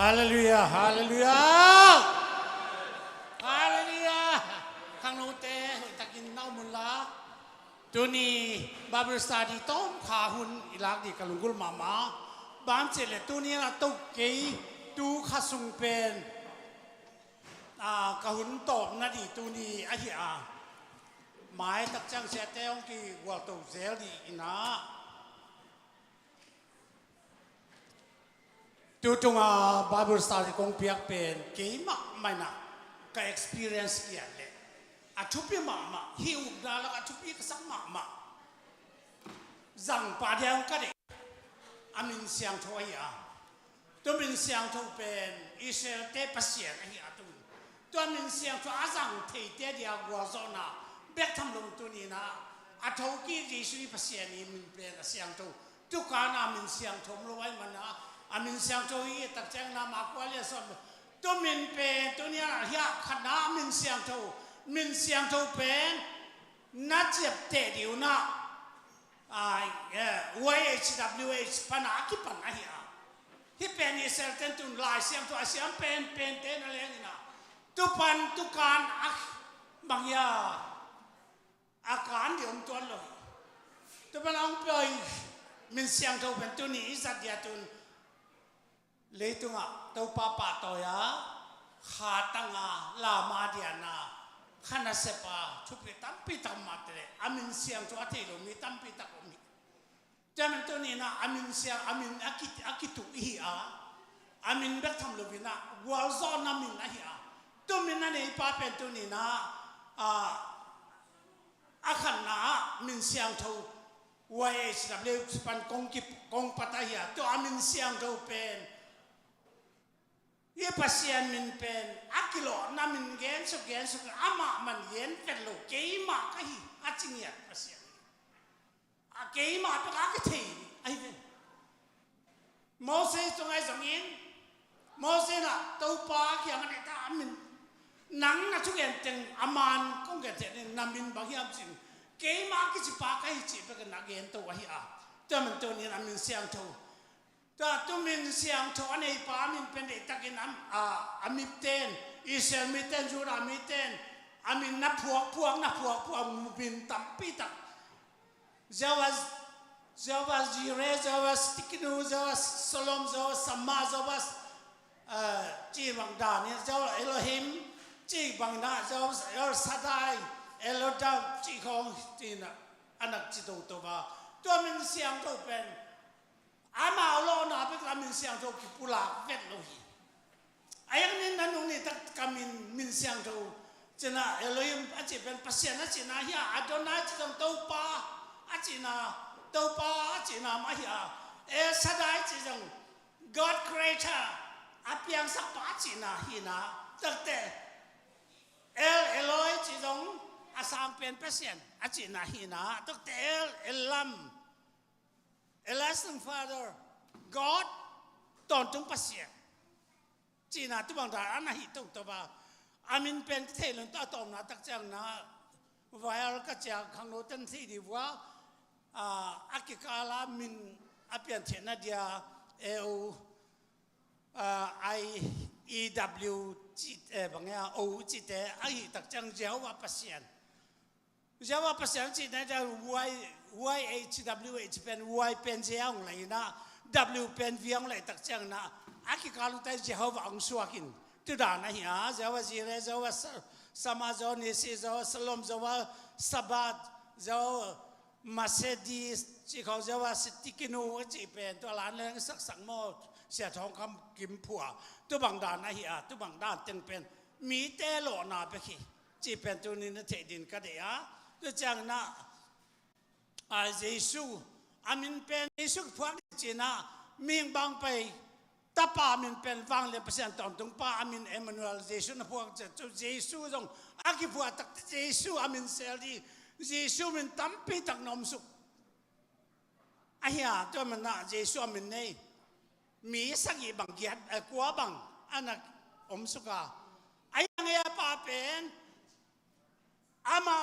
ฮาเลลูยาฮาเลลูยาฮาเลลูยาทางโน้นเต้ตะกินเน่ามุนละตัวนี้บาบิลสตาดีต้มขาหุ่นอิลักดีกลุงกุลมามาบางเจเลตัวนี้ละตุกเกยตูขาสุงเป็นกหุ่นตบนาดีตัวนี้ไอ้เหี้ยหมายตักจังเสียเต้งกีวัวตัวเซลดีนะตัวจงบาบิลสตาดีคงเปียกเป็นเกยมากไม่นะก็ experience เกี่ยเลยอาชุบยี่หมาหิวดาแล้วอาชุบยี่ก็สักหมาจังป่าเดียวกันเลยอามินเสียงช่วยตัวมินเสียงช่วยเป็นอิสราเอลเตปเสียงไอ้อาตุนตัวมินเสียงช่วยอาจังเทเดียวัวโซน่าเบ็ดทำลงตัวนี้นะอาทุกี้ดิสุริปเสียนี่มินเป็นเสียงช่วยทุกการอามินเสียงช่วยรู้ไว้มันนะอามินเสียงช่วยตักแจงนามากว่าเลยสอนตัวมินเป็นตัวนี้เฮียขนาดมินเสียงช่วยมินเสียงทูเป็นนัดเจ็บเตะดิวนะYHWH ปัญหากี่ปัญหาเฮียที่เป็นอิสราเอลตุนลายเสียงตัวเสียงเป็นเตะนั่นเองนะทุกปันทุกการบางอย่างอาการเดี๋ยวตัวเลยทุกปันเอาไปมินเสียงทูเป็นตัวนี้อิสราเอลตุนเลยตัวตัวป้าตัวยาขาตั้งลามาเดียนาขณะเสพชุบตั้มปีตั้มมาเตะอามินเสียงตัวที่เรามีตั้มปีตั้มมีแต่มันตัวนี้นะอามินเสียงอามินอากิตุอีอามินเบ็ดทำลูกนะวัวซอนอามินนะเฮียตัวมินนั่นเองป้าเป็นตัวนี้นะอาขันนะมินเสียงตัววัยสำหรับปันกงปัตยาตัวอามินเสียงตัวเป็นยี่ปัสยามินเป็นอากิโลนามินเกนสุกอามามันเย็นเป็นโลเกย์มาก็ฮีอาจิงยัดปัสยาอาเกย์มาเป็นอาเกทีไอ้เป็นโมเสสตรงไอ้ตรงนี้โมเสสน่ะตัวปาเกี่ยมันไอ้ตาอามินหนังน่ะทุกอย่างจึงอามันก็เกิดจากนามินบางอย่างจริงเกย์มาก็จะปาก็ฮีจีเป็นนักเรียนตัวฮีแต่มันตัวนี้นามินเสียงตัวตัวมินเสียงทอนไอ้ป้ามินเป็นเด็กตะกินอามิเตนอิสราเอลมิเตนจูรามิเตนอามินนับพวกมินตั้มปีตักเจ้าว่าจีเรเจ้าว่าสติกนูเจ้าว่าสโลมเจ้าว่าสัมมาเจ้าว่าจีบังดาเนี่ยเจ้าเอโลฮิมจีบังดาเจ้าเอลซาดายเอโลดาจีของจีน่ะอันนั้นจีตัวตัวมินเสียงตัวเป็นอามาเอาล้อหน้าไปกำมินเสียงโจกิปุลาเวทโลหิไอ้ยังนี่นั่นนู่นนี่ตักกำมินเสียงโจเจน่าเอโลยิมอาจจะเป็นปัสยานะเจน่าเฮียอาโดนาจะต้องตัวป้าอาจจะน่าตัวป้าอาจจะน่ามาเฮียเอสดายจะต้อง God Creator อาเพียงสักป้าจะน่าเฮียนะตั้งแต่เอโลยจะต้องอาสามเป็นปัสยาอาจจะน่าเฮียนะตั้งแต่เอลัมEverlasting Father, God, ตอนจงปัสยาจีน่าตุบังดาอันนั้นหิตุตัวบ้าอามินเป็นเทลน์ตัวตอมนะตักจังนะวายร์ก็จะขังโนตันที่ดีว่าอากิกาลามินอาเปียนเทนเดียIEW จีบางอย่างโอจีเตไอตักจังเจ้าว่าปัสยาเจ้าว่าปัสยาจีน่าจะYHWH เป็น Y เป็นเจ้าอะไรนะ W เป็นเวียงอะไรตักเจ้านะอากิการุตัยเจ้าว่าองสวากินตุดานะเฮียเจ้าว่าจีเรเจ้าว่าสมาเจ้าเนซีเจ้าว่าสลมเจ้าว่าสับดเจ้ามาเซดีจีเขาเจ้าว่าสติกินูจีเป็นตัวหลานเลี้ยงสักโมดเสียทองคำกิมผัวตัวบางด้านนะเฮียตัวบางด้านจึงเป็นมีเตโลนาไปขี้จีเป็นตัวนี้นะเทดินกันเดียตัวจังนะเยซูอามินเป็นเยซูพวกจีน่ามีบางไปตาป้ามินเป็นฟังเลยเปอร์เซ็นต์ตอนตรงป้าอามินเอมานูเอลเยซูนะพวกจะเยซูตรงอากิพวกตักเยซูอามินเซลดีเยซูมินตั้มปีตักนมสุกไอ้เหี้ยตัวมันน่ะเยซูอามินเนี่ยมีสักยี่บางเกียรติกว่าบางอันนั้นอมสุกาไอ้ยังไงป้าเป็นอามา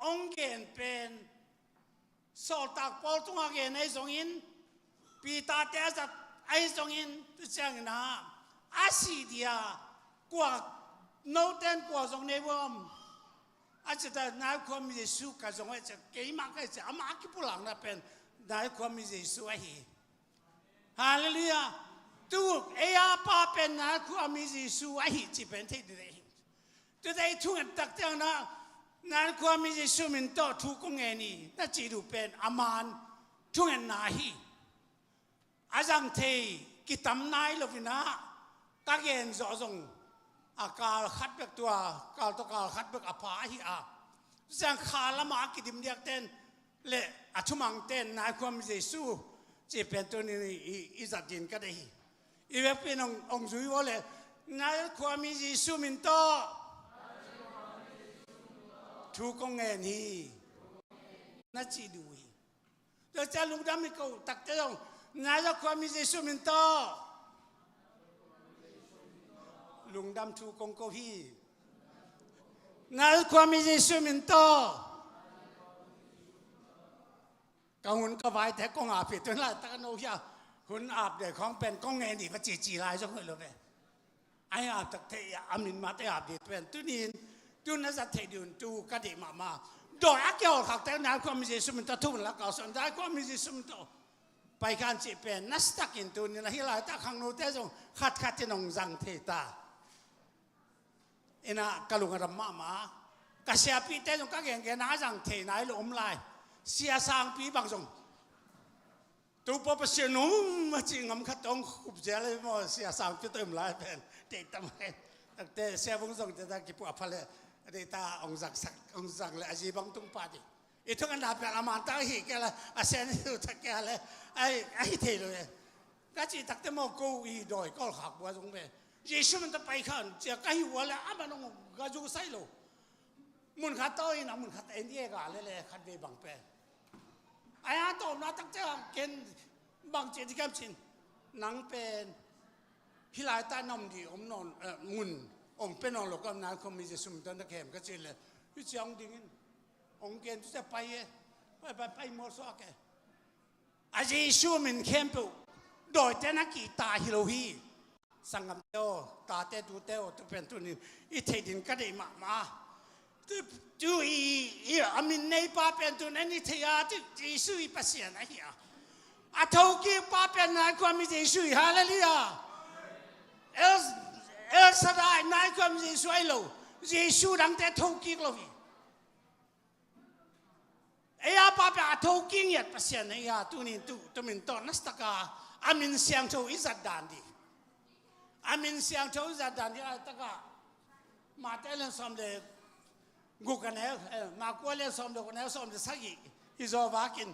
องเกนเป็นสอดตักปอลตุงอาเกนไอ้สงอินปีตาเตสัตไอ้สงอินตุเชียงนะ อาศีเดียกว่าโนเต้นกว่าตรงนี้ว่าอาจจะได้นายความมีสุขกับตรงนี้จะเกี่ยมากก็จะอามาคิปุลังนะเป็นนายความมีสุขไอ้ฮาเลลูยาตูเอียป้าเป็นนายความมีสุขไอ้จีเป็นที่เดียวตัวใดทุ่งตักเจ้านะนายความมีสุขมันต่อทุกข์เงินี่นั่นจีดูเป็นอามันทุ่งนาฮีอาจังเทกิตำนายลวินะตะเกียนจอจงอากาศขัดเบิกตัวกาลตกาลขัดเบิกอภาหิอาจังขาละมากิดิมเดียกเต้นเละอัชุมังเต้นนายความเยซูจีเป็นตัวนี้อิจัดยินก็ได้อีเวเป็นองค์จุยวเลยนายความเยซูมินโตทุกองเงินฮีน่าจีดูแต่จะลุงดำไม่กูตักเจ้านายความเยซูมินโตลุงดำทุกองกูฮีนายความมีเยซูมินโตกังวลก็ไว้แต่กงอาผิดตัวนั้นตะกันโอ้ยหุ่นอาบเด็กของเป็นกงเงินดีว่าจีลายจังเลยเลยไอ้อาบตักเทียอามินมาแต่อาบดีเป็นตุนินตุนนัสเทดินตูกระดิมาโดยอักเกี่ยวกับแต่นายความมีเยซูมินโตทุนแล้วก็สนใจความมีเยซูมินโตไปการจีเป็นนัสตักินตุนนี่นะที่หลายตาขังโนเตจงขัดจะนงจังเทตาเอ็น่ะกะลุงกระมามาก็เสียปีเต้จงก็เก่งแกน่าจังเทนายลมลายเสียสางปีบางจงตัวปปเสียนุ่มมาจริงงำขัดตรงขุบเจเลยมั้งเสียสางปีเติมลายเป็นเด็กทำไมแต่เสียบงจงแต่ตะกี้พวกพลังเด็กตาองศักดิ์เลยอาชีพบางตุ้งปาดิอีทุกอันดับเป็นอามันตาหิแกละอาเซนสุดแกเลยไอ้เทเลยก็จีตักแต่โมกูอีดอยก็ขับว่าจงเป็นเยซูมันจะไปขันจะใกล้หัวแล้วมันต้องกระจูใส่โลมุนขัดต้อยนะมุนขัดเอ็นเดียกันเลยขัดเวบังเปไอ้อาตอมนะตั้งใจเกณฑ์บางเจดีย์กันชินนังเป็นพิลายตานอมดีอมนอนมุนอมเป็นนอนหลอกกันนะเขามีเยซูมันตอนนักแข่งก็จริงเลยพี่เจ้าองดิ่งองเกณฑ์จะไปมอสวกอาเยซูมันเข้มปุ๊โดยแต่นักกีตาฮิโรฮีสังกัมเตอตาเตดูเตอตุเป็นตัวนี้อีเทดินก็ได้มาจูอีอามินในป้าเป็นตัวนั้นอีเทียที่เยซูอีปัสยานะเฮียอาทุกีป้าเป็นนายความมีเยซูฮาเลลูยาเอลสดายนายความมีเยซูไอโลเยซูดังแต่ทุกีโลวีเอ้ยป้าเป็นอาทุกีเนี่ยปัสยานะเฮียตัวนี้ตัวมินตัวนัสตกาอามินเสียงโชอิสัดดานดีอามินเสียงโชอิสัดดานดีตะกามาเตลันสมเด็จกูกันแล้วมากัวเล่นสมเด็จกันแล้วสมเด็จสักอีฮิโซวากิน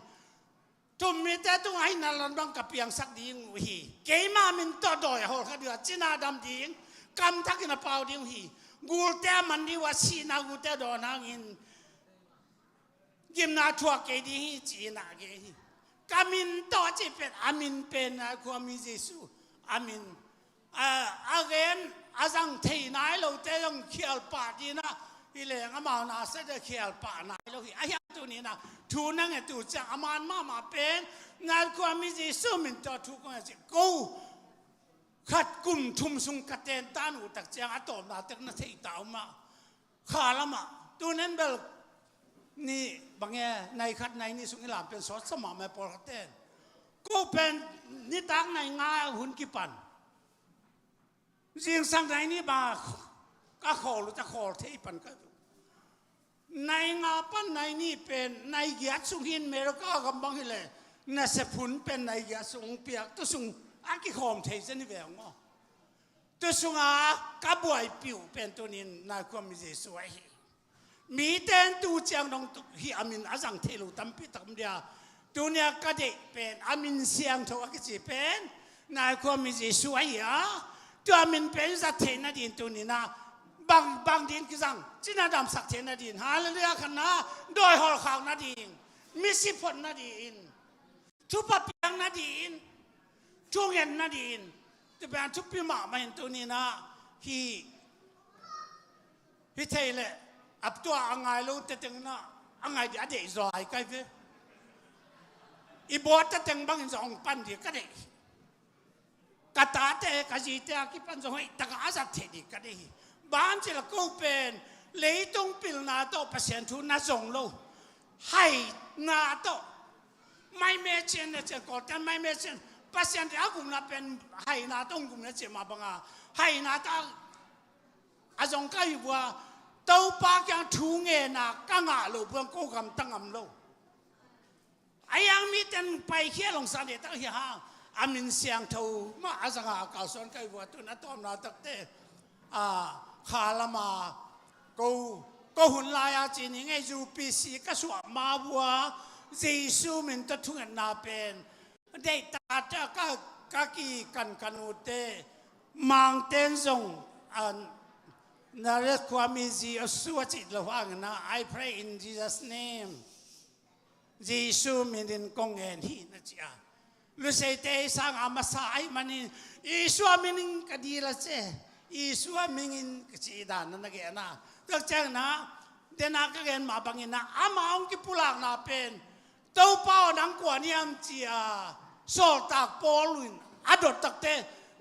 ทุ่มมีแต่ตุ้งไอ้นั่นบังกับเปียงสักดีงหีเกี่ยมามินต่อดอยหัวขัดเดือดจีน่าดำดีงกำทักกินเปล่าดีงหีกูแต่มันดีว่าสีนากูแต่ดอนังอินยิมนาทัวเกดีหีจีน่าเกหีกามินต่อจีเป็นอามินเป็นความมีเยซูอามินอาเกนอาจังเทนายเราแต่ยังเขียลปาดีนะอีเหล่งอามานาเสด็จเขียลปานายเราไอ้ยังตัวนี้นะทูนั่งไอ้ตัวจะอามันมาเป็นนายความมีเยซูมินต่อทุกคนจะกูขัดกุมทุ่มสุงกระเตนตานูตักเจ้าอัตโตนาตักนัทอิตาอุมาขาละมาตัวนั้นเบลนี่บางแง่ในขัดในนี่สุงอิลามเป็นสอดสมามแม่ปอลเตนกูเป็นนิตักในงาหุ่นกิปันสิ่งสังในนี่มาก็ขอรู้จะขอเทปันก็ในงาปันในนี่เป็นในเกียรติสุหินเมริกากำบังให้เลยน่าจะผุนเป็นในเกียรติสุงเปียกตัวสุงอากิขอมเทเจนี่แหวงอ่ะตัวสุงอากระบวยปิวเป็นตัวนี้นายความมีเยซูไอ้มีเต้นตูเจียงตรงที่อามินอาจังเทลูตั้มพิตัมเดียตัวเนี้ยก็ได้เป็นอามินเสียงโทอากิจิเป็นนายความมีเยซูไอ้อะตัวอามินเป็นสัตเทนดินตัวนี้นะบางดินกิจังจีน่าดำสักเทนดินฮาเลลูยาขันนะโดยหอขาวนาดินมิสิพลนาดินทุบปียงนาดินช่วงเย็นนาดินจะเป็นทุบปีหมามาเห็นตัวนี้นะฮิเทเลอับตัวอ่างไงรู้แต่ถึงนะอ่างไงเดี๋ยวเดี๋ยวรอยกันเว้ยอีบอสจะถึงบางอย่างปั้นเดี๋ยวก็ได้กัด ตาเตะกจีเตะกิปันจงให้ตะกาจัดเทดิกันดิบ้านจะละกูเป็นเลยต้องปิลนาโตประเสริฐทุนน่าจงโลให้นาโตไม่เมเชนเนี่ยจะกอดกันไม่เมเชนประเสริฐอากุมน่ะเป็นให้นาต้องกุมเนี่ยจะมาบังอาให้นาตาอาจงก็อยู่ว่าเต้าปากยังทุ่งเงินน่ะกังอาโลเพื่อนกูกำตั้งอำโลไอ้ยังมีแต่ไปเขี่ยลงสันเดตั้งที่ห้างอามินเสียงทูมาอาสังหาเก่าส่วนก็อยู่ว่าตัวนั้นตอนนั้นตั้งแต่ขาละมาก็หุ่นลายอาจีนี่ไงยูปีซีก็สวมมาบัวเยซูมันจะทุ่งนาเป็นได้ตาเจ้าก็กีกันอุเตมังเต้นทรงนาเรศความมีจีสวดจิตระวังนะ I pray in Jesus name เยซูมันเป็นกงเงินที่นั่นจ้ะลูกเสกเตะสังอามาสายมันนี่อิสวามินิงกดีละเจ้อิสวามินิงกจีดานนั่นก็เองนะตักจังนะเดนักก็เห็นมาบังอินะอามาองกิปุลักนาเป็นเต้าเป้านังกว่านี่อันจีโซตักปอลุนอดตักเต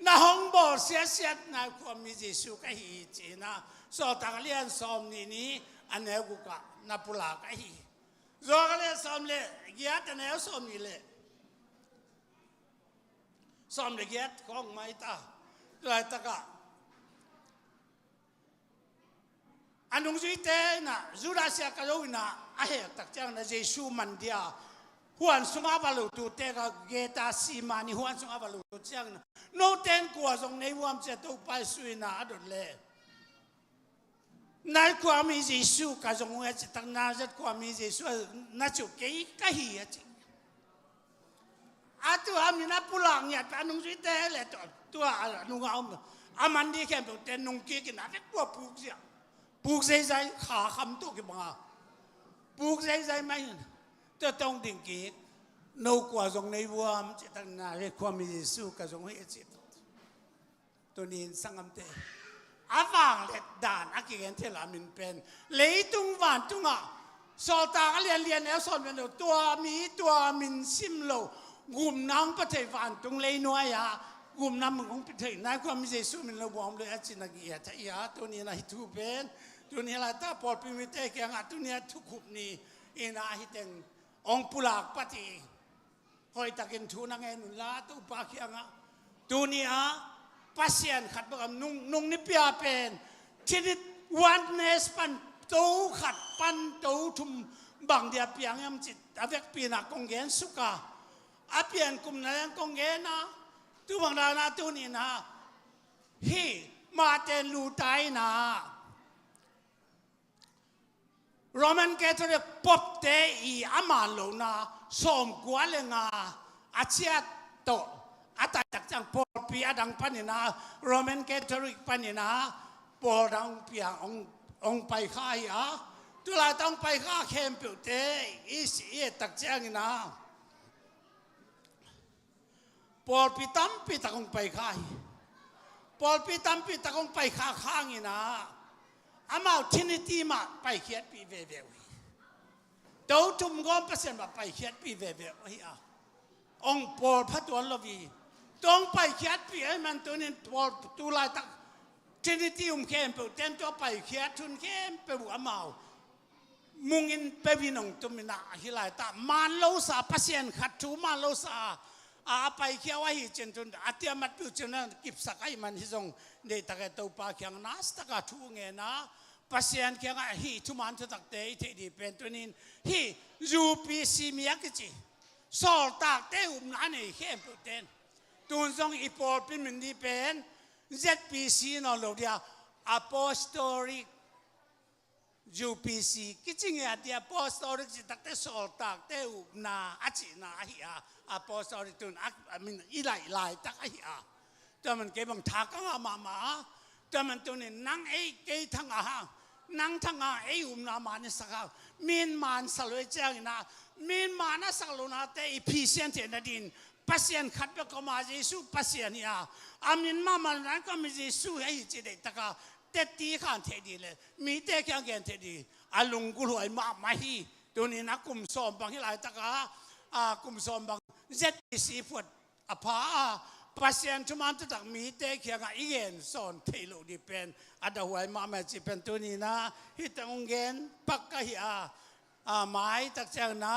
นะห้องบอเสียนะความมีเยซูก็ฮีจีนะโซตักเลี้ยงสอมนี่อันเนี้ยกูก็นับปุลักก็ฮีโซก็เลี้ยงสอมเลยเกียรติเนี่ยสอมนี่เลยสอมเด็กยัดของไม่ตาเลยตะกะอันนู้นจุดเตนะจุดอาเซียก็รู้นะไอ้ตักจังนะเยซูมันเดียหัวสุงาบาลูตุเตก็เกตาซีมานี่หัวสุงาบาลูตุจังนะโนเตนกว่าตรงในวัมเจตุไปสุยนะอดุลเล่ในความมีเยซูก็ตรงเวจิตังนาจัดความมีเยซูน่าจุกเกยก็ฮีจิอาตัวอามินาปุลังเนี่ยแต่นุ่งจุดเตะเลยตัวนุ่งเอาอามันดีแค่ตัวเต้นนุ่งเกี่ยกันนะแต่ตัวปลูกเสียปลูกใจขาคำตัวกี่บ้าปลูกใจไม่จะต้องดิ่งเกี่ยนกว่าตรงในวัวมันจะตั้งนาเรียกความมีสู้กับตรงให้จิตตัวนี้สังคมเตะอาฟังเล็ดด่านอากิเกนเทลามินเป็นเลยตุงวันตุงอ่ะสอตาเรียนแล้วสอนเป็นตัวมีตัวมินซิมโลกลุ่มน้องประเทศวันตรงเลยนัวยากลุ่มน้ำมึงของประเทศนายความมีเยซูมันระวังเลยอาจินักเกียรติยาตัวนี้นะฮิทูเป็นตัวนี้ละตาปอดพิมิเตเกียงตัวนี้ทุกขุบนี้อินาฮิเตงองปุลากปฏิคอยตะกินทูนังเงินละตัวปากเกียงตัวนี้ปัสยันขัดบังนุ่งนิพยาเป็นที่นี่วันเนสปันตัวขัดปันตัวทุ่มบังเดียเปียงยำจิตอาเวกปีนักกงเกนสุกาอาเปียนกลุ่มนั้นกงเกนะตัวบางดานาตัวนี้นะฮีมาเตนลูไตนะโรมันแคทอลิกปอบเตอีอามาโลนะสมกว่าเลงอาเชียโตอาตาจักจังปอปีอาดังปันนี่นะโรมันแคทอลิกปันนี่นะปอดังเปียองไปข้ายตัวเราต้องไปข้าเข้มเปียวเตอีสีตักแจ้งนะปอลปีตั้มปีตะกงไปข้ายปอลปีตั้มปีตะกงไปข้าข้างนี่นะอามาทินิตีมาไปเขียนปีเวเวเต้าทุ่มก้อนเปอร์เซ็นต์มาไปเขียนปีเวเวองปอลพัดวันลวีต้องไปเขียนปีไอ้มันตัวนี้ปอลตัวลายตักทินิตีเข้มเปียวเต้นตัวไปเขียนทุนเข้มเปียวอามามุงอินเปวินงตุมินาฮิลายตามันโลซาพัศยันขัดทูมันโลซาไปเขียวไว้เจนจนอาเทียมัดปิวจนนั้นกิบสักไอ้มันฮิซงเดตะเกตัวปากเขียงนัสตะกาทูเงินนะพัศยันเขียงฮีทุมันทุตักเตยเทดีเป็นตัวนี้ฮียูปีซีมียกจีสอลตักเตอุมนันเอเข้มปุเตนตุนซงอีปอลเป็นมันดีเป็นเจ็ดปีซีนอโลเดียอะโพสตอริกUPC กิจงานที่ apostolic จิตตักเตสอลตักเตอุนาอาจินาฮิอา apostolic ตุนมันอีไลตักฮิอาแต่มันเก็บังทักก็มาแต่มันตัวนี้นั่งเกยทั้งนั่งทั้งอุนามานิสักมีนมันสลวยเจ้านะมีนมานะสักลุนาเตอีพิเศษเนดินพัศยันขัดเบกมาเยซูพัศยันเนี่ยมีนมามันนั่นก็มีเยซูให้จิตเดตักเตตีขันเทดีเลยมีเตแข่งกันเทดีอาลุงกุลอยมาฮีตัวนี้นักกุมสอมบางที่หลายตะกากลุ่มสอมบางเจ็ดปีสีฝุดอภา ปัสยันชุมันตุตักมีเตะเขียงอีเกนสอนเทลุดิเป็นอัดหวยมาแม่จีเป็นตัวนี้นะฮิตองเกนปักกะฮิหมายตักเจ้านะ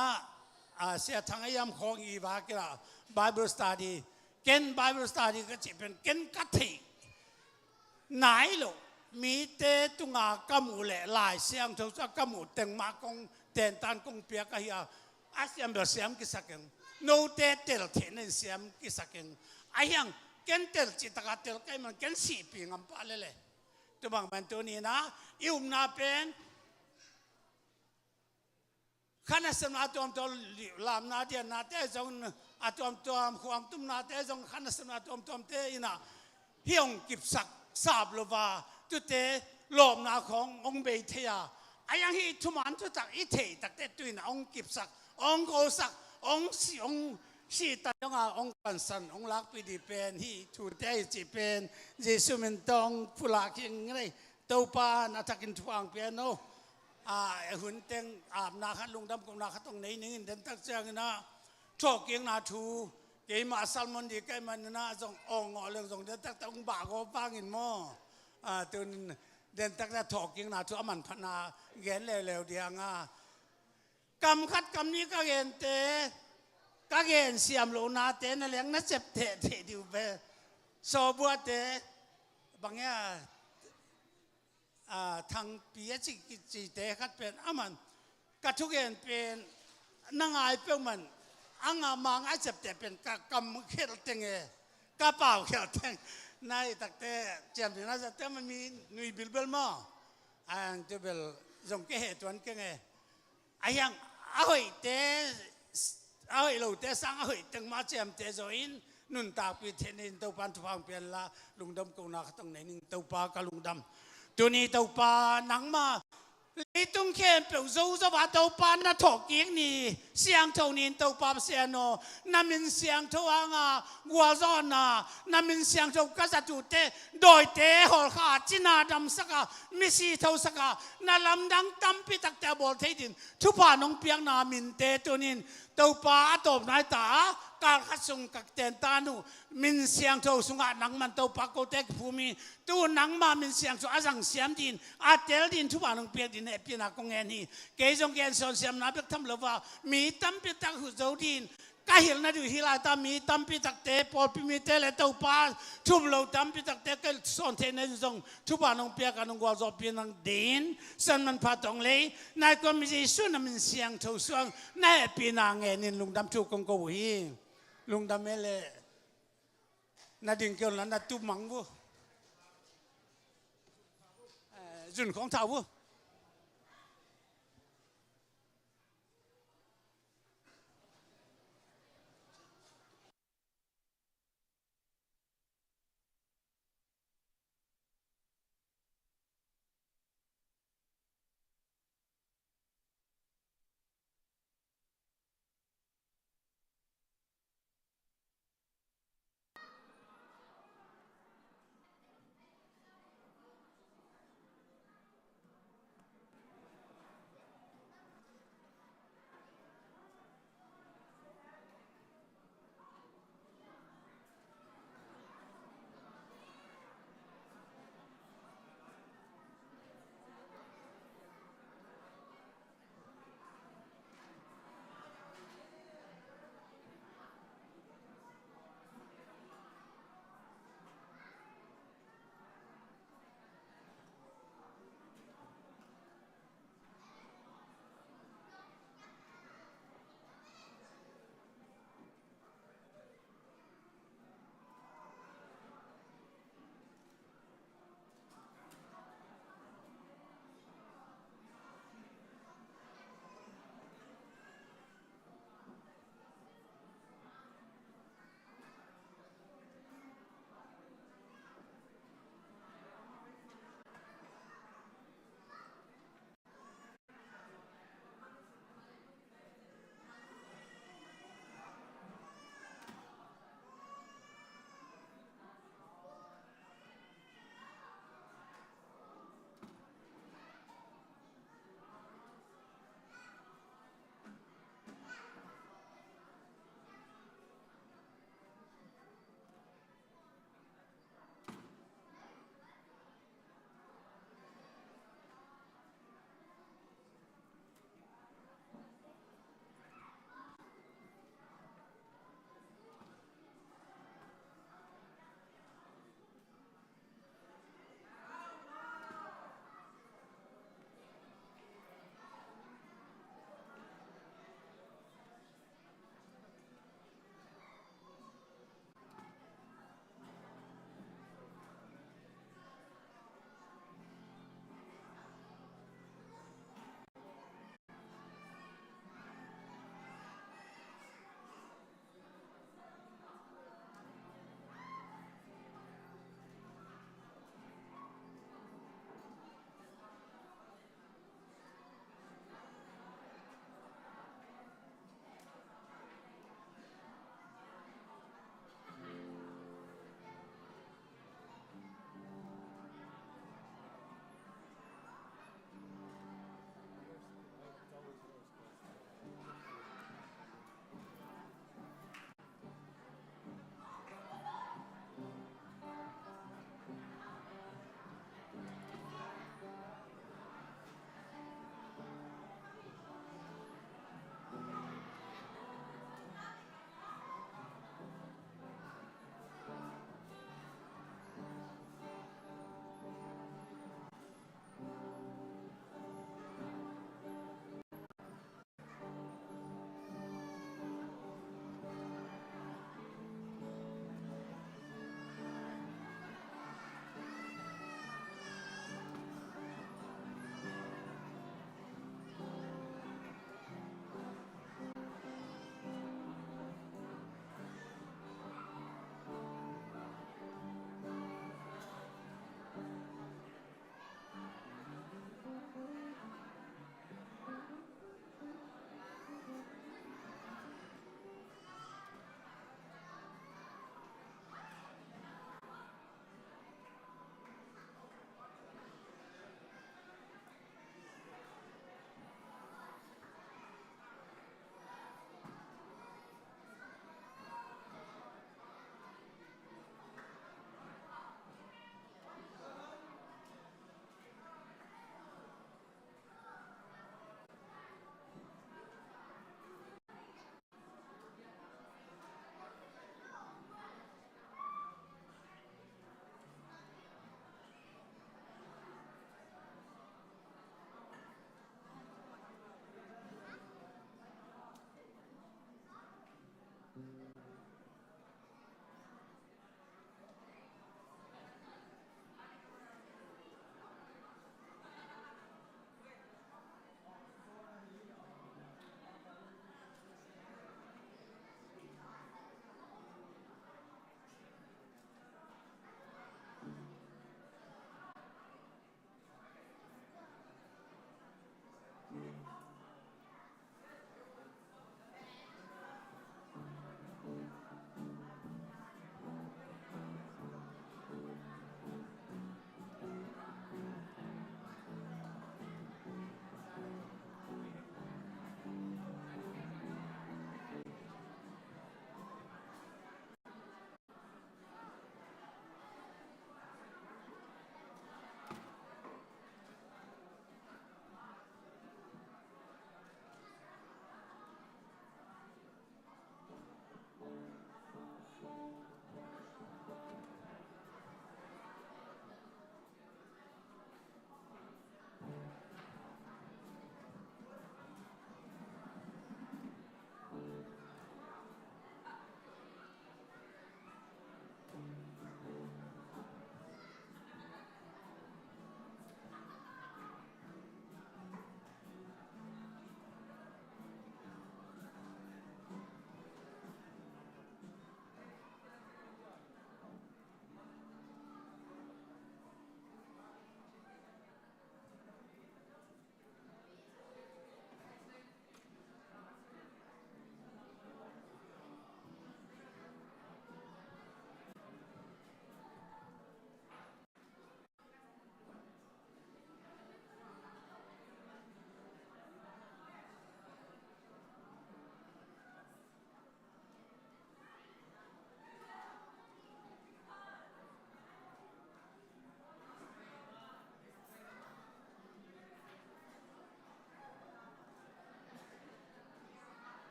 เสียทางยามของอีวากิละ Bible study เกน Bible study ก็จีเป็นเกนกัตถิไหนลูกมีเตะตุงากำมูเล่ลายเสียงทุกสักกำมูเต็งมากงเต็นตันกงเปียกะฮิอาเสียมเบลเสียมกิสักเองโนเตเตลเทนเสียมกิสักเองไอ้ยังเกนเตลจิตกาเตลไกมันเกนสีปีงำปะเลยตัวบางมันตัวนี้นะอิวนาเป็นขันสมาตัวมตัวลามนาเดียนาเตจงตัวมขวางตุ้มนาเตจงขันสมาตัวมเตอินะเฮียงกิบสักสาบลวาตุเตลมนาขององเบเทียไอ้ยังฮีทุมันตุตักอิเทตักเตตุยนะองกิบสักองโกสักองสีตายองกันสันองลักปีดีเป็นฮีถูเตจิเป็นเยซูมินตองผู้ลักยังไงตัวปานาทักินทวงเปียโนหุ่นเต็งอาบนาขัดลุงดำกงนาขัดตรงไหนนี่เดินตักเจ้านะโชคเกียงนาทูเกี่ยมาซัลมอนดีใกล้มันนะส่งองงอเรื่องส่งเดินตักต้องบ่าก็ฟังอินหม้อตัวเดินตักจะถอกเกียงนาทูอมันพนาเงี้ยเร็วๆเดียงกำคัดกำนี้ก็เห็นเตะก็เห็นเสียมโลนาเตะนั่นแหละนั่นเจ็บเตะดิวเบโซบัวเตะบางอย่างทางปีจีเตะคัดเป็นมันกระทุกเห็นเป็นนั่งไอเปมันมังไอเจ็บเตะเป็นกำเขียดเตงกระเป๋าเขียดเตงในตักเตะเจียมถึงนั้นแต่มันมีนุยบิลเบลมั้งจะเบลจงเกเหตุวันเกงไอ้ยังเอาเตะเอาเราเตะสังเอาตึงมาเจียมเตะโจอินนุนตาปีเทนินตัวปันทุพังเปลี่ยนละลุงดำกูนักตรงไหนนึงตัวปากกับลุงดำตัวนี้ตัวปาหนังมาลิตุงเข้มเปล่าโซ่จะว่าตัวปาน่ะถกยิ่งนี่เสียงเท่านี้ตัวปาเสียโนนั่นเป็นเสียงเท่าวัวร้อนนั่นเป็นเสียงเท่าก็จะจุดเตะโดยเตะหัวขาจีน่าดำสักมิสีเท่าสักนั่นลำดังตั้มพิทักแต่บอลเทดินทุพาน้องเปียงนามินเตตัวนี้ตัวปาตบนายตาการขัดส่งกักเตนตานุมินเสียงเท่าสุงหนังมันตัวปากโกเตกภูมิตัวหนังมามินเสียงสุอาสังเสียมดินเตลดินทุพาน้องเปียงดินเอพินักกงเงินนี่เกยจงเกณฑ์สอนเสียมนับทำเลว่ามีตั้มพิทักหุโจดินก็เห็นนะดูฮิลาตามีตั้มพิทักเตปอลพิมิเตเลตัวปาทุ่มเราตั้มพิทักเตก็สอนเทนในส่งทุพาน้องเปียกันน้องกัวจบเปียนังดินสันมันพาตรงเลยนายก็มีส่วนมินเสียงเท่าส่วนนายปีนางเงินลุงดำทุกกงกูฮีลุงดำเมเลนาดึงเกี่ยวนั้นนาตุ้มมังวุจุนของเท่าวุ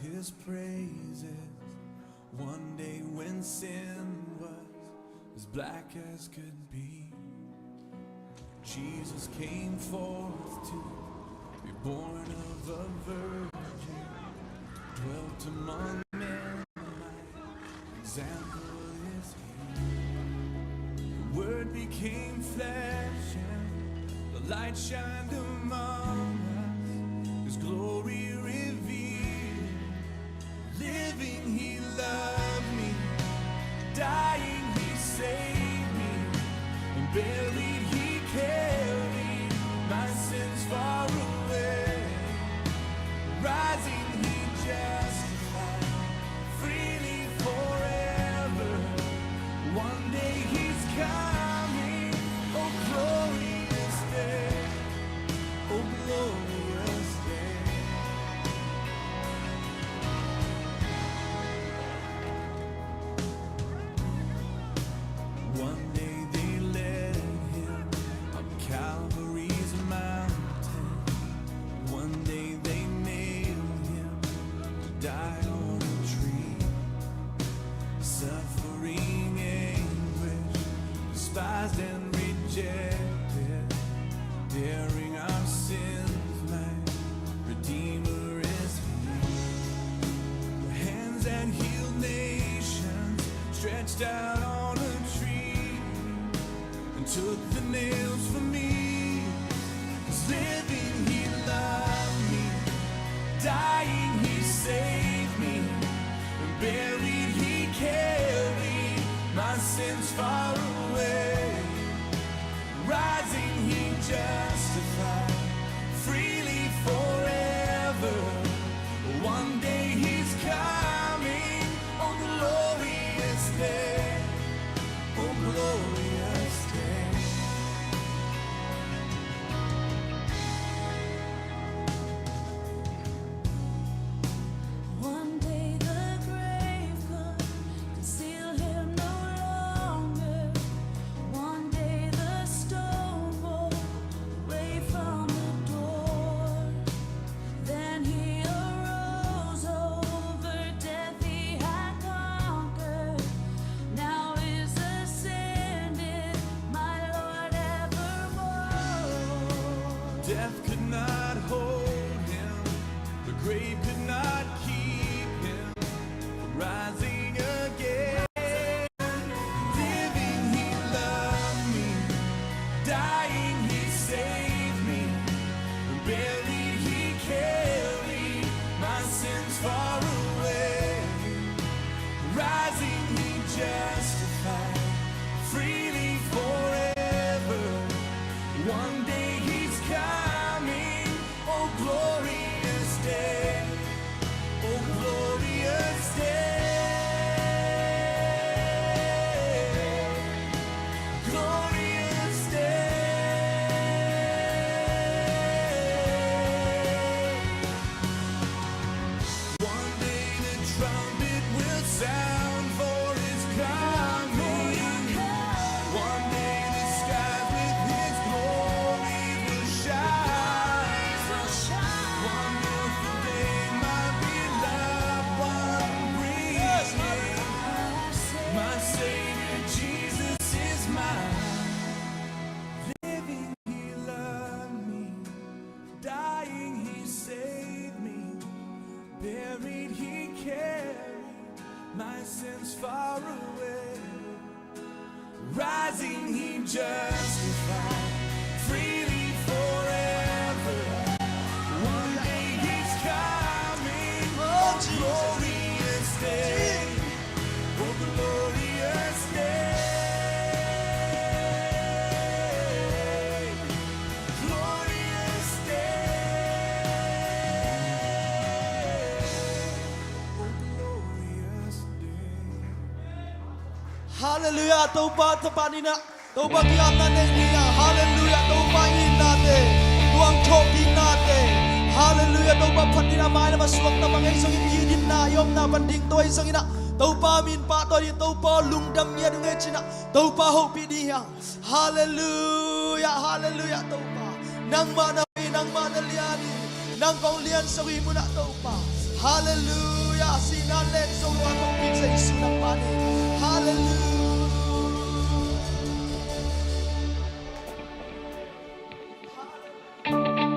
his praises. One day when sin was as black as could be, Jesus came forth to be born of a virgin, dwelt among men, my example is he. The word became flesh and the light shined among us, his glory revealed. Living he loved me, dying he saved me, and buried he carried my sins far away. Rising he justified, freely forever. One day he's coming, oh glorious day, oh glorious day. One day they led him up Calvary's mountain. One day they nailed him to die on a tree. Suffering anguish, despised and rejected, bearing our sins, my Redeemer is he. Hands that healed nations stretched out on a tree and took the nails from me. 'Cause living he loved me, dying he saved me, and buried he carried my sins far away. Rising he justified, freely forever. One day he's coming, oh glorious day, oh glorious day. One day the grave could conceal him no longer. One day the stone rolled away from the door. Then he arose, over death he had conquered. Now is ascended, my Lord evermore. Death could not hold him, the grave could not keep him from rising again. Living he loved me, dying he saved me, and buried he carried my sins far away. Rising he justified, freely forever. One day he's coming, oh glorious day, oh glorious day, glorious day. One day the trumpet will sound for his coming. One day the skies with his glory will shine. Wonderful day, my beloved one brings me. My Savior Jesus is mine. Living he loved me, dying he saved me, buried he carried my sins far away. Rising he justified, freely forever. One day he's coming, oh glorious day, oh glorious day, glorious day, oh glorious day. Hallelujah, tauba tapanina, tauba kiatan niya. Hallelujah, taubain natin, tuang choking natin. Hallelujah, tauba patina may na maswak na mga isang inidin na yom na banding to isang ina. Tauba min pa to di tauba lungdam niya dunga china. Tauba hopi diya. Hallelujah, hallelujah, tauba. Nang manawin, nang manaliani, nang kaulian sa mo na tauba. Hallelujah. Sinalit sa mga tungkol sa isu ng panin. Hallelujah. Hallelujah.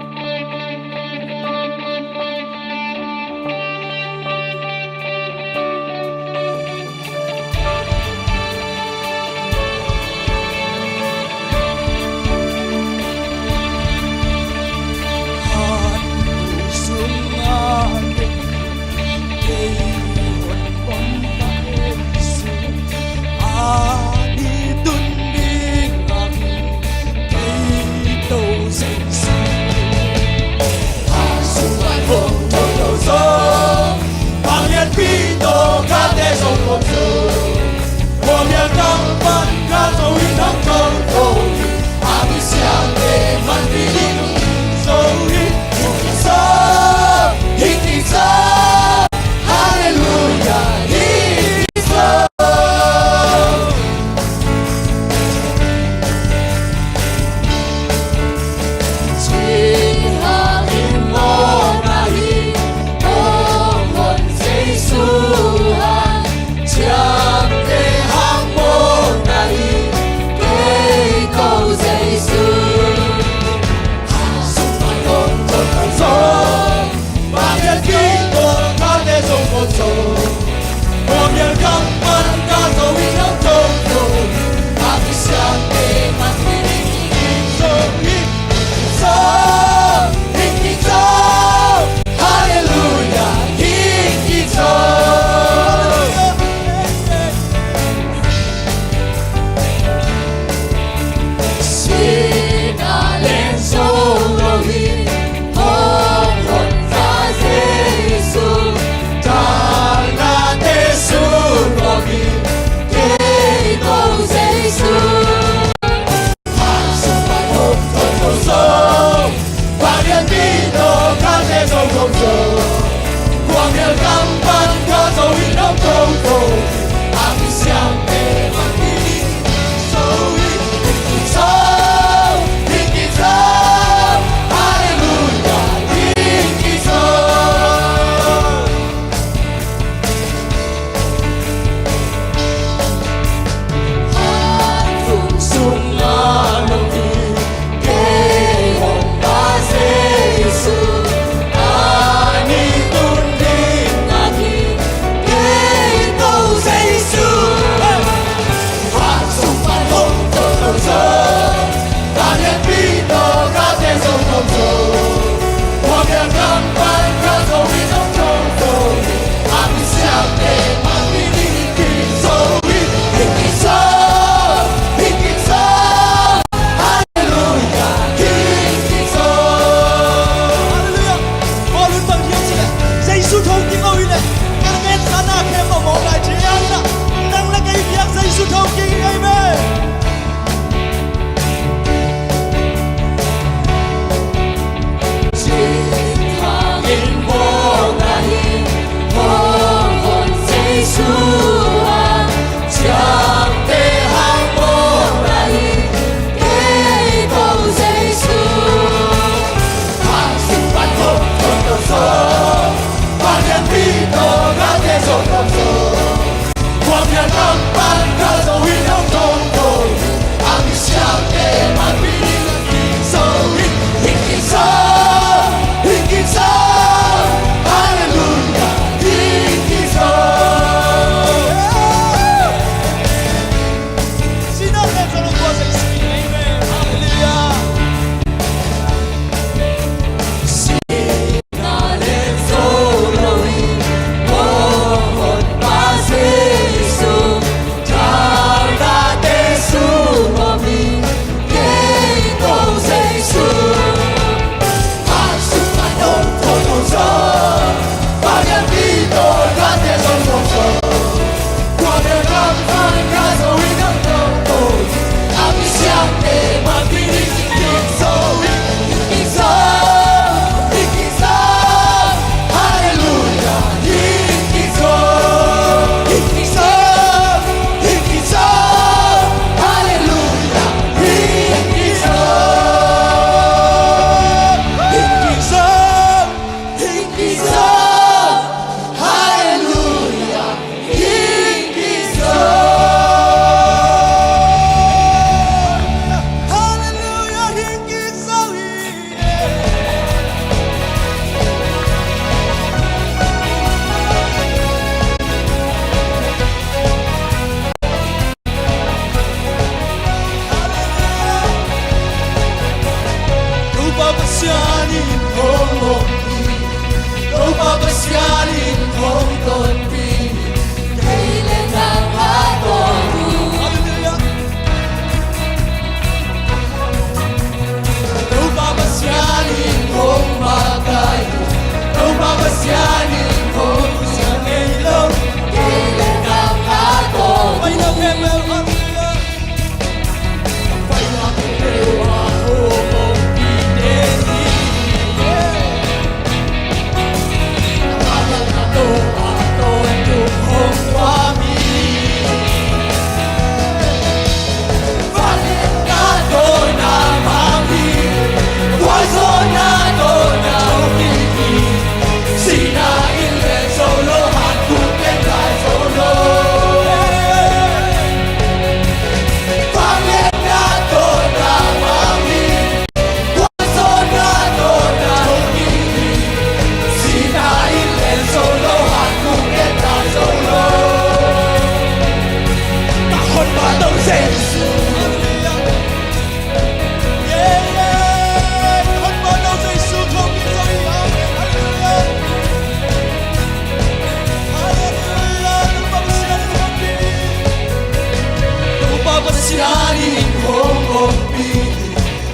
papasyanin kong pumili,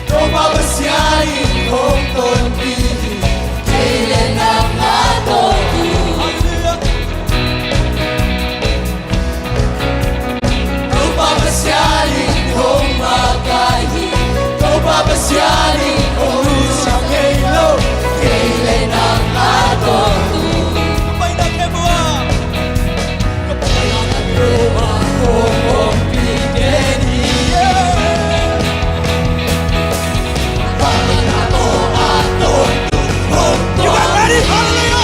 ikaw papasyanin kong pumili. Kailan ang matutuloy? Hallelujah. Ikaw papasyanin kong magaling, ikaw papasyanin kong sa kailaw. Kailan ang matutuloy? Kapay na kebuha. You are ready? Hallelujah!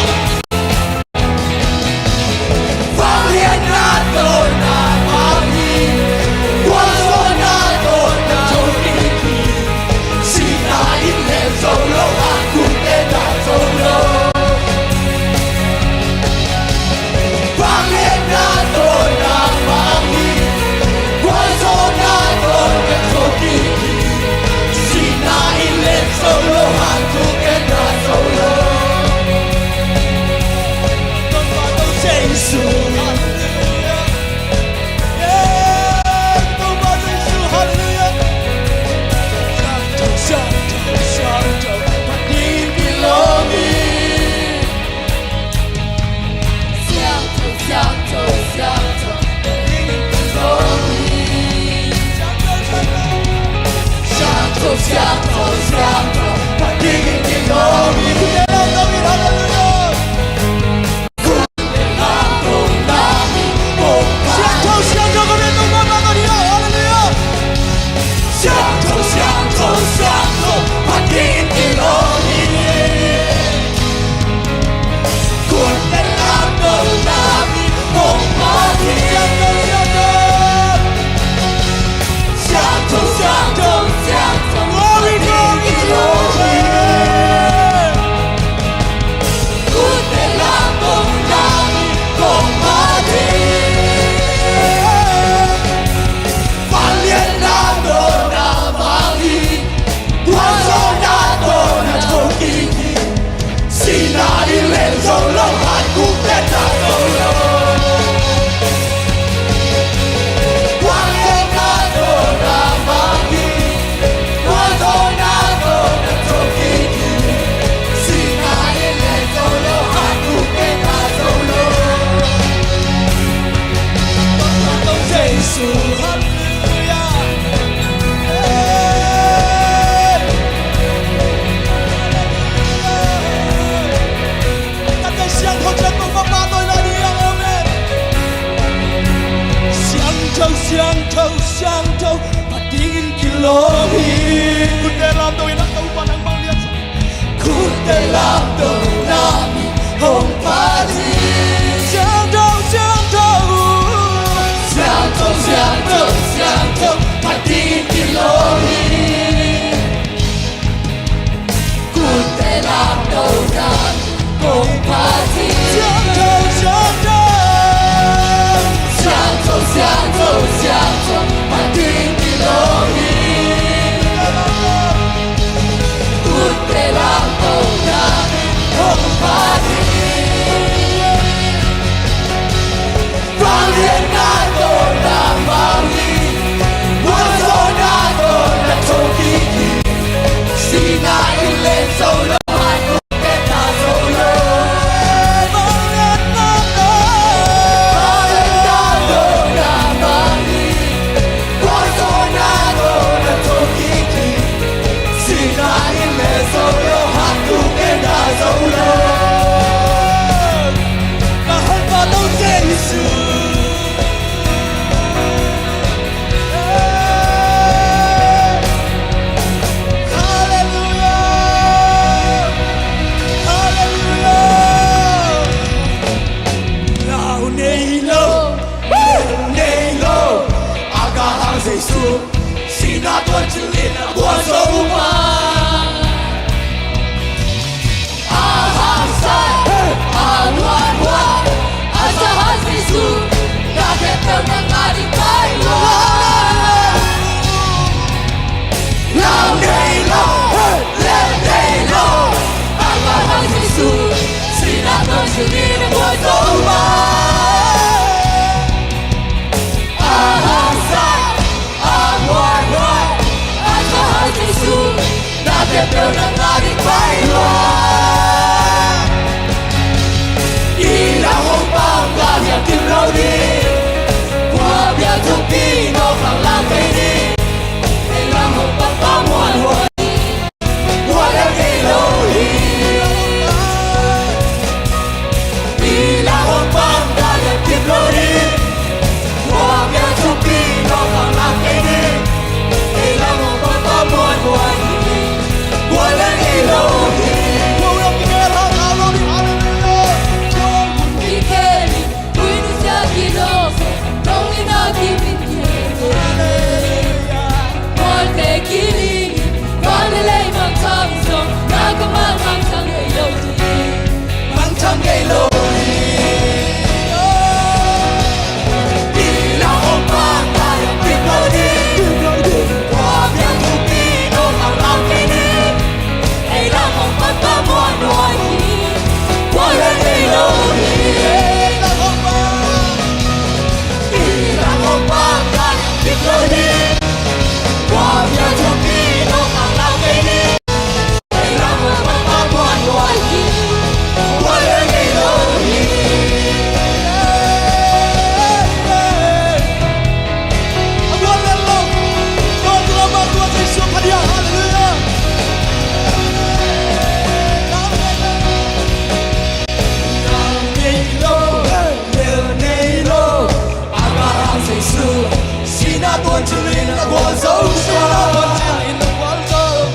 want to live in the world so strong. In the world so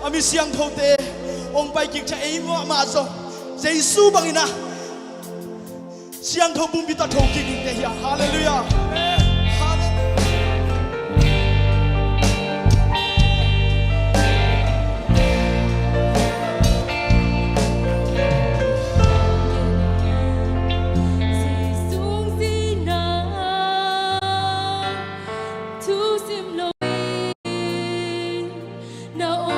Ami siang thote ong pai kik cha ei ngo ma so Jesu bangina siang tho bum bi ta tho kik te ya hallelujah Now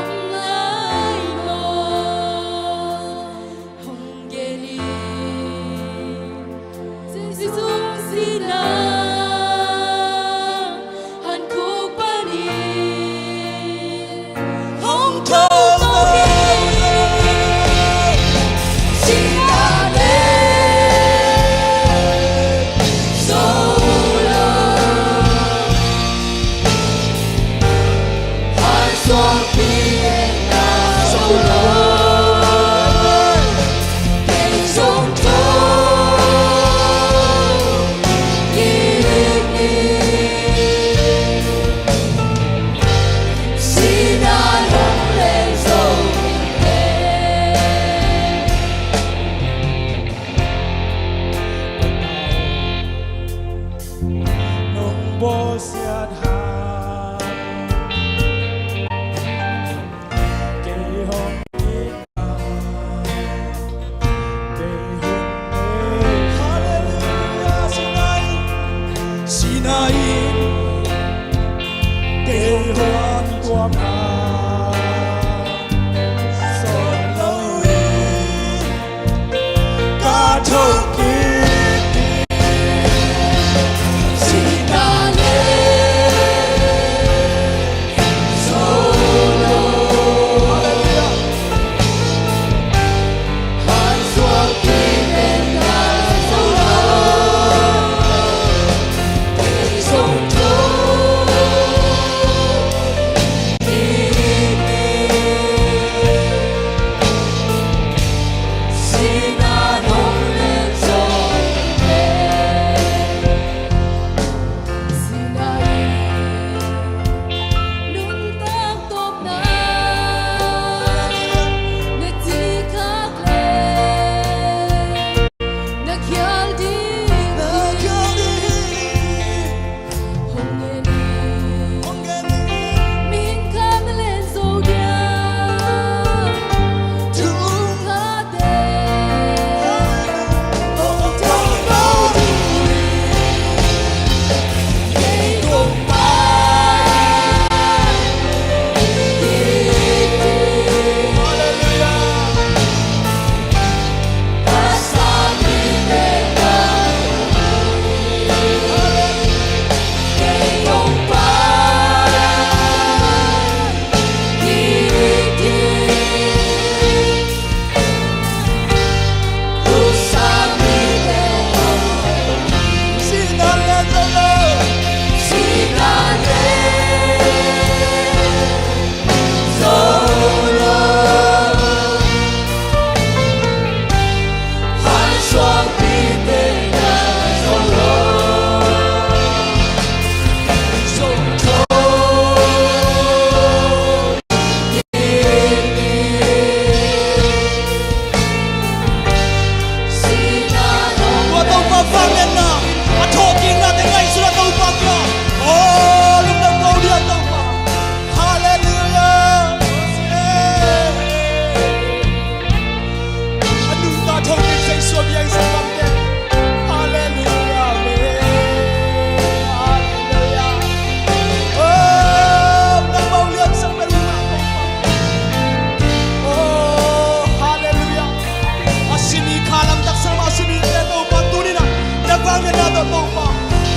lo to pa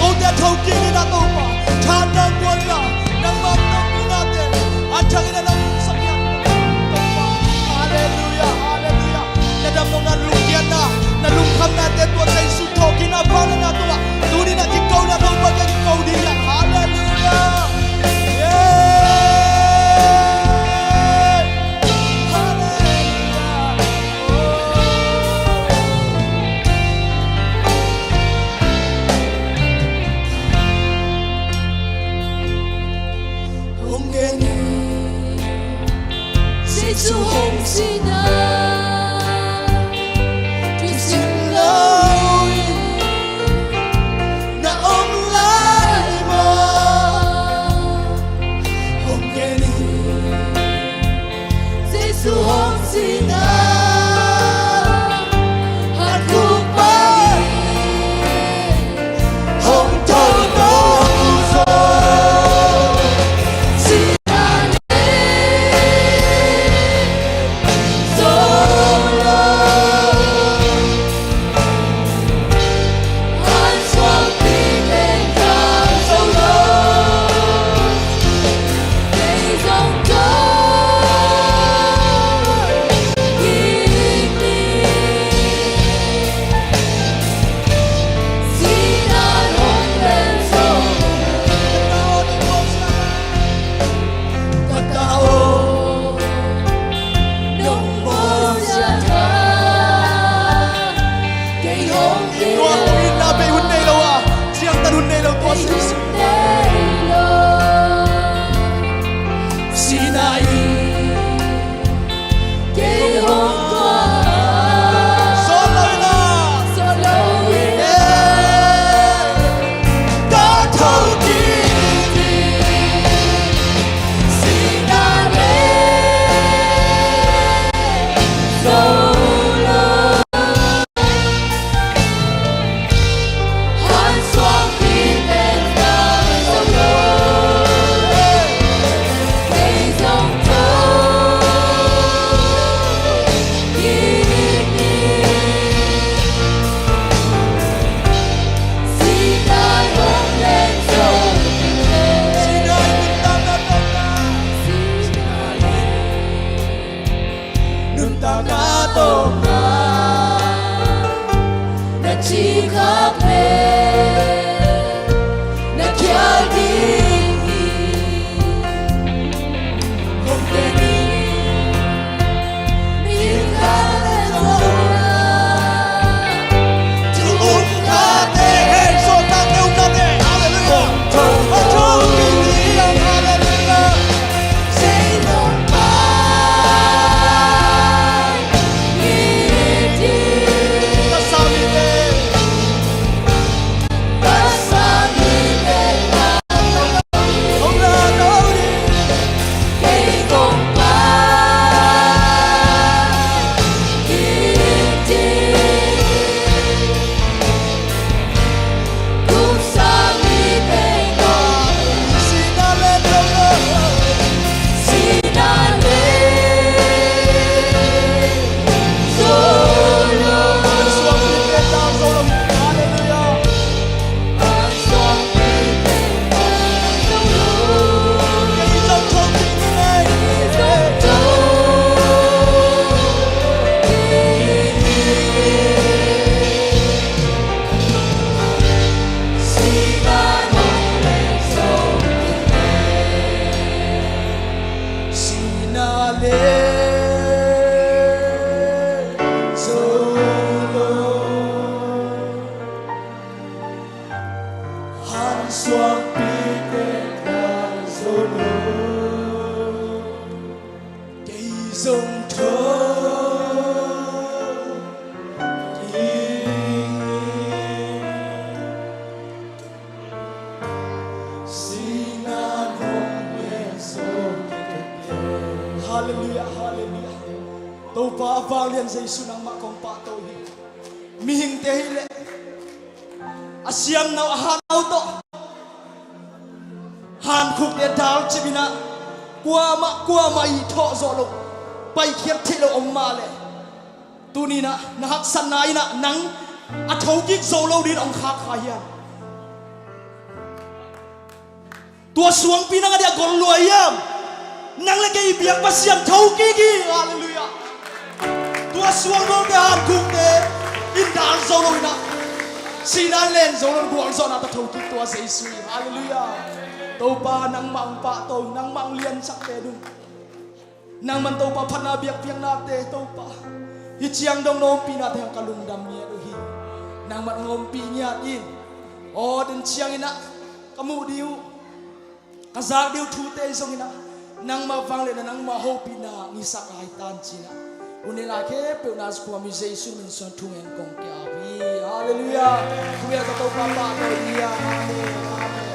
o te thau ki ni na to pa cha na kwa la na ma to ki na te a thang na na sa ya to pa hallelujah hallelujah na dam no na lu ya na lu kham na te to sai su tho ki na pa na to ba tu ni na ki ko na to pa ki ko di ya hallelujah Giêsu hồng xin Chúa xin lỗi na ôm lại mà hồng kê ni Giêsu hồng xin hát khúc bay hồng thâu đâu rồi xin Hallelujah, hallelujah. Tâu pa vang liền Giêsu nang ma kong pa to hi. Mi hing te hi le. Asiam nau han auto. Han khuk le dal chibina. Kwa ma I tho zo lo. Pai khiat thi lo om ma le. Tu ni na hak san nai na nang a thau ki zo lo din ong kha kha hian. ตัวสวงปีนังเดียกอลลวยยามนังเล็กอีเบียกปัสยามเท่ากี้ฮาเลลูยาตัวสวงโดนกานคุกเตอินดานโซโลนะสีนันเลนโซโลกวางโซนาตะเท่ากี้ตัวเสียสุยฮาเลลูยาตัวปานังมังปะตัวนังมังเลียนสักเตดุนังมันตัวปาพันนาเบียกเพียงนาเตตัวปาฮิเชียงดงโนปีนาเทงกะลุงดำเมียดูฮีนางมันงมปีเนียอินโอ้ดินเชียงอินะกมูดิวกษัตริย์ดิวทูเตยส่งอินะนางมาฟังเลยนะนางมาโฮปีนานิสักไอตันจีนะอุนิลาเคเปิลนาสกุามิเซซุมินส่วนทุ่งเอ็นกงเกียบีฮาเลลูยาคุยกับตัวปาปาโดเนียอาเมนอาเมน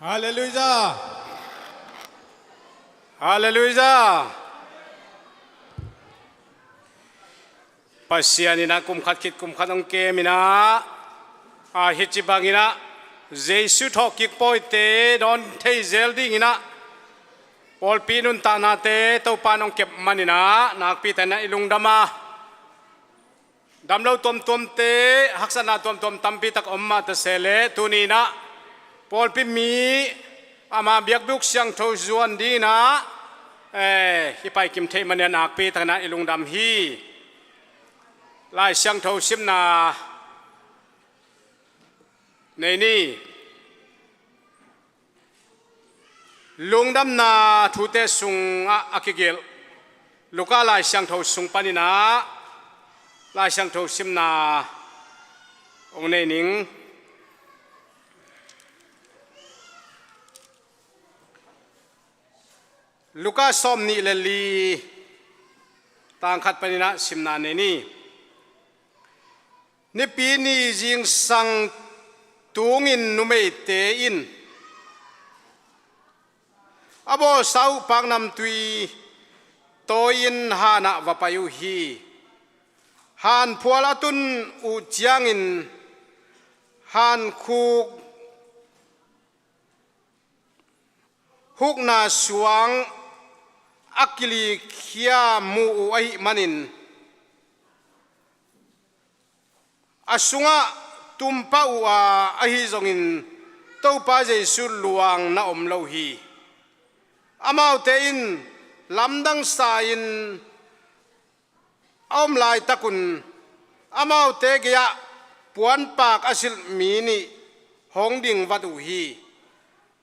ฮาเลลูยาฮาเลลูยาปัสยานินะกุมขัดคิดกุมขัดองเกมินะฮิจิบังินะเจสุทอกิกปอยเตดอนเทเซลดิงินะปอลปีนุนตานาเตเต้าปานองเก็บมันนินะนักปีแต่นะอิลุงดามาดำเราตมเตหักษณะตมตัมปีตักอมมาตเสเลตุนีนะปอลพิมีอามาเบียกบุกเสียงทศจวนดีนะฮิไปกิมเทมันเนี่ยนักปีทางนั้นอิลุงดำฮีลายเสียงทศซิมนาในนี้ลุงดำนาทุเตสุงอาคิเกลลูกาลายเสียงทศสุงปานินะลายเสียงทศซิมนาองในนิงลูกาสอมนี่เลลีต่างขัดปนินะสิมนาเนนี่นี่ปีนี้จิงสังตุงินนุเมเตอินอโบสาวปังนำตุยโตอินฮานะวะปายุฮีฮานพัวละตุนอุจยังอินฮานคูฮุกนาสวงอักลีขียมูไอมันินอาสุงะตุมปะวาอหิจงินเต้าปาเจสุลวงนาอมโลฮีอามาวเตอินลำดังสายินอมลายตะกุนอามาวเตกยะปวนปากอสิลมีนีหงดิ่งวัดอุฮี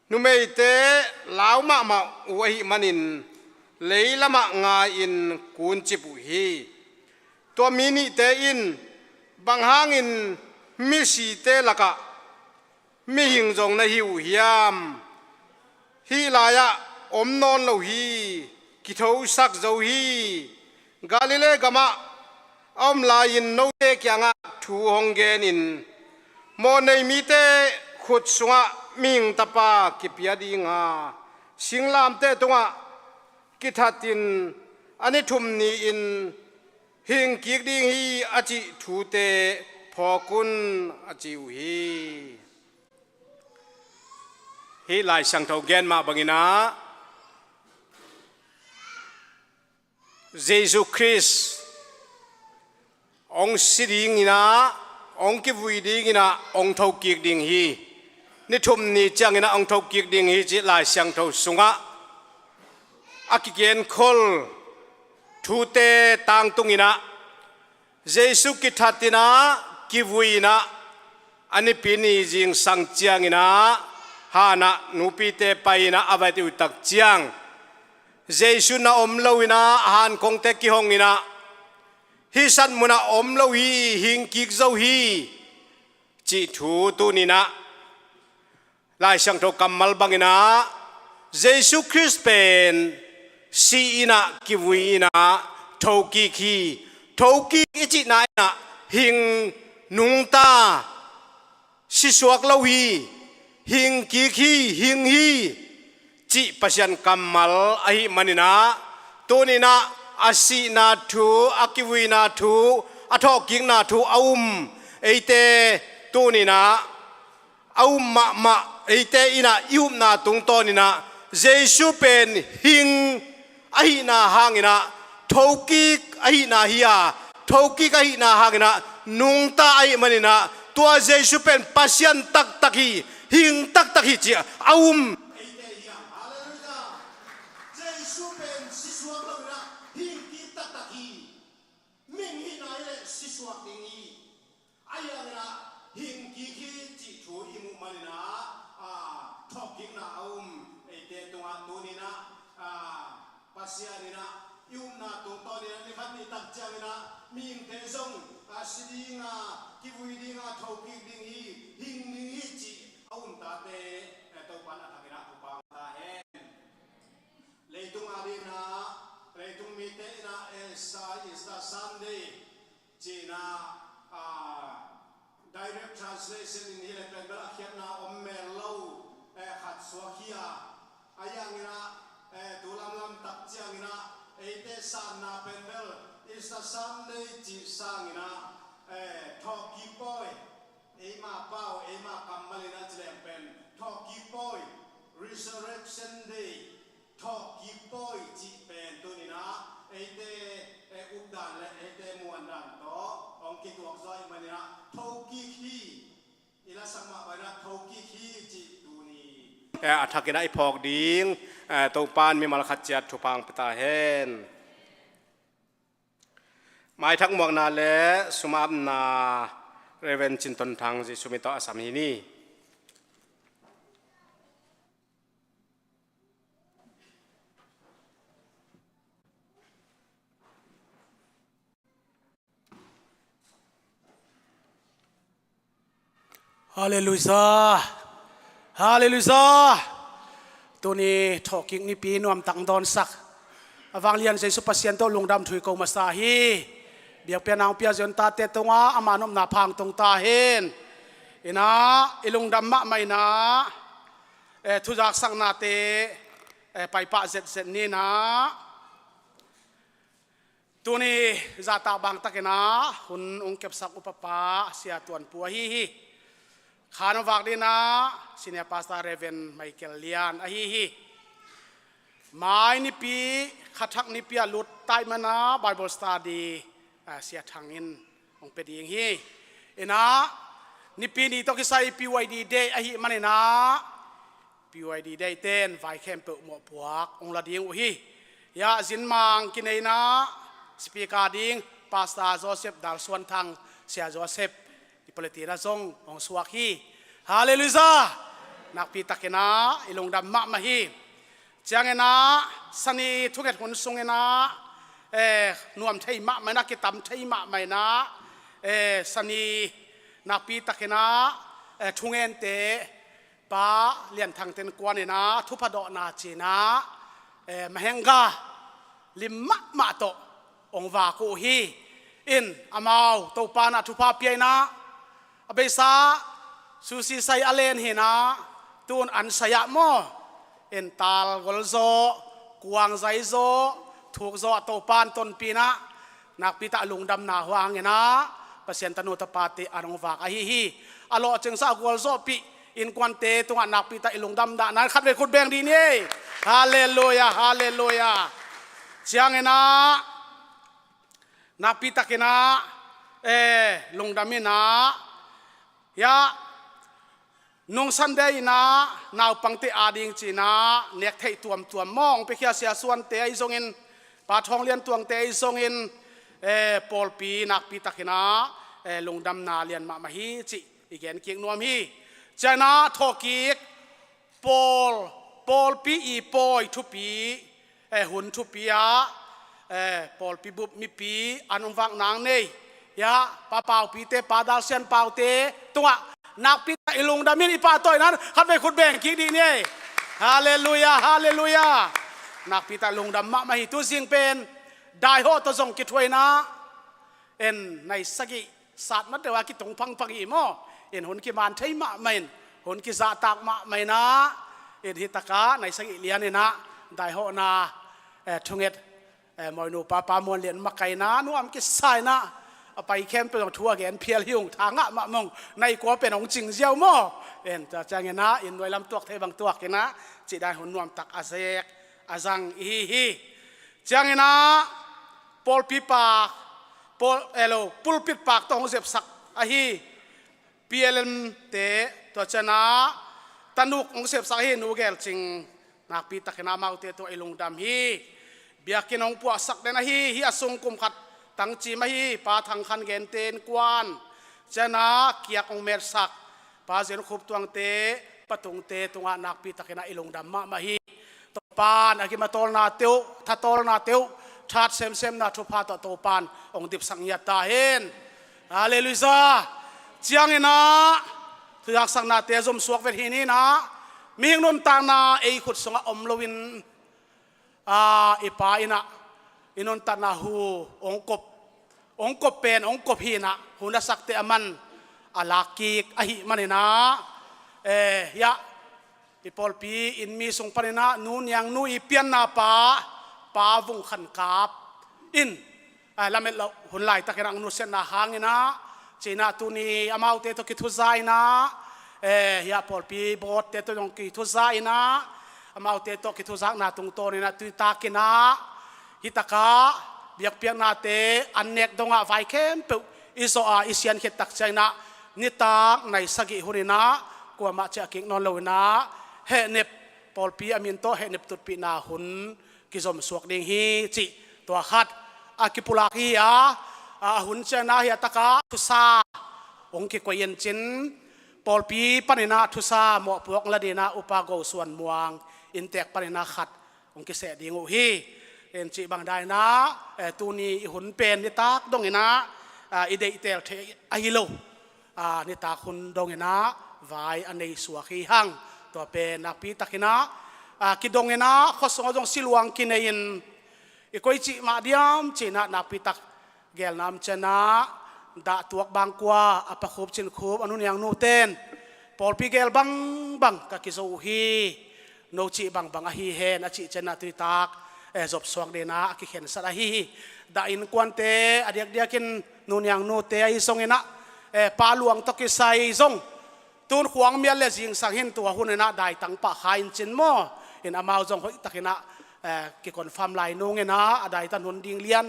นุเมเตลาวมะมาอวหิมันินเลยละมะงาอินกุนจิบุฮีตัวมีนิเตอินบางหางอินมิสีเตละกะมิหิงจงในหิวหิยามฮีลายะอมนอนโลฮีกิโทสักโจฮีกาลิเลกะมะอมลายินโนเตกยังะทูฮงเกนินโมในมีเตขุดสงะมิงตะปากิปยาดีงาสิงลามเตตงะกิทัตินอันนี้ทุมนีอินหิงกิกดิงฮีอจิทูเตพอกุนอจิวฮีลายสังเทาแกนมาบังินะเยซูคริสต์องสิดิงนะองกิวุยดิงนะองเทากิกดิงฮีนี่ทุมนีจังนะองเทากิกดิงฮีจิลายสังเทาสุงะอากิเกนคอลทูเตตังตุงินะเยซูกิทัตินะกิวุยนะอันนี้ปีนี้จิงสังเจียงินะฮานะนูปีเตไปนะอาวัยติอุตักเจียงเยซูนะอมลวินะฮานคงเตกิฮงงินะ hi san muna om lo hi hing kik zo hi chi thu tu ni na lai sang tho kamal bangina Jesus Christ pen si ina kiwi ina thoki khi thoki ichi na na hing nung ta si suak lo hi hing ki khi hing hi chi pasian kamal ahi manina tunina asi na thu akiwi na thu athoking na thu aum eite tunina aum ma eite ina yum na tung tonina jesu pen hing ahi na hangina thoki ahi na hiya thoki ahi na hangina nungta ai manina tua jesu pen pasian tak taki hing tak taki chi aum eite hiya hallelujah jesu pen siswa na hing ki tak taki ming hi na ile siswa tingi ayanga hing ki chi thu imu manina thoking na aum eite tunga tunina pasianina yum na tung tonina ni phat ni tak changina ming te song sidinga kibuidinga thoking ding hi hing ning hi chi aum ta te to pan atakina upang ta he leitung arina leitung mi te na is the Sunday china direct translation in hele penggal akhiat na ommel lo khat swakhia ayangina tulam lam tak chiangina eite san na penggal is the Sunday chi sangina thoki boy ema pau ema kamalina chlem pen thoki boy resurrection day thoki boy chi pen tunina eite updan le eite muandan to ongki tuak zoi manina thoki khi ila sama bana thoki khi chi tuni athakina I phok ding to pan mi mal khat chat thupang pata hen mai thak muak na le sumap na reven chinton thang ji sumito asam hi ni Hallelujah Hallelujah Tuni talking ni pi nuam tang don sak awang lian sei supasian to lungdam thui ko masahi biak pianang pia jon ta te tonga amanom na phang tong ta hen ina ilungdam ma mai na thujak sang na te pai pa zet zet ni na tuni zata bang takena hun ong kep sak upapa sia tuan pu hi khana wak dina senior pastor Reverend Michael Lian hi mai ni pi khathak ni pi lut tai mana Bible study sia thangin ong pe ding hi ina ni pi ni to ki sai PYD day hi manena PYD day ten vai camp mo puak ong la ding hi ya zin mang kineina speaker ding Pastor Joseph Dal Suan Thang sia Joseph Ipolitira zong ong suak hi hallelujah nak pi takena ilungdam ma ma hi changena sani thuget hun sungena nuam thei ma mai na ki tam thei ma mai na sani nak pi takena thungen te pa lian thang ten kwanena thupado na china mahenga limma ma to ong wa ko hi in amau to pa na thupa piaina abesa susi sai alen hina tun an saya mo en tal golzo kuang zai zo thuk zo to pan ton pina nak pita lungdam na huangena pasien tanu tapati anong wak hi alo cheng sa golzo pi in kwante tunga nak pita ilungdam da nan khat ve khut beng di ni hallelujah hallelujah chiangena nak pita kena lungdamina ya nung Sunday na naw pangte ading china nek thei tuam mong pe khia sia suan te ai zongin pa thong lian tuang te ai zongin pol pi nak pi takina lungdam na lian ma ma hi chi igen king nuam hi chana thokik pol pi I poi thu pi hun thu pia ปอลปีบุบมีปีอันวังนางเนยยะปาเปาปีเตปาดาลเซียนเปาเตตัวนักปีตะอิลุงดามินอีปาตัวนั้นขัดไปขุดแบ่งคิดดีเนี่ยฮาเลลูยาฮาเลลูยานักปีตะลุงดำมะมาหิตุสิงเป็นได้โหตัวทรงกิจไว้นะเอ็นในสกิศาสตร์มันแต่ว่ากิตงพังพังอีโมเอ็นหุ่นกิมานใช้มะไม่หุ่นกิจาตากมะไม่นะเอ็นฮิตกาในสกิเลียนเนี่ยนะได้โหนาทุงเอ็ดมอยนูปาปามวนเลียนมาไกนะนัวมกิสายนะไปแคมป์เป็นทัวร์แกนเพียรหิวทางอะมะมงในกัวเป็นองจริงเจียวโมเอ็นจะจังเงินนะอินไว้ลำตัวเทบังตัวกันนะจิได้หุ่นนวมตักอาเซกอาจังฮีจังเงินนะปอลปีปากปอลปุลปิดปากต้องเสียบสักอาฮีเปียลเตตัวชนะตันุกองเสียบสักฮีนูเกลจริงนักปีตะขนามาเตตัวไอลงดำฮีเบียกินองปัวสักเดนฮีอสุงกุมขัดตั้งจีมาฮีปาทางคันเกนเตนกวนชนะเกียกองเมรสักปาเซนขุบตวงเตปะตุงเตตวนักปีตะขนาไอลงดำมาฮีตปานอากิมาตอลนาเตียวทัตอลนาเตียวชาติเซมนาทุพาตปานองดิบสังยตาเห็นฮาเลลูยาเจียงนะทุกสังนาเตจมสวกเวทีนี้นะมีนนตางนาเอขุดสงอมลวินอีปาอินะอินนตานาหูองกบเป็นองกบฮีนะหูนัสักเตอมันอาลากิกอหิมันนะยะอีปอลปีอินมีสงปนินะนูนยังนูอีเปียนนาปาวุงขันกาบอินลาเมลหุ่นไหลตะเกนังนุเซนนาหางนะจีน่าตุนีอามาวเตโตกิทุไซนะยาปอลปีบอดเตโตยงกิทุไซนะอามาวเตโตกิทุซักนาตุงโตนี่นะตุตากินะฮิตากาเบียกเปียกนาเตอันเนกดงะไฟเข้มปุอิโซอาอิเซียนเขตักใจนะนิตาในสกิหุนินะกว่ามาเจกิกนอนเลวนะเฮเนปปอลปีอามินโตเฮเนปตุดปีนาหุนกิจมสวกดิงฮีจิตัวขัดอากิปุลากีหุ่นเจนาเฮียตะกาทุสาองค์กิกวยนจินปอลปีปนินาทุสาหมอพวกละดีนาอุปาโกส่วนมวงอินเตกปนินาขัดองค์กิเสดิงูฮีเอ็นจิบังได้นะตูนีหุ่นเป็นนิตากดงเงนะอิเดอิเตลเทอฮิโลนิตาคุณดงเงนะไว้อันในสวกีหังตัวเป็นนักปีตักนะกิดงเงนะข้อสองจงสิลวงกินเองอีกอยจิมาเดียมจีน่านักปีตักเกลน้ำชนะดาตัวบางกว่าอปะคูบชินคูบอนุนยังนูเตนปอลปีเกลบังกักิโซฮีโนจิบังอฮีเฮนอจิชนะตุยตักจบสวงเดนะกิเข็นสระฮีดาอินกวนเตอเดียกเดียกินนุนยังนูเตไอซงเงนะปาลวงตกิไซซงตูนขวางเมียเลจิงสังเห็นตัวหุ่นนะได้ตั้งปะขายจินโมเห็นอามาวจงหอยตะกินะกิคนฟาร์มไลน์นูเงนะได้ตันหุนดิงเลียน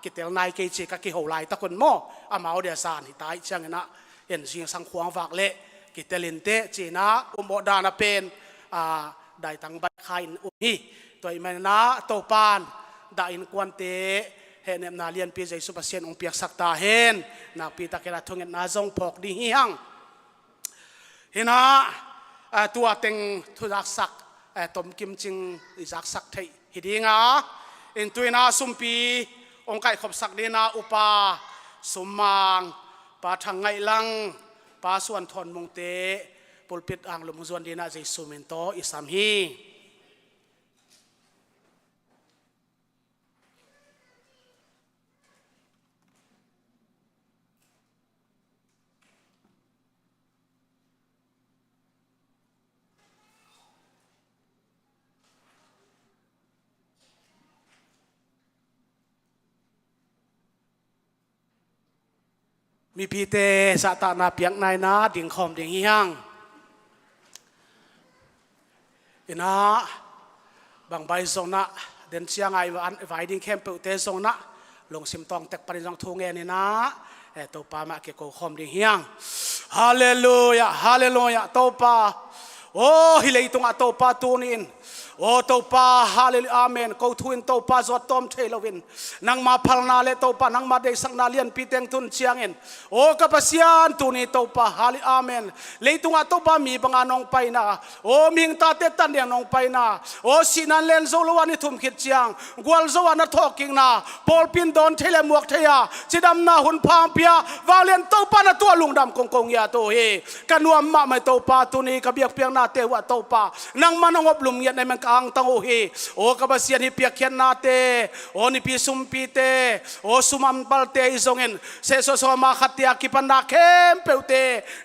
กิเตลนายเกจิกกิโหไลตะคนโมอามาวเดียสานหิตายเชียงนะเห็นจิงสังขวางฝากเละกิเตลินเตจีนะอุโมดานาเป็นได้ตั้งใบขายอุนีตัวอิมันนะโตปานได้อินกวนเตเห็นเนมนาเลียนปีใจสุภาเซียนองเปียกสักตาเห็นนาปีตะเกลาทงเงินนาจงพอกดีเฮียงเห็นนะตัวเต็งทุจักสักตมกิมจิงจักสักไทยฮิดีงาอินตัวนาสุมปีองไก่ขบสักเดนาอุปาสุมังปาทางไงลังปาส่วนทนมงเตปุลปิดอ่างลมส่วนเดนาใจสุมินโตอิสามฮีมีพีเตสตานาเปียงนายนาดิ่งคอมดิ่งเฮียงอินะบางใบทรงนะเดินเชียงไงวันไฟดิ่งเข้มเปิดเตทรงนะลงซิมตองแตกปริญญาทุ่งเงินนี่นะตัวปามาเกี่ยวกับคอมดิ่งเฮียงฮาเลลูยาฮาเลลูยาตัวปาโอ้ฮิเลตุงตัวปาตูนิน โอ้ตัวป้าฮาเลลูยาอาเมนกูทุนตัวป้าจอดต้มเทลวินนังมาพัลนาเลตัวป้านังมาเดสักนาเลียนปีเตงตุนเชียงเอ็นโอ้กับเสียนตุนีตัวป้าฮาเลลูยาอาเมนเลยตุงอาตัวป้ามีบังอันองไปนะโอ้มิงตาเตตันเดียนองไปนะโอ้สินันเลนโซลวานิทุมขิดเชียงกวลโซวานาทอกิงนะปอลปินโดนเทเลมวกเทียจิดำนาหุนพามเปียวาเลนตัวป้านาตัวลุงดำกงยาตัวเฮกันวมมาไม่ตัวป้าตุนีกับเบียกเปียงนาเตวะตัวป้านังมันงบลุมเย็นในมันกางตังโอเฮโอ้กับเสียนี่เปียกเขียนนาเตโอ้นี่ปีซุมปีเตโอ้สุมัมปัลเตอิซงเงินเสโซโซมาขัดเตียกิปันนาเข้มเปวเต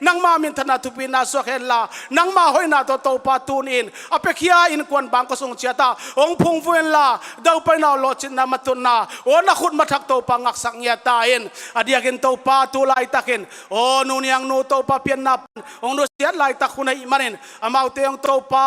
นังมามินธนาทุปินาสวกเฮลลานังมาหอยนาตัวตัวป้าตูนินอเปคียอินกวนบางกสงเชียตาองพุงฟุเอนลาดาวไปนาโลจินนามาตุนนาโอ้นักขุดมาทักตัวปังักสังเงียตาเอ็นอดียกินตัวป้าตูไลตักินโอ้นูเนียงนูตัวป้าเปียนนับองนูเสียไลตักคุณอิมันเอ็นอามาเตียงตัวป้า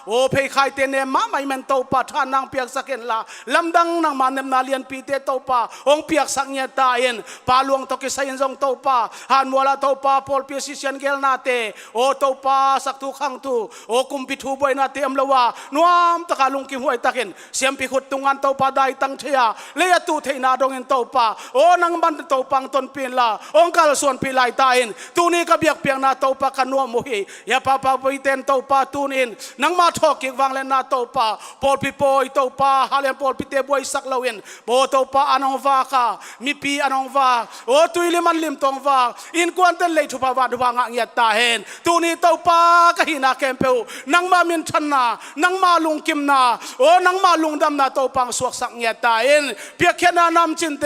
โอ้เพยไข่เตเนมาไม่เมนตัวป้าท่านนางเปียกสักเอ็นละลำดังนางมันเนมนาเลียนปีเตตัวป้าองเปียกสังเงียตาเอ็นป้าลวงตกิสัยนจงตัวป้าฮันมัวลาตัวป้าพอลเปียสิเชียนเกลนาเตโอ้ตัวป้าสักทุกขังตูโอ้กุมพิทูบอยนาเตอมละวานวมตะการลุงกิมหวยตะเข็นเสียมพิขุดตุงันตัวป้าได้ตั้งเทียเลียตูเทนาดงเงินตัวป้าโอ้นางมันตัวปังตนเปลี่ยนละองค์การส่วนพิไลตาเอ็นตูนี้ก็เบียกเปียงนาตัวป้ากันนัวมุฮีอย่าป้าป้าไปเต้นตัวป้าตูนินนางมาทอกเก็บวางเลนนาตัวป้าปอลพิโปยตัวป้าฮาเลมปอลพิเตบวยสักเลวินโบตัวป้าอันองวาค่ะมีปีอันองวาโอ้ตุยลิมันลิมตองวาอินกวนเต้นเลยทุบวานทุบงะเงียตาเห็นตูนี้ตัวป้าก็หินาเกมเปวนังมามินชันนานางมาลุงกิมนาโอ้นางมาลุงดำนาตัวปังสวกสักเงียตาเห็นเปียกแค่นานำจินเต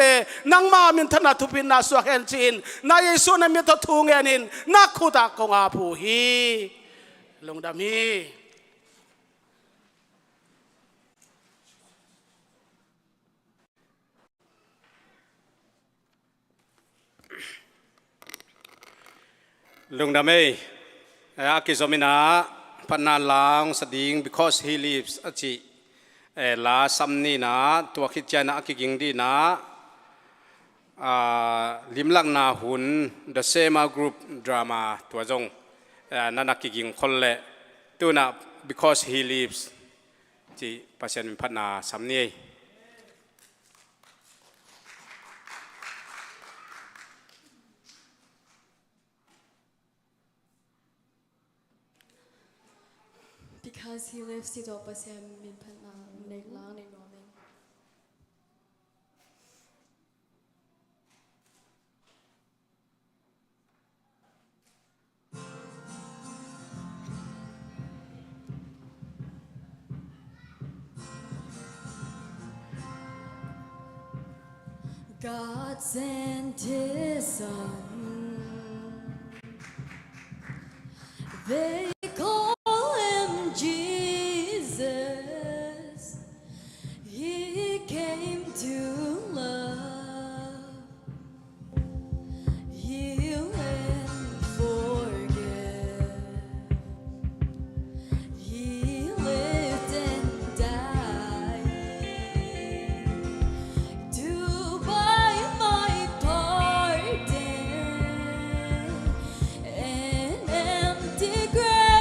นางมามินธนาทุปินนาสวกเห็นจินนายเยซูนมิตรทูเงินินนักขุดกงอาผู้ฮีลุงดำฮีลุงดำฮีอากิโซมินาพันนาลางสดิง because he lives อจิลาซัมนีนะตัวคิดใจนะกิกิงดีนะลิมลักนาหุน the same group drama ตัวจงนั่นนักกิกิงคนเละตัวน่ะ because he lives ที่ปัจจัยพันนาซัมนีBecause he lives ที่ตัวเสียมินพันนาในล้างในนอมิน God sent his son. They call him Jesus. He came to love, heal and forgive. He lived and died to buy my pardon. An empty grave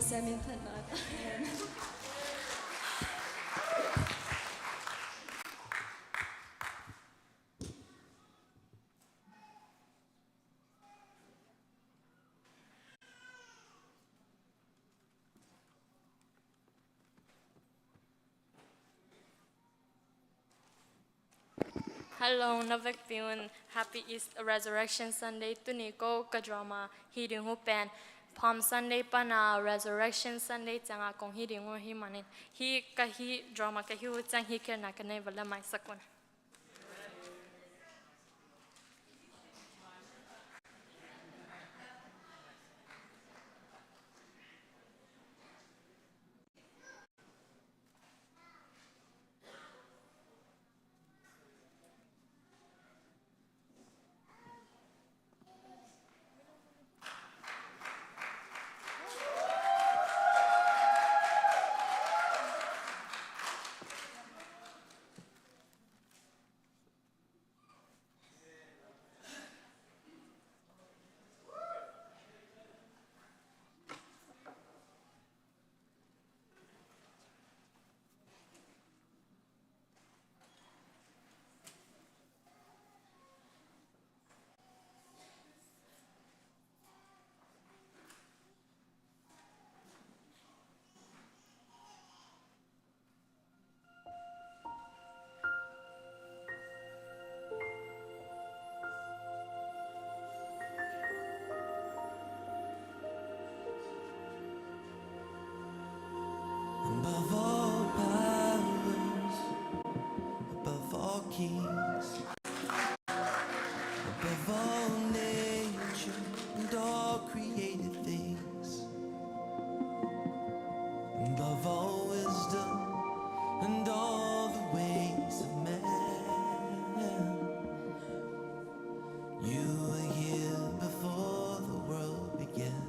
pasal minta nak. Hello, Navek Piun. Happy Easter Resurrection Sunday. Tuniko kadrama hiding hupen. Palm Sunday pana Resurrection Sunday tanga kong hiding ho himanin. Hi kahi drama kahi utang hi kerna kanay wala mai sakon. Above all powers, above all kings, above all nature and all created things, above all wisdom and all the ways of man. You were here before the world began.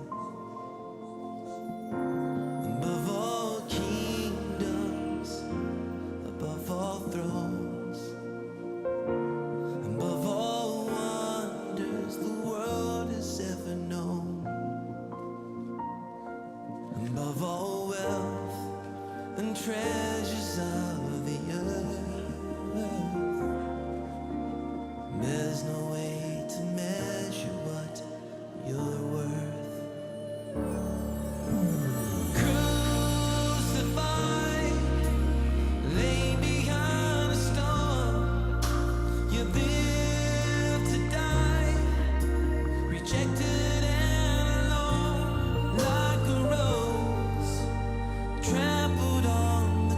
Above all kingdoms, above all thrones, above all wonders the world has ever known, above all wealth and treasures of the earth, there's no way to measure what you're worth. Crucified, lay behind a storm. You live to die, rejected and alone, like a rose trampled on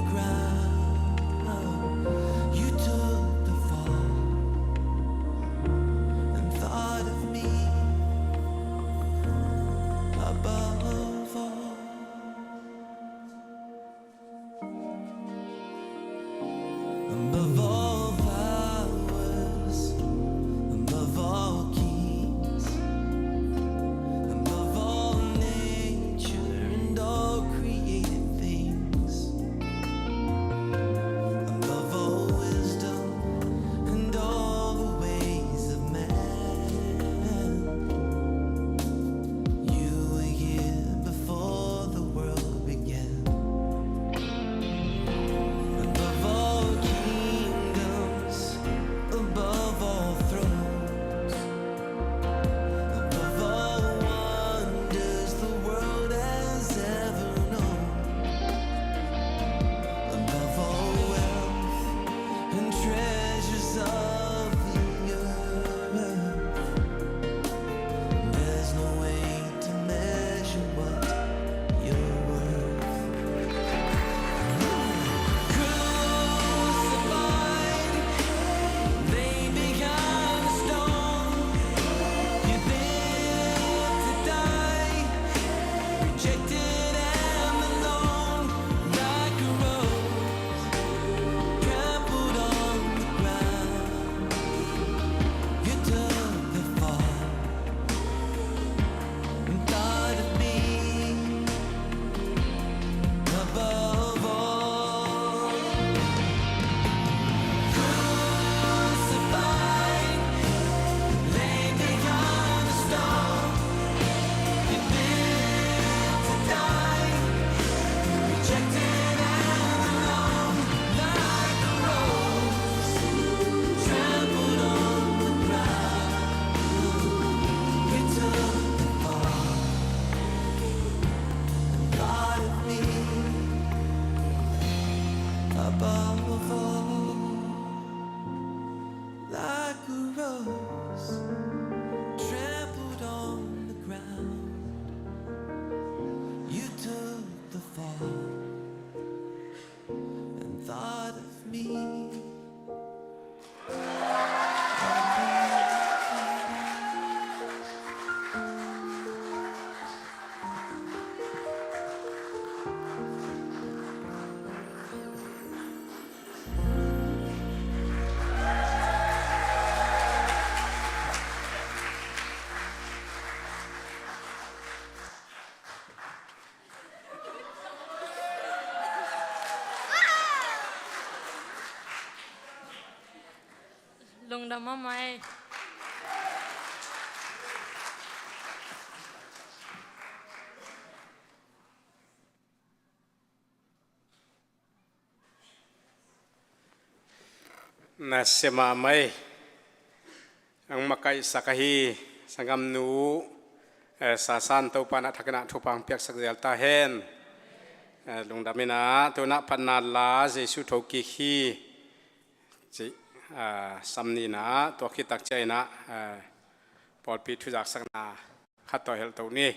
lung đam mà mai na sema mai ang makai sakahi sangam nu sasan tau pana thakna thupang piak sakjal ta hen lungdamina to na panna la jesu thoki hi ji samni na to khi tak chai na pol pi thu jak sakna khat to hel to ni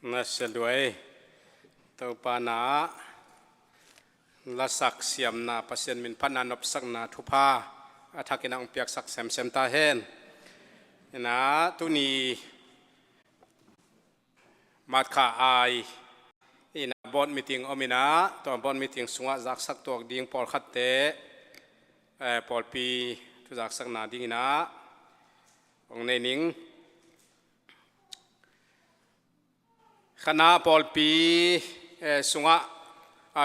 na selway tau pana la sak siam na pasien min pananop sak na thupa athakina ong piak sak sem sem ta hen na tu ni mat kha ai ina bon meeting omina to bon meeting sunga jak sak tok ding por khatte pol pi tu thu jak sak na ding na ong nei ning khana pol pi sunga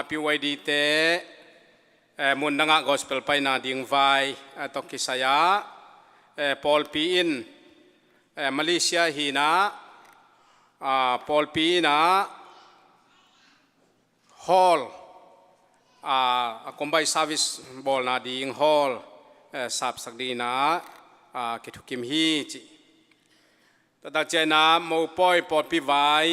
PYD te mun nanga gospel pai na ding vai to kisaya pol pi in Malaysia hi na pol pi na hall a combined service bol na ding hall sap sak di na ki thukim hi chi ta da che na mo poi pol pi vai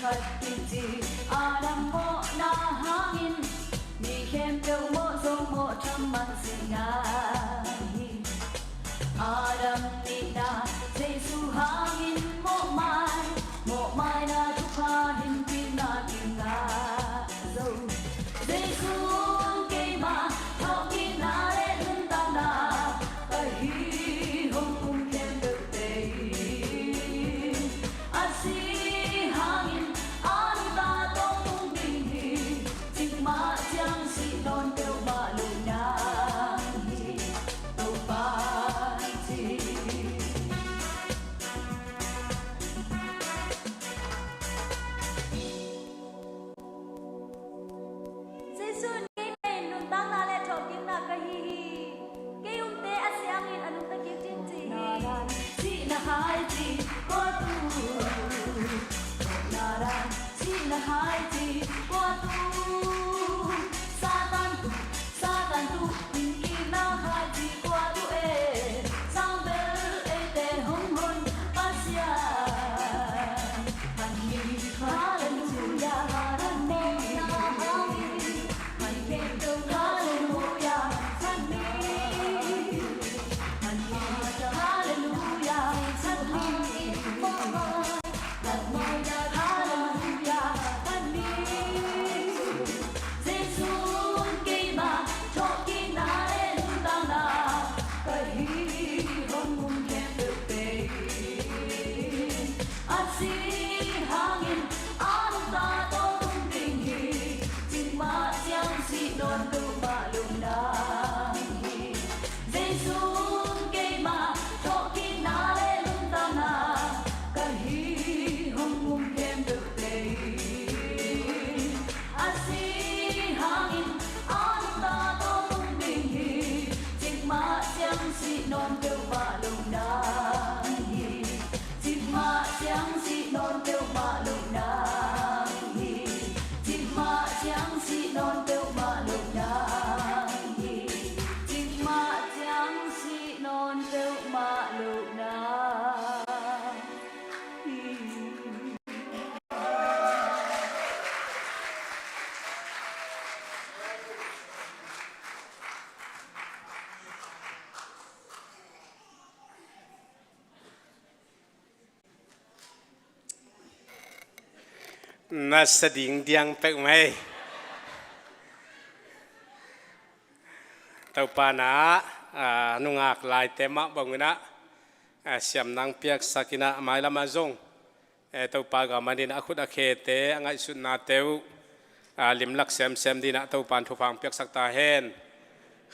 Patiti Adam mo na hangin Ni kem teu mo so mo chamang singahi Adam ni na Jesu hangin mo mai na tukahin pinatinga So Jesu kay ma thao kinare lundang na Kahi hong kung kem teu tei Asi hangin an ta tong tung ding hi Ching ma chiang si non teu ma lu na hi Tau pa chi Jesu ni nei nun tang na le thok kim na ka hi hi Ke um te asyang in anung ta kim chin chi Si na hai chi ko tu Na ran si na hai chi ko tu Satan tu in ki na hai chi ko tu Sang bel te hong hon pasya Hallelujah non kêu mà lùng nang chim ma chiang si non kêu mà lùng nang chim ma chiang si non kêu mà lùng nang chim ma chiang si non kêu mà lùng nangน่าสะดิ่งเดียงเป็กไหมเต่าปานะนุงากลายเตมะบังนะเสียมนางเปียกสักินะไม่ละมาจงเต่าปากามันดินอคุดอเคเตงไงสุดนาเตวลิมลักเซมเซมดินะเต่าปานทุฟังเปียกสักตาเฮน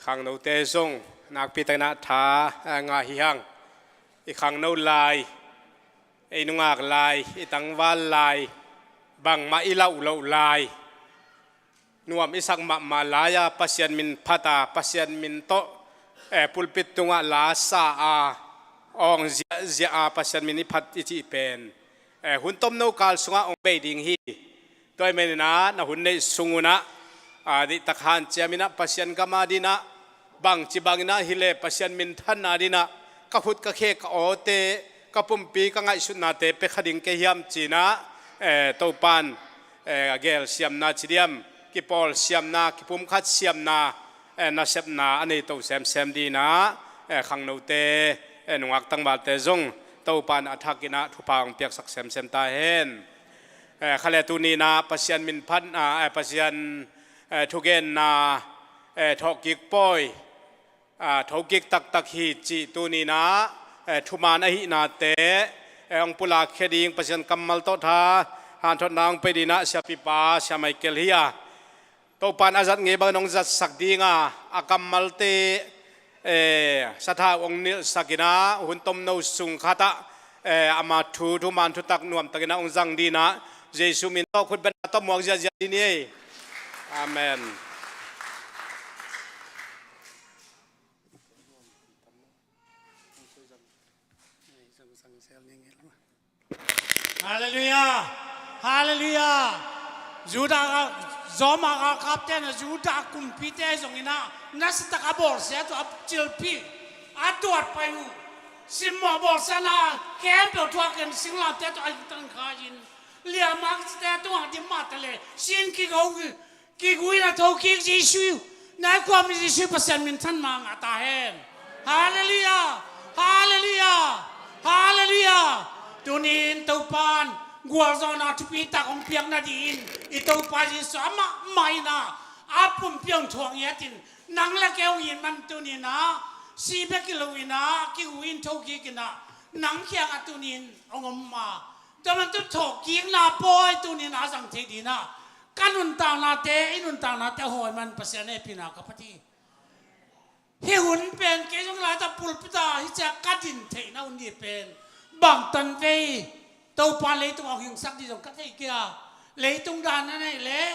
ขังนูเตจงนักพิจารณาท้างาฮิฮังอีขังนูลายไอนุงากลายอีตังวาลลายบางมาอิลาอุลาลายนวมอิสักมาลายาปัสยันมินพัตาปัสยันมินโตปุลปิตุงะลาซาอาองเจียปัสยันมินิพัตอิจิเป็นหุ่นต้มนูกาลสุงะองเบดิงฮีโดยเมนนะหุ่นในสุงุนะดิตะขันเจมินะปัสยันกามาดินะบางจิบังนะฮิเลปัสยันมินทันนาดินะกะพุดกะเคกะโอเตกะปุ่มปีกะไงสุนาเตเปขดิงเกียมจีนะเต้าปันเกลเสียมนาจิเดียมกิปอลเสียมนากิปุ่มขัดเสียมนานาเซบนาอันนี้เต้าเซมดีนะขังนูเตนวักตั้งบาเตจงเต้าปันอัฐกินะทุพังเปียกสักเซมตาเห็นขเลตุนีนาปัสยันมินพันปัสยันทุเกนนาทอกิกปอยทอกิกตักฮีจิตุนีนาทุมานอหินาเตองปุลาเคดิงปัจจันกัมมัลโตธาหันทนางไปดีนะเสียปิปาเสียไมเคิลเฮียโตปันอาจัดเงยบางนองจัดสักดีงาอากัมมัลเตสัทธาองนิลสักินะหุ่นตมนูสุงคาตะอามาทูทุมันทุตักนวมตะกินะองจังดีนะเยซูมินโตคุณเป็นต้มมวงจัดดีนี่อาเมนฮาเลลูยาฮาเลลูยาจูดาจอมากครับเจ้าจูดาคุมพิเตสงนะนัสตะกบอลเสียตัวจิลพีอัดตัวไปหูสิมบอลสนาแกมเปิดทัวร์กันสิงลาเตตัวไอ้ตั้งขายิน เลียมักแต่ตัวที่มาทะเลสิ่งที่เขากี่กุยนะทกิกจิชูนายความมีจิชูเปอร์เซ็นต์มินทันมังอาตาเฮนฮาเลลูยาฮาเลลูยาฮาเลลูยาตัวนี้ตัวปานกัวซอนาทุปีตาของเพียงนาดีนอีตัวปานจิสามาไม่นะอาปุ่มเพียงทวงเยตินนังละแก้วยินมันตัวนี้นะซีเบกิโลวินะกิวินทกิกนะนังเคียงอัตัวนี้องค์มาแต่มันตัวทกิกนาปอยตัวนี้นะสังเทดีนะกันนุนต่างนาเตอินุนต่างนาเตหอยมันเปอร์เซ็นต์เอพินากับพอดีเฮหุ่นเป็นเกจงลายตะปุลปิตาฮิจะกัดดินเทน่าอุ่นดีเป็นบางตันเวตัวปานเลยตัวหิงสักดีจงกัดให้เกียเลยตรงด้านนั่นเลย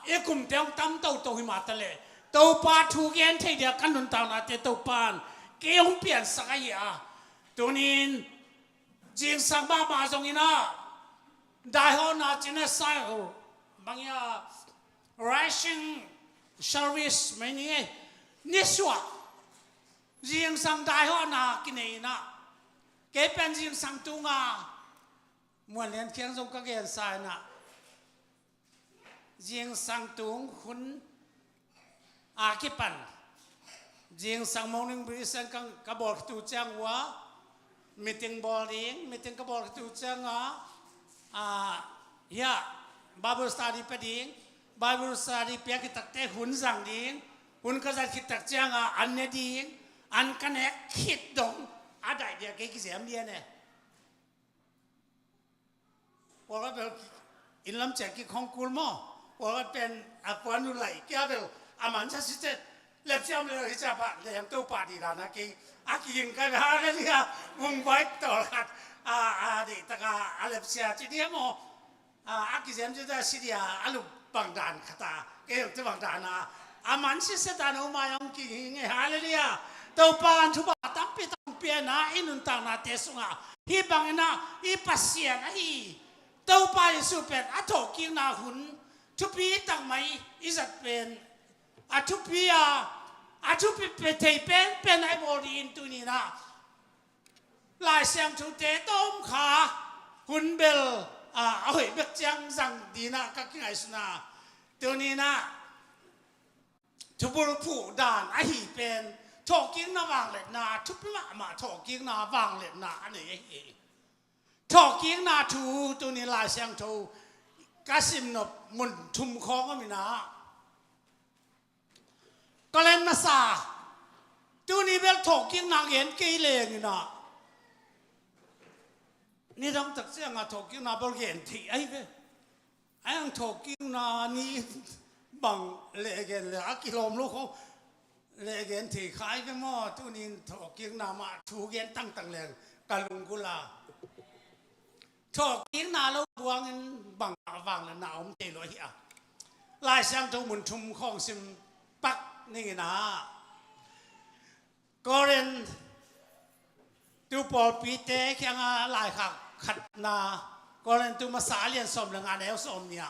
เอกุมเตียงตั้มตัวหิมาตะเลยตัวปาถูกเย็นเทเดียกันนุนต่างนาเตตัวปานเกี่ยงเปลี่ยนสักอย่างตัวนี้จริงสังบ้ามาตรงนี้นะได้หอนาจินเซอร์บางอย่าง ration service ไม่นี่นิสวะยิงสังได้หอนากินเองนะเก็บเป็นยิงสังตุงามวนเลียนเคียงทรงก็เกียนสายนะยิงสังตุงคุณคิปันยิงสังมองหนึ่งบริษัทกระบอกตูจังวะมีติงบอลลิงมีติงกระบอกตูจังBible study ไปดิ้ง Bible study เปียกิตักเตะหุ่นสั่งดิ้งหุ่นก็จะคิดตักเจ้าอันเนี่ยดิ้งอันกันเนี่ยคิดดงอะไรเดียวกี่เสียมเดียเนี่ยว่าเป็นอินลัมเจกิของกูลมั้งว่าเป็นอาควานุไลกี่เป็นอามันชัดเจนเล็บเชื่อมเลยที่จะผ่านเลี้ยงตัวปาดีแล้วนะกี่ยิงกันหาเลยที่วงไว้ต่อกันดิตะกาเล็บเชื่อที่เดียวมั้งกิเซมจะได้สิเดียลูบังดานขตาเกี่ยวกับบางดานะมันสิเสดานอุมายังกี่เงี้ยฮาเลลูยาตัวปานทุบตั้งปีตั้งเปียนะอินุนตังนาเตสุงฮีบังนะฮีปัสเซียนะฮีตัวปานสุเป็นถกิงนาหุ่นทุปีตั้งไม่อิสัตเป็นทุปีเป็นเทเป็นไอ้บริอินตุนีนะลายเสียงทุเตต้มขาหุ่นเบลเอาเบ็ดจังสังดีนะก็กินไอ้สนาตัวนี้นะทุบลูผู้ด่านไอ้หีเป็นถกกิ้งนาวางเล็ดนาทุบมาถกกิ้งนาวางเล็ดนาอันนี้ถกกิ้งนาทูตัวนี้ลายเสียงทูกาซิมนบมุนทุมคองก็มีนะก็เล่นมาซาตัวนี้เบลถกกิ้งนางเห็นกี่เลงนะนี่ต้องตักเสียงถกกิ้งนาบริเวณที่ไอ้เว้ไอ้ยังถกกิ้งนานี่บังเลเกนเลยกิโลมลูกเขาเลเกนที่ขายกันมั่วตัวนี้ถกกิ้งนามาถูกเกนตั้งแรงกะลุงกุลาถกกิ้งนาแล้วบวงบังฟังแล้วหนาวมันเตลอยลายเสียงทุกมุนทุมของซิมปักนี่นะก็เรนตูปอลปีเตะแข่งลายขัดนาก็เรนตูมาสาเลียนสมเรื่องงานแล้วสมเนี่ย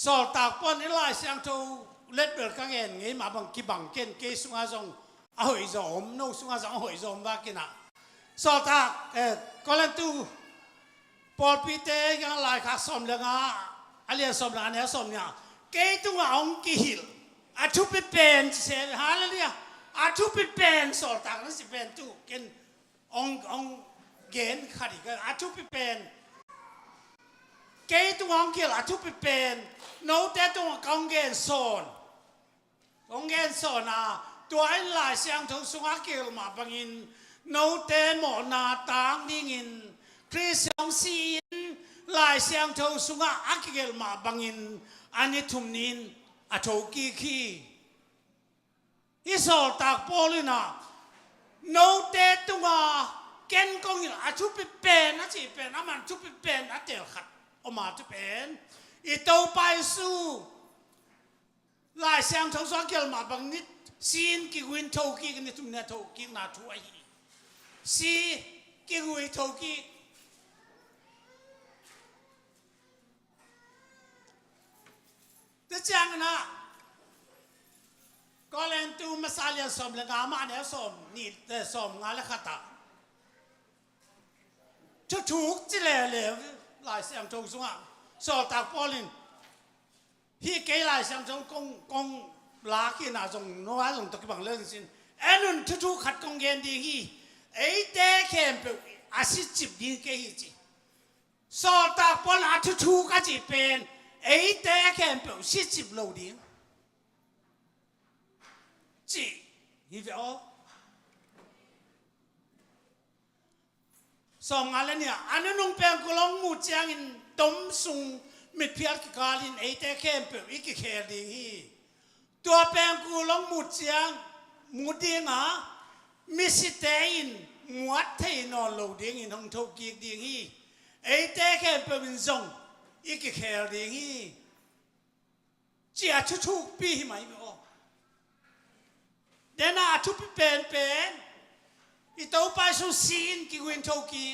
สอดตากป้อนนี่ลายเสียงทูเล็ดเบิดกังเงินงี้มาบังกีบังเกนเกสุงอาจงเอาหอยจอมโนสุงอาจงเอาหอยจอมว่ากินอะสอดตากก็เรนตูปอลปีเตะแข่งลายขัดสมเรื่องงานเลียนสมเรื่องงานแล้วสมเนี่ยเกตุงเอากีหิลทุบเป็นเสียหาเลยเนี่ยทุบเป็นสอดต่างนั่นสิเป็นตู้เกนองเกนขัดอีกทุบเป็นเกตุงองเกลทุบเป็นโน้ตแต่ตัวกองเกนโซนตัวไอ้ลายเสียงทงสุงเกลมาบังอินโน้ตแต่หมอนาต่างดิ่งินคริสยองซีนลายเสียงทงสุงเกลมาบังอินอันนี้ทุ่มนินโถกีขี้อิสระตากโปลินะโนเตตัวเกนกงยินชุบเป็นนะจีเป็นมันชุบเป็นเดี๋ยวขัดออกมาชุบเป็นอีโตไปสู้ลายเสียงทงสองเกลมาบางนิดซีนกิวินโถกีกันนี่ทุ่มเนี่ยโถกีน่าช่วยซีกิวินโถกีแต่จังนะก็เล่นตูมาซาเลียนสมเลยงามาเนี่ยสมนี่แต่สมงาและขัดตา ถูกจิเลเลหลายเสียงทงสุงอ่ะสอดตากปอลินฮีเกยหลายเสียงทงกงลาขี้นาจงนัวจงตะกี้บังเรื่องสินเอ็นุนถูกขัดกงเย็นดีฮีไอ้เด็กเข้มเป็นอาศิจิบดีเกยจีสอดตากปอลอาถูกก็จีเป็นไอ้เด็กเข้มเป็นสิจิบโลดิ้งจีฮีเวอสองงานแล้วเนี่ยอันนั้นนุ่งเป็นกุลงมูจางอินต้มซุงมิดเพียรกิกาลินไอเตเข้มเปิดอีกแค่ดีฮีตัวเป็นกุลงมูจางมูดีงะมิสิเตอินมวดเทนอนโลดีอินห้องทุกข์ดีฮีไอเตเข้มเปิดเป็นซงอีกแค่ดีฮีเจ้าทุกปีไหมไม่ออกเดน่าทุกปีเป็นอีตัวไปสู่ซีนกิวินโทกี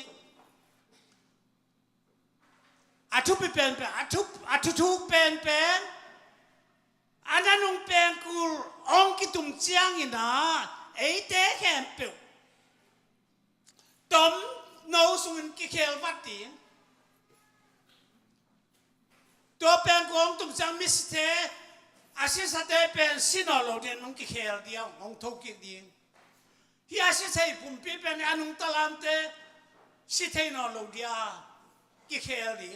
อาทุบเป็นอาทุกเป็นอันนั้นนุ่งเป็นกูองกิตุมเจียงอินะไอ้เด็กแค่เปิวต้มโนสุนกิเคลวัดดีตัวเป็นกูองตุมเจียงมิสเตอาศัยสัตย์เป็นสินอโลเดนนุ่งกิเคลเดียวองโทกิดีฮีอาศัยใช้ปุ่มปีเป็นอนุตลามเตสิเทนอโลเดียกิเคลดี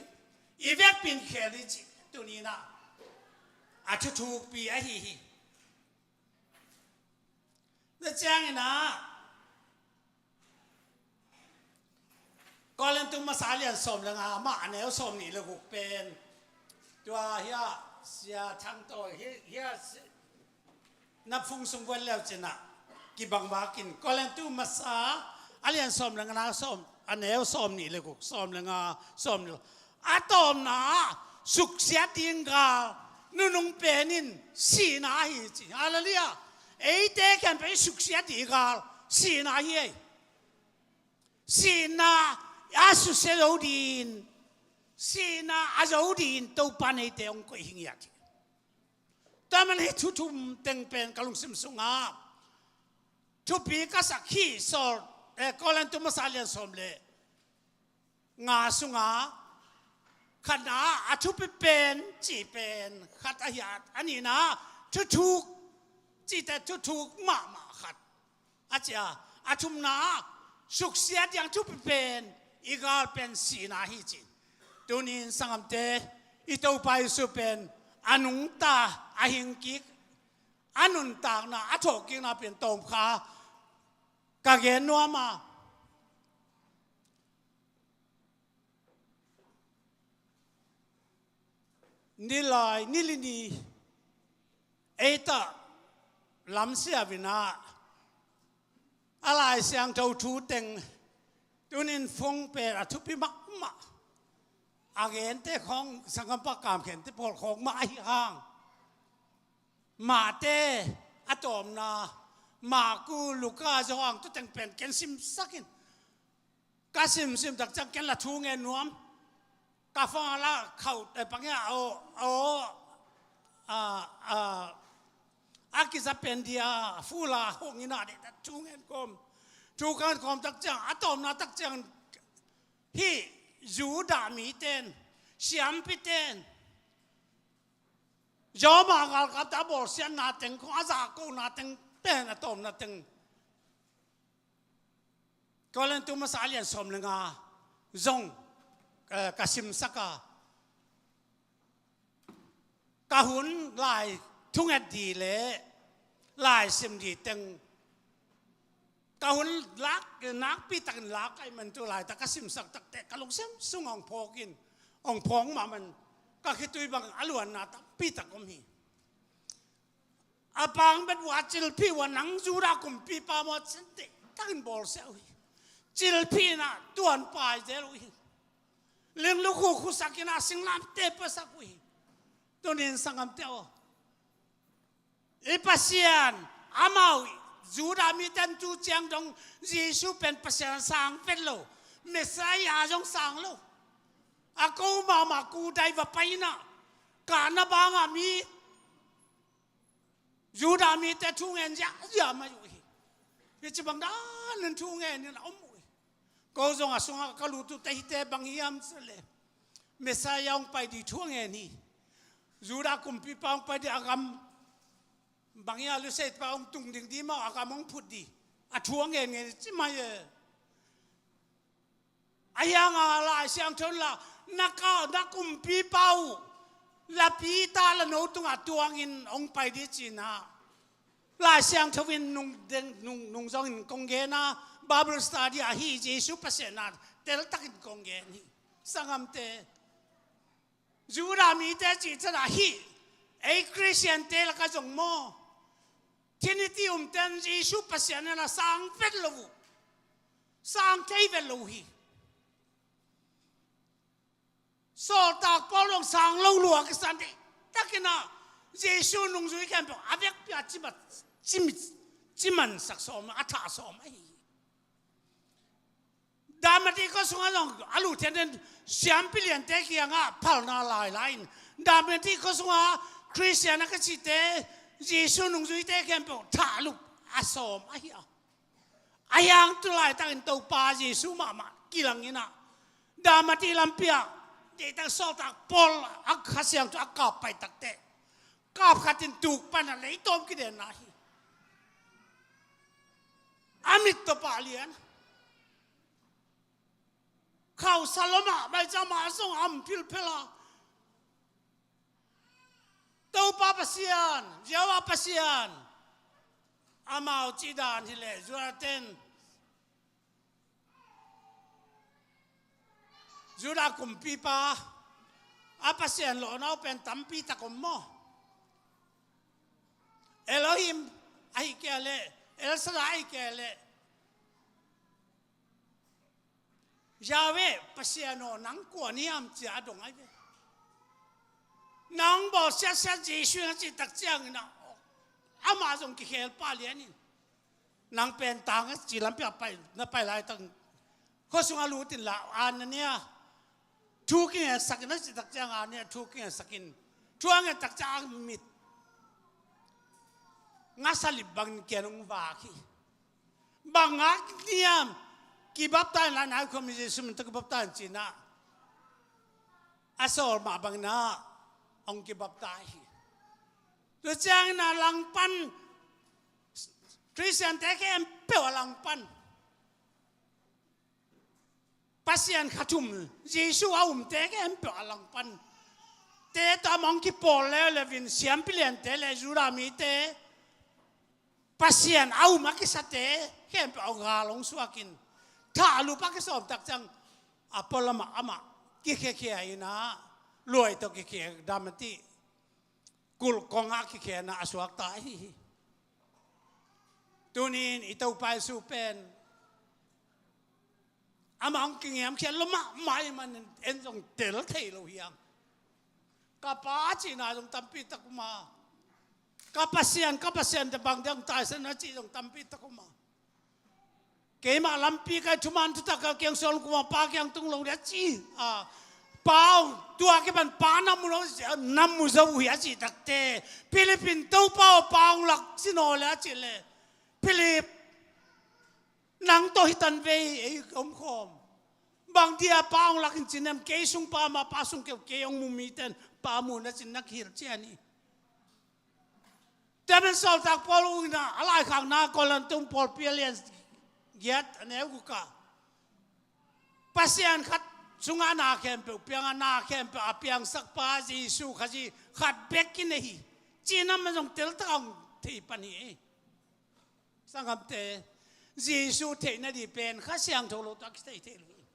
อีเวกเป็นเคลดีจิตัวนี้นะอาจจะถูกปีไอ้ฮีแล้วแจ้งนะก่อนเล่นตุ้มมาสายเรียนสมแล้วงามาอันนี้สมนี่เลยกูเป็นตัวเฮียเสียทั้งตัวเฮียนับฟุงสมบูรณ์แล้วจีน่ะกิบังบากินก่อนเล่นตุ้มมาสาอันเรียนสมแล้วงาสมอันนี้สมนี่เลยกูสมแล้วงาสมเลยอาตอมนะสุขเสียดิงกานุ่งเป็นนินสีนาฮีจีอะไรเนี่ยไอ้เด็กกันไปสุขเสียดีกาสีนาฮีสีนาอาสุเสโรดินสีนาอาโรดินตัวปันไอ้เด็กองก็หิงยาทีแต่มันให้ทุ่มเต็งเป็นกะลุงซิมซุงอาทุบปีก็สักขี้สอดก็เล่นตุ้มมาสาเลียนสมเลยงาซุงอาขณะอาทุบเป็นจีเป็นขัดอาญาอันนี้นะทุกจีแต่ทุกมาขัดอาจารย์อาทุมนะสุขเสียอย่างทุบเป็นอีกาเป็นสีนาฮิจิตัวนี้สังเกตอีตัวไปสุเป็นอนุนตาอาหิงกิกอนุนตานะอาทกิกนะเป็นตมขากางเกนนัวมานี่ลายนี่ลินีเอตาลำเสียวินาอะไรเสียงเจ้าทูเต็งตัวนี้ฟงเปิดทุพิมักมาอาเกนเตของสังคมประกามเข็นเตพอของมาอีห่างมาเตอะตอมนามากูลูกาจางตัวเต็งเป็นเกนซิมสักินกาซิมดักจังเกนละทูเงินนวมกาฟังละเขาแต่ปังเนี่ยเอาอากิซาเป็นเดียฟูลาหงอินาเดตจูเงินกอมตักจังอะตอมนาตักจังฮียูดามีเตนเสียมพิเตนยอมากาลกับตาบอเสียนาเต็งของอาซาโกนาเต็งเป็นอะตอมนาเต็งก็เล่นตัวมาสายเรียนสมเลยงาจงกสิมสักกะหุนลายทุ่งดีเล่ลายสิมดีเต็งกะหุนลักนักปีตักลักไอ้มันตัวลายตะกสิมสักตักแต่กะลงเส้นสุ่งองพอกินองพองมามันก็คิดตัวบางอลวนนาตักปีตักก็มีอาปังเป็นวัดจิลพี่วันนังจูรากุมปีปามอดเส้นเตตักบอลเซลจิลพี่น่ะตัวอันปลายเจลุยเรื่องลูกคู่สักนาสิงลามเตปสักวิตัวนี้สังคมเตอไอ้ปัสยานอามาจูดามีแต่จูเจียงดงยิสุเป็นปัสยานสังเป็นโลเมสายาจงสังโลอากูมากูได้ว่าไปนะการนับางามีจูดามีแต่ทุ่งเงินยามาอยู่ที่จะบางด้านนั่นทุ่งเงินนี่นะอมวย cô dòng à xuống cái lũ tụt tay tê bằng hiam sẽ lệ Messiah ông phải đi thuang nghe ni dù đã cùng pi pa ông phải đi agam bằng hiam lu set pa ông tung ding đi mà agam ông phut đi à thuang nghe nghe chứ mà ai yang à lại sang thôn là na cùng pi pau là pi ta là nấu tung à tuang in ông phải đi chỉ na lại sang thôn in nung dòng in công nghệ na Bible study à hi Giêsu pasien na tel takin công nghệ ni sangam te dù ra mi te chỉ cho là hi ai Christian te là cái dòng mo Trinity ten Giêsu pasien na sang phết lâu sang thấy về lâu hi so ta bao long sang lâu lúa cái sản đi ta cái nào Giêsu nung dưới cái bảo avec bia chỉ mình sắc sôm à thả sôm ấy đam đi có xuống lòng alu thiên đến xiêm billion thế kia ngã phal na lại đam đi có xuống Christian cái gì thế Giêsu nung dưới thế kia bảo thả lục à sôm ấy ai ang tu lại ta in tàu pa Giêsu mà kilang ina đam đi làm bia để ta so ta Paul ác khát sang cho ác cọp phải tắc tệ cọp khát tin tuột pan là lấy tôm cái đèn này amit to pa liền khâu saloma bây giờ mà xong am pil pila tàu pa pasian jawa pasian amau chỉ đàn thì lệ zura ten Juda kumpi pa apa sian lo na pen tampi ta kommo Elohim ai kele El Shaddai kele Yahweh pasiano nang ko niam cha dong ai nang bo sia Giêsu na chi tak chiang na ama jong ki khel pa lian ni nang pen tang chi lam pia pai na pai lai tang ko sunga lu tin la an nia thu kia sakin nó chỉ đặc trang à nè thu kia sakin chuang cái đặc trang mít ngã salib bằng kia nung vả khi bằng ngã niam kỳ bắp tay là nãy khôngมีsự mình tự bắp tay chỉ na asol mà bằng na ông kỳ bắp tay rồi trang na lang pan Christian thế cái em bèo lang pan Pasien khatum Giêsu te cái em bảo lòng pan te ta mong ki Paul le vin siam pilien te le jura mi te pasien mà cái sa te cái em bảo ga long suakin tha lu pa cái som tak chang Apollo mà ama ki ai na loi to ki damati kul konga ki na asuak ta hi tunin itau pai su pen amang kinh nghiệm khi lắm mai mình em dùng tel thấy lâu hiang cả ba chỉ là dùng tâm pi tắc mà cả pasien để bằng đang tài sinh nó chỉ dùng tâm pi tắc mà cái mà làm pi cái chúng mình tụt cái kiêng sol của ba kiêng tung lâu đấy chỉ bao tua cái bàn ba năm mùa dâu hiá chỉ đặc tệ Philippines đâu bao lạc xin nói là chỉ là Philippines nang to hitan ve ei om khom bang dia paung lakin chinem ke sung pa ma pa sung ke ong mumiten pa mu na chin nak hir chani temen sol tak polu na alai khang na kolan tum pol pialian giat aneu ka pasian khat sunga na kem pe piang na kem pe apiang sak pa Giêsu khaji khat bekin hi chinam ma jong tel tang thi pani sangam te Giêsu thế này đi bên khác sang thổ lộ tắc thế thế luôn.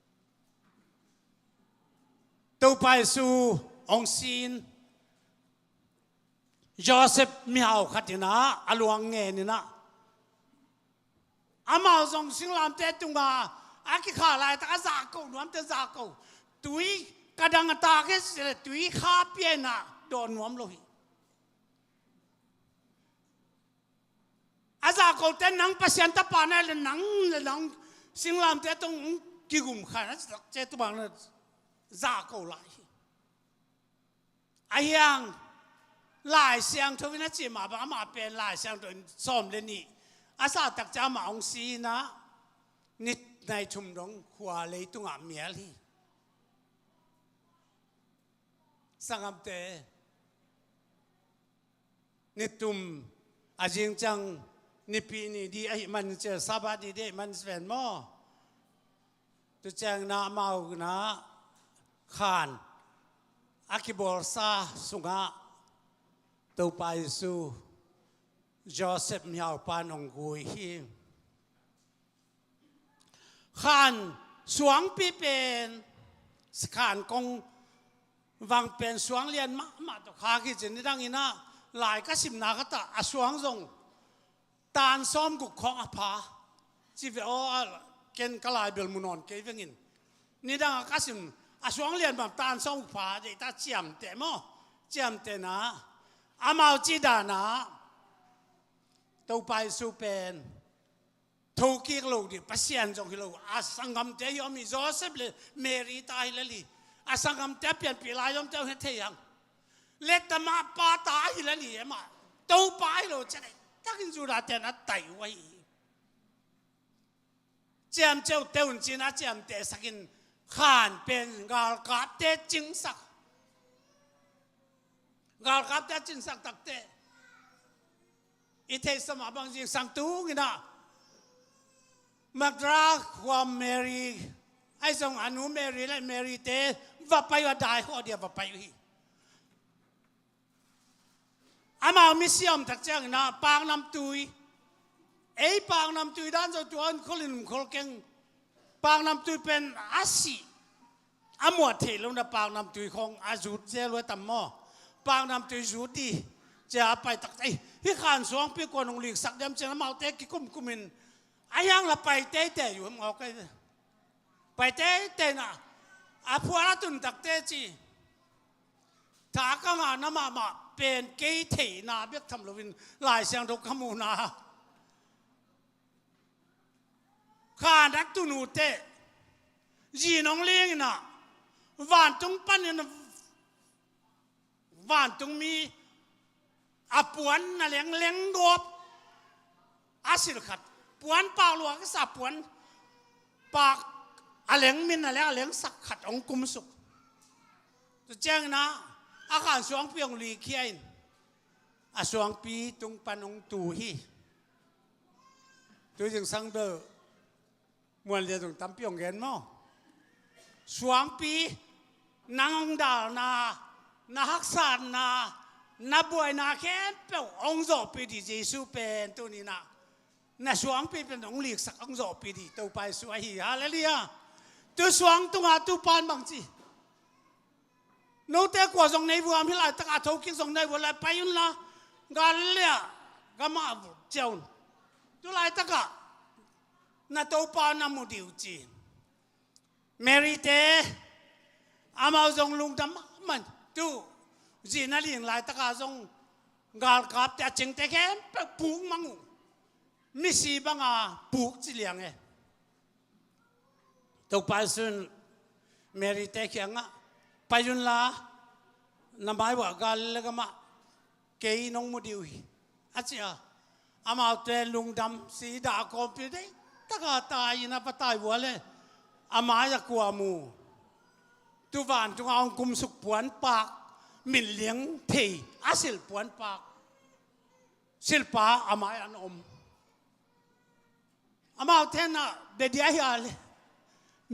Tàu bài su ông xin Joseph miao khát đi na aluang nghe ni na. Amao dòng sinh làm thế tung mà cái khá lại ta giả câu nuam ta giả câu túi cái đằng ta cái túi khá biển na đòn nuam lôi. Aza ko ten nang pasien ta pa na le nang sing lam te tong ki gum kha na che tu bang na za ko lai ayang lai siang tho na chi ma ba ma pen lai siang don som le ni asa tak cha ma ong si na ni ในชุมร้องขัวเลยตุงอ่ะเมียลีสังคมเตนิตุมอาจิงจังนิปีนี่ดีไอ้มันเจอซาบะดีเดมันสเวนมอตุแจงนาเมานะขานอากิบอลซาสุงะตัวไปสู่โจเซฟมีเอาปานองกุยฮิขานสวงปีเป็นขานกงวังเป็นสวงเรียนมาตัวขาคิดจะนี่ดังอินะหลายก็สิบนาก็ตาอสวงทรงตานซ้อมกุกของอภาจีเวอเกณฑ์กลายเบลมุนอนเกยเวงินนี่ดังก็สิมอสวงเรียนแบบตานซ้อมกุกผาเดตาเจียมเตมอเจียมเตนะอามาจีดานะตัวไปสูเป็นทุกิโลดิปัสยันจงกิโลอาสังคมเตยอมีโจเซฟเลเมริตายเลยอาสังคมเตเปลี่ยนปีลายอมเตเฮเทียงเล็ดมาปาตายเลยนี่มาตัวไปโลจะได้ถ้ากินจุดาเตนะไตไว้เจียมเจ้าเต้นจีน่าเจียมเตสักินขานเป็นกาลกับเตจิงสักกาลกับเตจิงสักตักเตอีเทสมาบางจิงสังตูงินะมักราความเมรีไอ้ส่งอนุเมรีและเมรีเตว่าไปว่าได้หัวเดียวว่าไปฮีอามามิเซียมทักเจ้านะปางน้ำตุยปางน้ำตุยด้านเจ้าตัวคนลินคนเก่งปางน้ำตุยเป็นอาศีอามัวเทลงนะปางน้ำตุยของอาจุดเจรวยตัมมอปางน้ำตุยจุดดีจะไปตักที่ขานสวงปีกวนองลีกสักยามเจ้ามาเตะกิกุมินไอ้ยังละไปเตะอยู่มั้งก็ไปเตะนะอาพัวละตุนตักเตะจีถ้าก็งานน้ำมาเป็นเกย์เทนาเบียกทำลวินหลายเสียงทุกขมูนาข้านักตุนูเตยีน้องเลี้ยงนะหวานตรงปั้นเนี่ยหวานตรงมีอาปวนน่ะเลี้ยงกบอาศิลขัดปวนปากหลวงก็สับปวนปากอาเลี้ยงมินน่ะแล้วเลี้ยงสักขัดองกุมสุกจะแจ้งนะอาการสวงเปียงลีเคียนอาสวงปีตรงปันองตูฮีตัวจึงสังเดอมวนเรียตรงตั้มเปียงเงินมั้งสวงปีนางองดาวนาฮักษานนาบวยนาแค่เปียวองโจปีดีเจสูเป็นตัวนี้นาสวงปีเป็นองลีกสักองโจปีดีตัวไปสวยฮีฮาเลลูยาตัวสวงตัวตัวปานบางจีโน้ตเด็กว่าส่งในวัวมีหลายตะการทุกิส่งในวัวหลายไปยุ่นละกาเลียก็มาเจ้าตัวหลายตะการน่าตัวปานามุดิวจีเมริเตอามาส่งลุงดำมันตัวจีน่าเลี้ยงหลายตะการส่งกาลกับแต่จิงแต่แค่ปูมังมิสีบังอาปูจีเลี้ยงเอตัวไปส่งเมริเตเขียงอ่ะไปยุนลาน้ำไม่ว่ากาลแล้วก็มาเกยน้องมุดิวอาเจียอามาเตลุงดำสีดาคอมพิวเตอร์ตะกาตายนะปะตายวัวเลยอามาอยากกลัวมูตุวานตุงเอากุมสุกปวนปากมินเลี้ยงเทอาศิลปวนปากศิลปะอามาอันอมอามาเทน่ะเดียร์เลย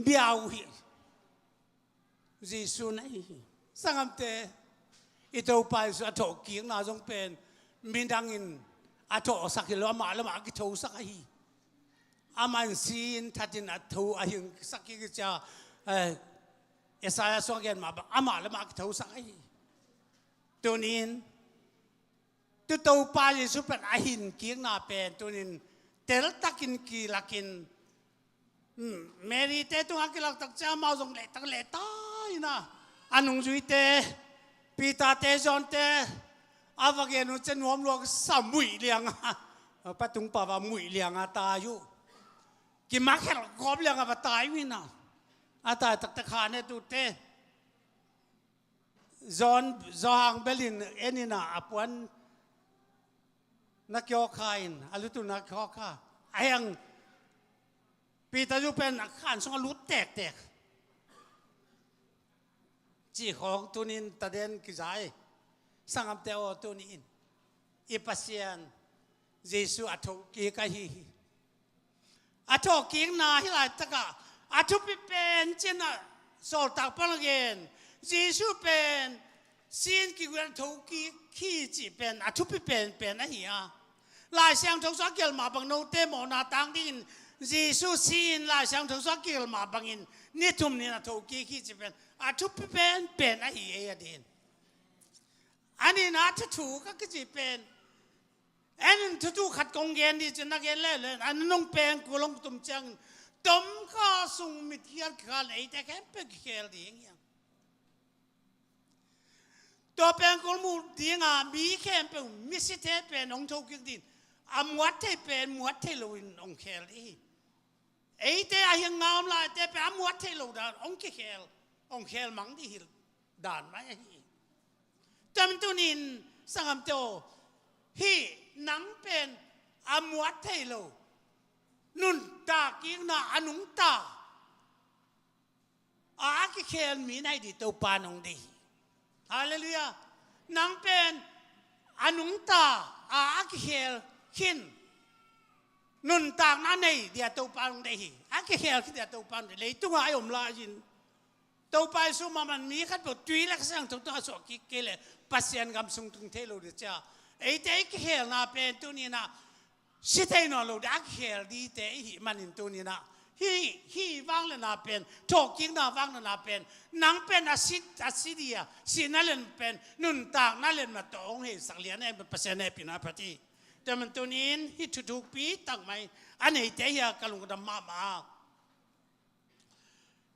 เบียวฮีจีสุนัยสังคมเตอิตัวไปสุดโถกิงน่าจงเป็นมินดังอินอัตโตสักกิโลมาแล้วมากิโตสักไออามันซีนทัดินอัตโตอาหิงสักกิจาเอสายสวงเงินมาอามาแล้วมากิโตสักไอตัวนี้ตัวไปสุดเป็นอาหินกิงน่าเป็นตัวนี้เตลตักินกีลักินเมริเตตุงอากิลักตักเจ้ามาจงเล็ตักเล็ตายนะอันนุ่งจุยเตปีตาเตจอนเตอาวเกนุจะนวมลวกสามมุยเลียงปะตุงป่าวมุยเลียงตายอยู่กิมักแค่กอบเลียงตายวินะตายตักตะขาเนี่ยตุเตจอนจางเบลินเอ็นินะอปวนนักยอคายน์อลุตุนักยอค่าไอ้ยัง ปีตาอยู่เป็นขันสงลุดแตกจีของตัวนี้ตาเดนกิจายสังคมเตอตัวนี้อีปัสยานเยซูอัฐกีกะฮีอัฐกีนาฮิลายตะกะอัฐปิเป็นเจนะโซลตักปะละเกนเยซูเป็นซีนกิเวนทกีขี้จีเป็นอัฐปิเป็นนะฮีอะลายเสียงทงสเกลมาบังโนเตโมนาตังดินเยซูซีนลายเสียงทงสเกลมาบังอินนี่ทุมนี่นะทกีขี้จีเป็นอัฐปิเป็นนะฮีเอเดนอันนี้นะถ้าถูกก็จีเป็นอันนั้นทุกขัดกงเกนดีจนนักเกนเลยอันนั้นน้องเป็นกูลงตุ่มจังตุ่มข้าส่งมิตรเขียนข้าเลยแต่แค่เป็นเขียนดีอย่างเงี้ยตัวเป็นกูมูดีงามีแค่เป็นมิสเตเป็นองค์ทุกข์ดินอมวัดที่เป็นมวัดที่ลุยองค์เขียนดีไอ้แต่ยังงามเลยแต่เป็นอมวัดที่ลุยด่านองค์เขียนองค์เขียนมังดีหิลด่านไม่จำตัวนี้สังคมโตฮีนังเป็นอมวัดเทโลนุนตากิงนาอนุงตาอาคิเคลมีในดิตัวปานองดีฮาเลลูยานังเป็นอนุงตาอาคิเคลขินนุนตากนั่นในเดียตัวปานองดีอาคิเคลคิดเดียตัวปานเลยตัวไอ้อมลาจินตัวไปสู้มันมีขัดบทจุยลักษณะตัวสกิเกลปัสยันกำสุงตุงเทโลเดียไอ้เด็กเฮลน่าเป็นตัวนี้นะสิเทนอลูดักเฮลดีเตะมันอินตัวนี้นะฮีวังเลยน่าเป็นทอกิ้งน่าวังเลยน่าเป็นนังเป็นอาศิเดียสินั่นเลยเป็นนุนต่างนั่นเลยมาตองเฮสักเลียนเองเป็นเปอร์เซ็นต์ในปีนาพอดีแต่มันตัวนี้ฮีทุกปีตั้งไหมอันนี้เตะเฮียกลุงดำมา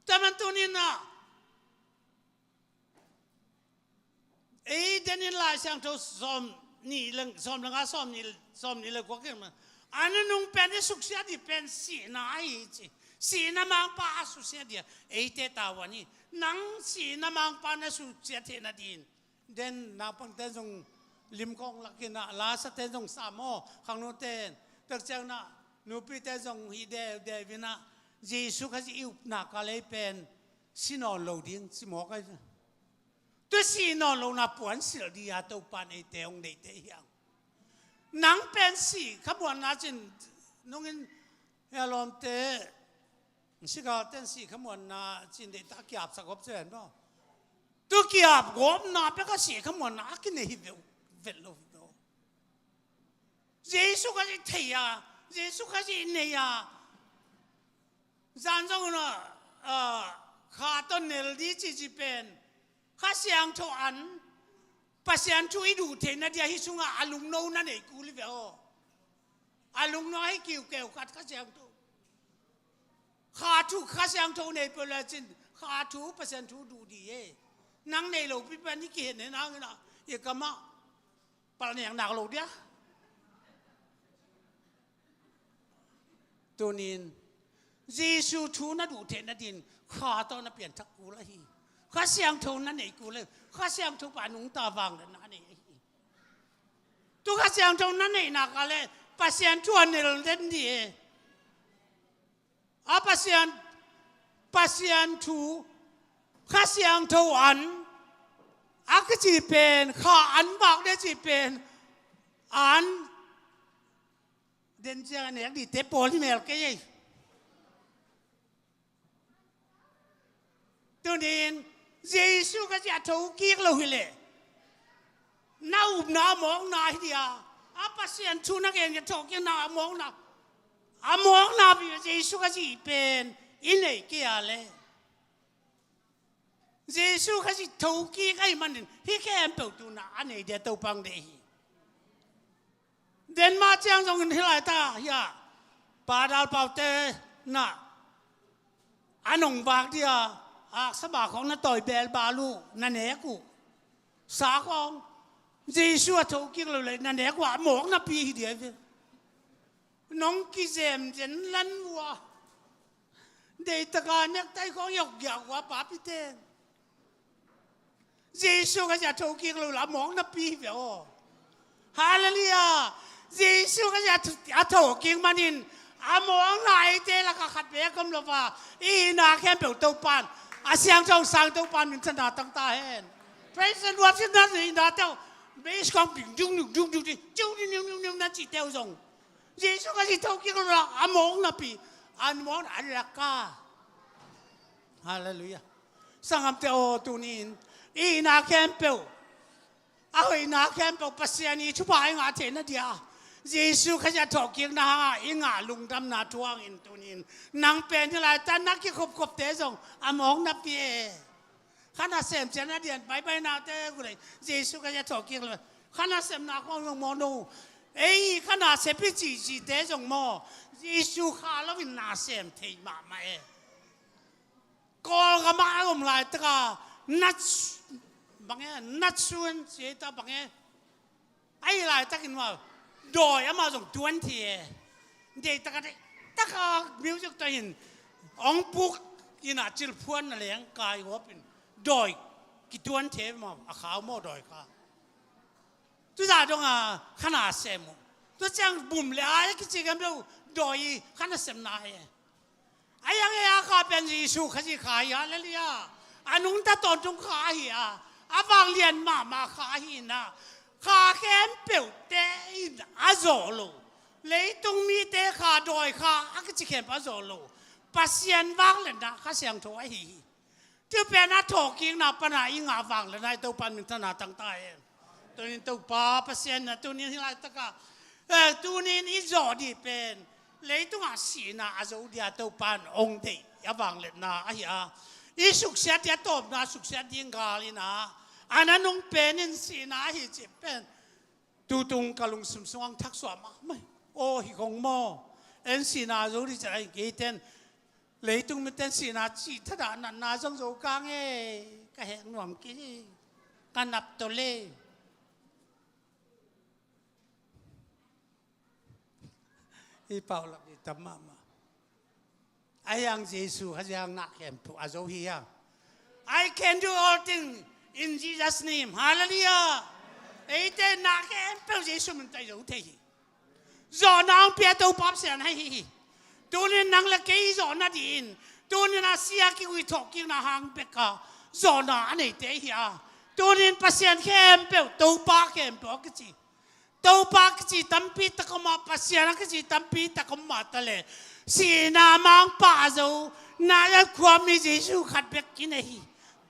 แต่มันตัวนี้นะไอ้เดนิลาช่างทุสอมนี่เรื่องซ้อมเรื่องซ้อมนี่เลยก็เกี่ยวมันอันนั้นนุ่งเป็นสุขเสียดีเป็นสีน่าอีจีสีน่ามังป้าสุขเสียดีไอ้เตตาวันนี้นังสีน่ามังป้าน่ะสุขเสียเทนาดินเด่นนับตั้งแต่จงลิมกองลักกินะลาสเตจงสามโมข้างโน้นเต้นตึกเจ้าน่ะนูปีเตจงฮีเดวินะเยซูเขาจะอิวนักอะไรเป็นสินอนโลดิ้งสิหมอกันตัวสีนอนลงนับปวนสิลดีอาตัวปานไอเตองเดเตียงนังเป็นสีขบวนน่าจินนุ่งเฮลอมเตสิกาเต้นสีขบวนน่าจินเดตากียบสักอบเจนบ่ตัวกียบกบน่าเป็นก็สีขบวนน่ากินในเวลโลเยซูก็จะเทียเยซูก็จะเนียจานจงน่ะขาต้นเนลดีจีเป็นข้าเสียงโทอันปัสยันช่วยดูเทนเดียฮิสุงะอาลุงโนนั่นเองกูลิเวออาลุงโนให้กิ่วเกี่ยวกัดข้าเสียงโทข้าถูกข้าเสียงโทในเปลือยจินข้าถูกปัสยันถูดูดีนั่งในโลกพิบัตินี่เกี่ยนนั่งนะอย่ากำมะปลาเนี่ยหนักโลกเดียตัวนี้เยซูทูน่าดูเทนดินข้าตอนนั้นเปลี่ยนทักกูละฮีข้าเสียงโทนั่นเองกูเลยข้าเสียงโทปานุงตาวังนั่นเองตัวข้าเสียงโทนั่นเองนักอะไรปัสยันชวนเนรเด่นดีอาปัสยันทูข้าเสียงโทอันอาก็จีเป็นข้าอันบอกได้จีเป็นอันเด่นเจ้าเนี่ยดีเตปโปลิเมลก็ยังตัวนี้เยซูก็จะถูกกีกเราหิเลน่าอุบน่ามองน่าเดียอาปัสยันชูนักเองจะถูกกีน่ามองน่ามองน่าพี่เยซูก็จะเป็นอินเลยกี่อะไรเยซูก็จะถูกกีกไอ้มันที่แค่เปิดตัวน่ะอันนี้เดี๋ยวตัวปังเดียเดินมาเจ้าจงที่ไรตาเฮียปาดาลเป่าเตน่ะอันนงบากเดียสบายของนัตต่อยเบลบาลูนั่นเองกูสาของเยซูถูกกิ้งเลยนั่นเองว่าหมอกนับปีเดียวน้องกิเซมเจนลันวัวเด็กตะการเนี่ยใจของหยกหยกว่าป้าพิเตนเยซูก็จะถูกกิ้งเลยละหมอกนับปีเดียวฮาเลลูยาเยซูก็จะถูกกิ้งมันอิน มองไหนเจละก็ขัดเบกมลว่าอีนาแค่เปล่าตัวปานอาเสียงเจ้าสางตัวปานมินชนะตั้งตาเห็น Praise and worship นั่นอีนาเจ้าเบสของปิ่งจุ้งจุ้งจุ้งจุ้งจุ้งนั่นจีเต้าจงเยซูก็จีเท่ากี้ก็รักมองนับปีมองอันรักกาฮาเลลูยาสังคมเตโอตุนินอีนาแค่เปล่าเอาอีนาแค่เปล่าปัสยานีชุบหายงาเทนเดียเยซูขยันถกเกียงนะฮะอิงาลุงดำนาทวงอินตุนินนางเป็นที่ไรแต่นักที่ขบเตะส่งมองนับปีขณะเสมเจนเดียนไปนาเตะกูเลยเยซูขยันถกเกียงเลยขณะเสมนักของมโนขณะเสพจีเตะส่งมอเยซูข้าแล้ววินนาเสมเทมาไม่กอลก็มาอุ้มไรตะนัดบางอย่างนัดส่วนเสียตาบางอย่างไอ้ไรตะกินว่าโดยมาส่ง20เด็กตะกมิวสิกตัวเห็นองปุกอินาจิลพวนอะไรอย่างกายหัวเป็นโดยกี่20มาขาวโม่โดยค่ะทุกอย่างตรงขนาดเซมทุกอย่างบุ่มเลยไอ้กิจกรรมเราโดยขนาดเซมนายไอ้ยังไงข้าเป็นยิสูขจิขายอะไรเลยอันนู้นตาตอนจงขายอาฟังเรียนมาขายนะข้าแค่เปล่าเตะอาโจโลเลยตรงมีเตะข้าโดยข้าอักจิเข้มอาโจโลปัสยันวังเลยนะข้าเสียงถอยที่เป็นนักถกิงนับปัญหาอิงาวังเลยนายตัวปันมิถนาตั้งใจตัวนี้ตัวป้าปัสยันนะตัวนี้ที่ไรตะกะตัวนี้อีโจดีเป็นเลยตัวสีนะอาโจเดียตัวปันองค์เดียวังเลยนะไอ้ยาอีสุขเสียเดียตบนะสุขเสียดิ้งกาลีนะอันนั้นนุ่งเป็นสีนาหิจิเป็นตูตุงกะลุงสมสวงทักษวมาไม่โอ้หิคงโมเอ็นสีนารู้ที่จะไอ้เกเตนเลยตุงมันเต้นสีนาจีถ้าด่านันนาจงโจกังก็เห็นหนุ่มกี้กันนับตัวเล่อีเป่าหลับอีตำมาไอ้ยังเยซูเขาจะยังนักแข่งผู้อาโจฮียัง I can do all things in Jesus name Hallelujah ไอ้เต้นนักแข่งผู้เยซูมันใจรู้ที่จอนางเปียตัวปั๊บเสียนให้ตัวนี้นางเล็กยี่จอนาดินตัวนี้น่าเสียกิวิถกินาหางเบกาจอนาอันนี้เทียตัวนี้ปัสยันเข้มเปล่าตัวปากเข้มเปล่าก็จีตัวปากจีตั้มปีตะกมาปัสยันก็จีตั้มปีตะกมาตะเลยสีนามังป้าจูน่าจะความมีเยซูขัดเบกกินให้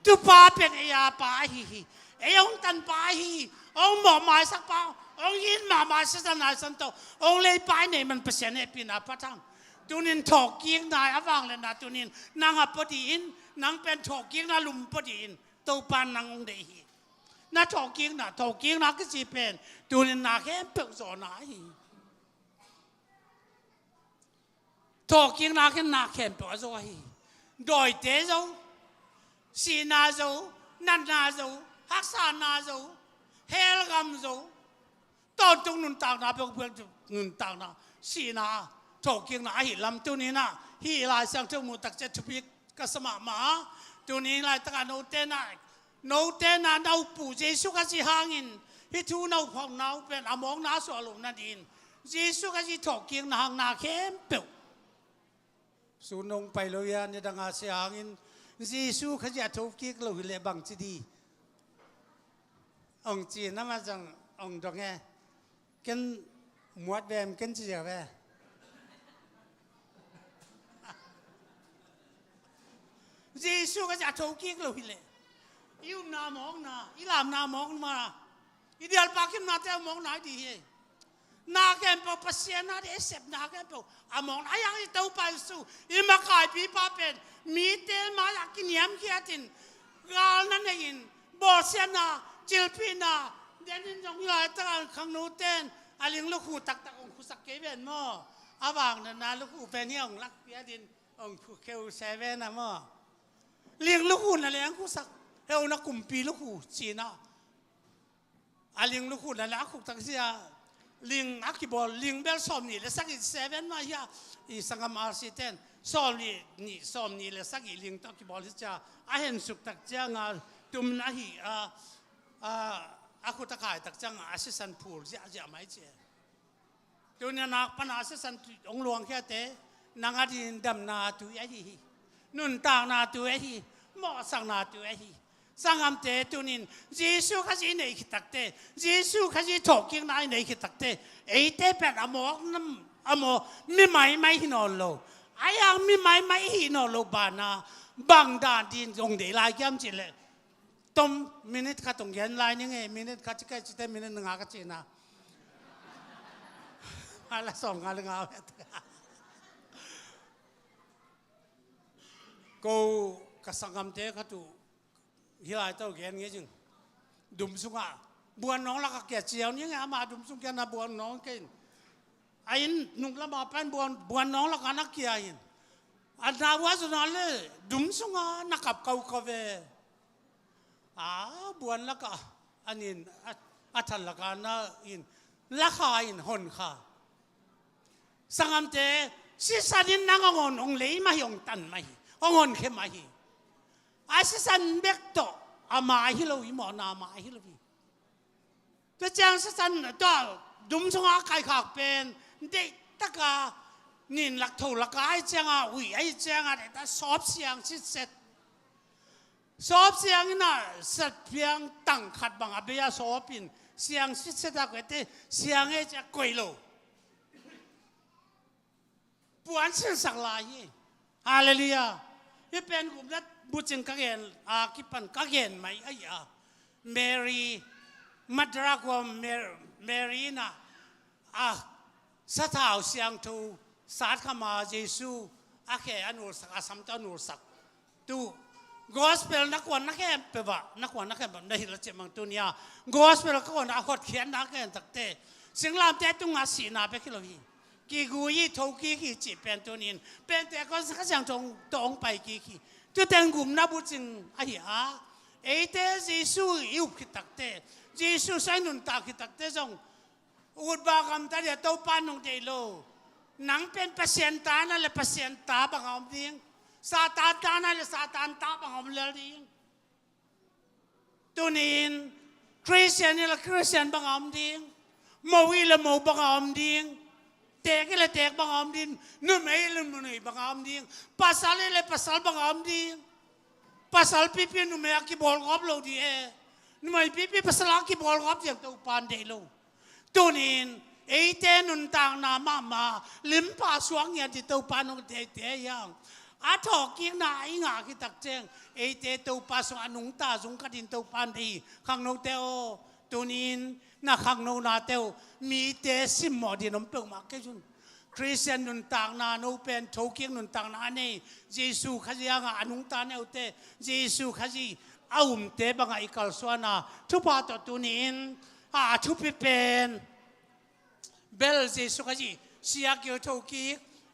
ตัวป้าเป็นไอ้ยาป้าฮีไอ้องตันป้าฮีองหมอมาสักป้าองยินมาสักนาสันโตองเลยป้าเนี่ยมันปัสยันให้ปีนาพัทังตัวนี้ถกกิ้งนายอวังเลยนะตัวนี้นางปฏิอินนางเป็นถกกิ้งนาลุมปฏิอินตัวปานนางองเดียน่าถกกิ้งนะก็จีเป็นตัวนี้นาแค่เปิดโซนายถกกิ้งนาแค่นาแค่เปิดโซนายโดยเตโซสีนาโซนันนาโซฮักษานาโซเฮลกัมโซตอนตรงนุนต่างนาเป็นเพื่อนนุนต่างนาสีนาถกกิ้งนาหิลำตัวนี้นะฮิลายสังเทมุตักเจตุพิกสมามาตัวนี้ลายตะการโนเตน่านาปูเยซูก็จะหางินฮิทูนาพองนาเป็นอมองนาสวลุนันดินเยซูก็จะถกกิ้งนาหางนาเข้มเปล่าสุนงไปเลยยันยดังอาเซียงินเยซูเขาจะถกกิ้งเราหิเลบังจีดีองจีนนั่นมาจังองดงแงกันหมวดแวมกันจีเวเยซูก็จะถูกกิ้งเราหิเลยูนามองนะอีลามนามองมาอีเดียลปากิมนาเตมองไหนดีนาแกมปปัสยานาเดเสพนาแกมปอามองไอ้ยังอีเต้าไปสู่อีมาขายปีป้าเป็นมีเตมาอยากกินยำเขียตินกาลนั่นเองบอสเซนาจิลพีนาเดนินจงลายตะการขังนูเตนอาลิงลูกหูตักองคุสักเกเวนมออาบางนาลูกหูเป็นเนี่ยองลักเปียดินองคุเคลเซเวนนะมอเลี้ยงลูกหูนั่นเลี้ยงคุสักเฮานักกุมปีลูกหูจีน่าอาลิงลูกหูนั่นแหละคุตักเสียลิงอักกิบอลลิงเบลซอมนี่เลสักอีเซเว่นมาเฮียอีสังกัมอาร์ซิเทนซอมนี่เลสักอีลิงตักกิบอลที่จะอาเห็นสุกตักเจ้างาตุมนาฮีอาคุตะขายตักเจ้างอาซิสันพูลจะไม่เจ ตัวนี้นักปัญหาสันองหลวงแค่เตนางอดีตดำนาตัวไอ้ที่นุ่นต่างนาตัวไอ้ที่หม้อสังนาตัวไอ้ที่สังคมเตตัวนี้เยซูข้าจีในขิดตักเตเยซูข้าจีถกกิ้งนายในขิดตักเตไอ้เตเป็นอโมกน้ำอโมมีไม่หินอโลไอ้ยังมีไม่หินอโลบานาบางด่านดินตรงเดลายย้ำจิเลยต้มมินิทข้าตรงยันลายนี่ไงมินิทข้าจะแค่จิตมินิทหนึ่งอาก็จีนะอะไรสองงานเรื่องเอากูกสังคมเตะเขาดูเฮียไอ้เต้าแกนงี้จึงดุมสุงอ่ะบัวน้องละก็แก่เจียวนี่ไงมาดุมสุงแกน่ะบัวน้องกินไอ้นุ่งละมาเป็นบัวน้องละก็นักเกียร์อันนั้นว่าสุนันเลยดุมสุงอ่ะนักกับเขาเขาเวบัวละก็อันนี้อัฐละกันนะอินละคาอินหนค่ะสังคมเตะสิสันนังงองเลยมาหยงตันมาองอนเข้มาฮีอาศัยสันเบกโตอามาฮิโลวิมอนามาฮิโลวิก็จังสันตัวดุมชงอาไก่ขากเป็นเด็กตะกานินหลักถูหลักไอ้จังอาวิไอ้จังอาเด็กสอบเสียงชิดเสร็จสอบเสียงน่ะสัตว์เพียงตั้งขัดบังอาเบียสอบปินเสียงชิดเสร็จก็เตเสียงไอ้จะกวยโลปวนเสียงสักลายฮาเลลูยาที่เป็นกลุ่มนั้นบุจิงกักเห็นคิดปันกักเห็นไหมไอ้เมรีมัดรักว่าเมรีน่ะสถาวเสียงทูสาดขมาเยซูแค่อนุสักอาสัมตอนุสักตูกอสเปลนักวันนักแค่เปบ่านักวันนักแค่แบบในหิละเจมังตัวนี้กอสเปลก็วันขดเขียนนักแค่ตักเตะสิ่งลามเตะตุงอาศีนาไปคิโลวีกีกูยี่ทุกกี่จีเป็นตัวนี้เป็นแต่ก็สักอย่างตรงไปกี่ตัวแต่งกลุ่มนับบุจิงไอ้เอเตเยซูยุบคิดตักเตเยซูใส่หนุนตาคิดตักเตจงอุดบากรรมแต่เดี๋ยวตัวปานงเดโลหนังเป็นเปอร์เซ็นต์ตานั่นแหละเปอร์เซ็นต์ตาบังอมดิ้งซาตานตานั่นแหละซาตานตาบังอมเลดิ้งตัวนี้คริสเตียนนี่แหละคริสเตียนบังอมดิ้งโมวิละโมบังอมดิ้งเตกเลยเตกบังอมดิ้งนุ่มเอลนุ่มนี่บังอมดิ้งภาษาเลยภาษาบังอมดิ้งภาษาพิพินุ่มเอกิบอลกอบโลดีนุ่มพิพิภาษากิบอลกอบอย่างตัวปานเดโลตัวนี้เอเตนุนต่างนามาลิมป้าสวงอย่างที่ตัวปานงเตยังอาทอกิ้งนาอิงาคิตักเจงเอเตตัวป้าสวงอนุงตาสงกัดินตัวปานดีข้างโนเตโอตัวนี้นักข้างโนนาเตโอมีเตสิมอดีน้ำเปลือกมากแค่จุนคริสเตียนนุนต่างนาโนเป็นทอกิ้งนุนต่างนาเนี่ยเยซูขจียังอนุงตาเนี่ยเตเยซูขจีเอาเตบังไอคัลสวานาทุบปาตัวนี้ทุบเป็นเบลเจสุขจีเสียกิวทุกิ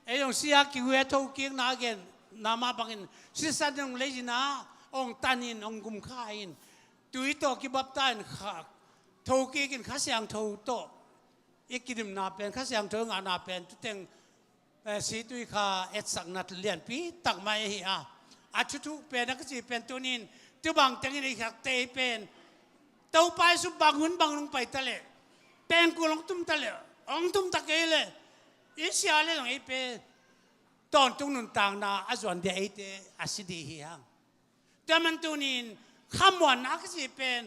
ไอ้ยังเสียกิวทุกินาเกนนามาบังอินสิสันยังเลจินาองตันินองกุมข้าอินตุยโตกิบับตันขักทุกิกินข้าเสียงทุโตอีกกินนาเป็นข้าเสียงทุงานาเป็นตุเตงสีตุยข้าเอ็ดสักนัดเลียนปีตักมาเฮียชุเป็นนักจีเป็นตัวนี้ตัวบางตังนี่ขักเตเป็นตัวไปสุบางหุ่นบางลงไปทะเลเป็นกูลงตุ้มทะเลองตุ้มตะเกเลยอีเสียเลยตรงไอ้เป็นตอนตรงนั้นต่างนาอาจวนเดียไอ้เตอาศิดีเฮียงแต่มันตัวนี้ขมวนนักจีเป็น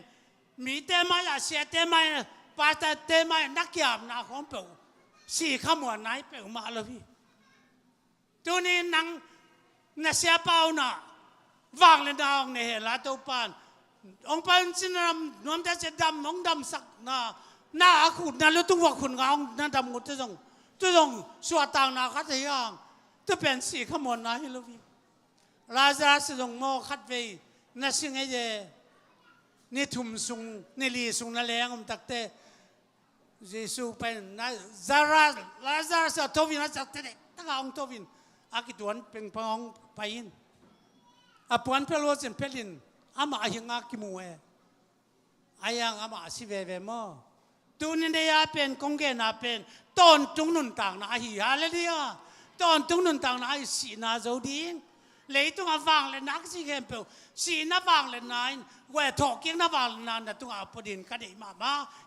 มีเตมาอย่าเสียเตมาปาแต่เตมานักยามนาของเปล่าสี่ขมวนไหนเปล่ามาเลยพี่ตัวนี้นังน่าเสียเปล่านะวางเลยดาวเนี่ยเห็นละตัวปานองค์ปานจินนำน้ำแต่จะดำองดำสักน่าขุดน่ารู้ตัวขุนงางน่าดำกุดจะต้องสวดต่างนาคัดยังจะเป็นสีขมวดนะฮิโลวีลาซาสต้องโมคัดไปน่าสิ่งไอ้เจนี่ทุ่มสุงนี่ลีสุงนั่นแหละผมตักเตะเยซูเป็นน่าซาราลาซาสทวินน่าจักเตะตั้งองทวินอากิตวนเป็นพองไปอินปวนเพลวเซนเพลินอามาหิงากิมัวอายังอามาสิเวมอตูนินเดียเป็นคงเกนาเป็นตอนจุงนุนต่างนาฮิฮาเลลูยาตอนจุงนุนต่างนาฮิสีนาโจดิง lấy tung à vàng lên nát gì khen bèo xì nó vàng lên nái quẹt thọ kiếng nó vàng lên nàn là tung à bền cái đấy mà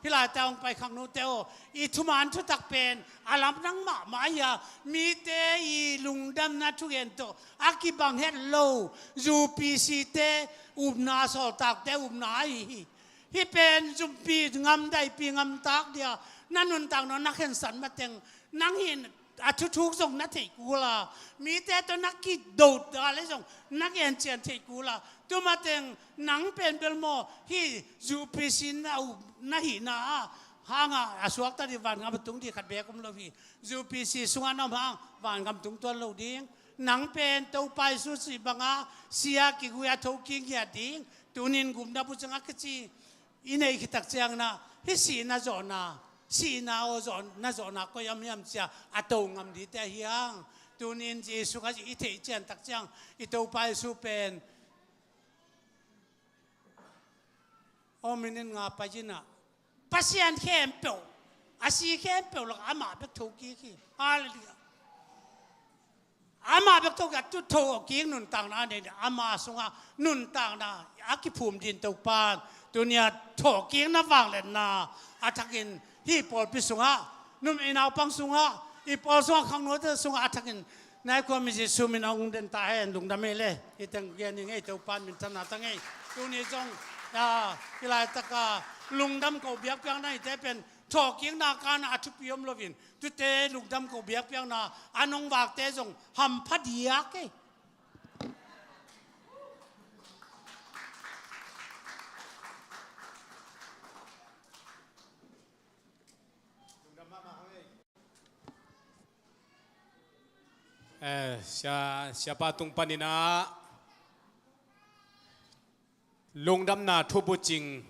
thì là taoไปข้างโน้นเตออีทุมันทุตักเป็นอาลัมนังมาอย่ามีเตอีลุงดำนัทุเกนโตอากิบังเฮลโลจูปีซีเตอุบนาสอตักเตอุบนาฮีเป็นจุปีงำได้ปีงำตักเดียนั่นนุนต่างนนักเห็นสันมาเต็งนังเห็นอาทุกส่งนักเทกูละมีแต่ตัวนักกิโดดอะไรส่งนักเห็นเจียนเทกูละตัวมาเต็งหนังเป็นเบลโมฮีจูปีซินเอานาหินาห่างอาสวกตาดิวันกำตุงที่ขัดเบกุมโลวีจูปีซีสุวรรณห่างวันกำตุงตัวโลดิ้งหนังเป็นตัวไปสุสีบังอาเสียกิกุยาทุกิงยาดิ้งตัวนินกุมดับบุษงักจีอินเอกิตักเจียงนะฮิสีนาจอนาสีนาโอจอนนาจอนาก็ยำเสียอาตงงำดีแต่เฮียงตัวนินจีสุกัจอิเทเจียนตักเจียงอิตัวไปสุเป็นโอมินินงาไปจินะปัสยันเข้มเปล่าอาศัยเข้มเปล่าหลักอามาเบกทุกี้ขี้อะไรเนี่ยอามาเบกทุกข์จุดทุกกี้นุนต่างนาเนี่ยอามาสงะนุนต่างนาอากิภูมิดินตุปานตัวเนี่ยทุกกี้น่าฟังเลยนะอาทักินที่ปอดพิสงะนุ่มอินเอาปังสงะอีปอดสงะข้างโน้นสงะอาทักินนายความมีสิสุมินองเดินตาให้ลุงดำเมเล่อีตั้งเกียนยังไงตุปานมินธนาตั้งไงตัวนี้จงกีฬาตะกาลุงดำเขาเบียกเพียงนั่นแต่เป็นทอกิ้งนาการอาชุพิยมโลวินตุเตลุงดำเขาเบียกเพียงนาอันนงวากเตจงหำพัดยากsiapa tung panina lung dam na thubu ching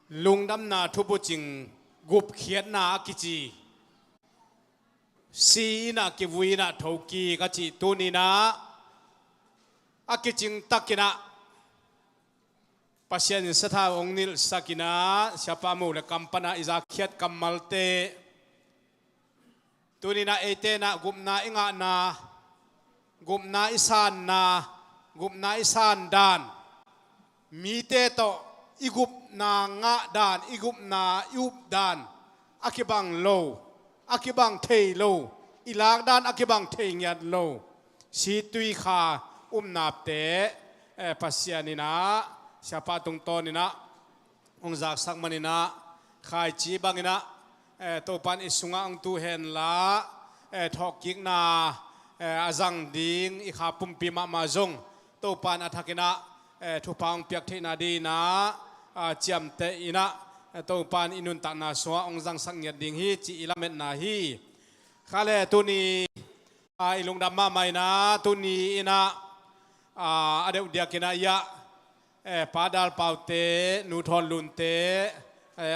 lung dam na thubu ching gup khiat na kichi si na kivui na thoki kachi tunina akiching takina pasien satha ongnil sakina siapa mu le kampana iza khiat kamalte tunina ete na gumna inga na gumna isan na gumna isan dan mite to igup na nga dan igup na yup dan akibang low akibang thei low ilag dan akibang thei nyat low si tui kha nap te pasianina siapa tung tonina ongjak sakmanina khai chi bangina to pan isunga ang tu hen la thokik na azang ding ikha pumpi ma mazong to pan athakina thupang piak theina di na chiam te ina to pan inun ta na so ongjang sangyat ding hi chi ilamet na hi khale tuni ilung damma mai na tuni ina adeu dia kina ya padal paute nu thon lun te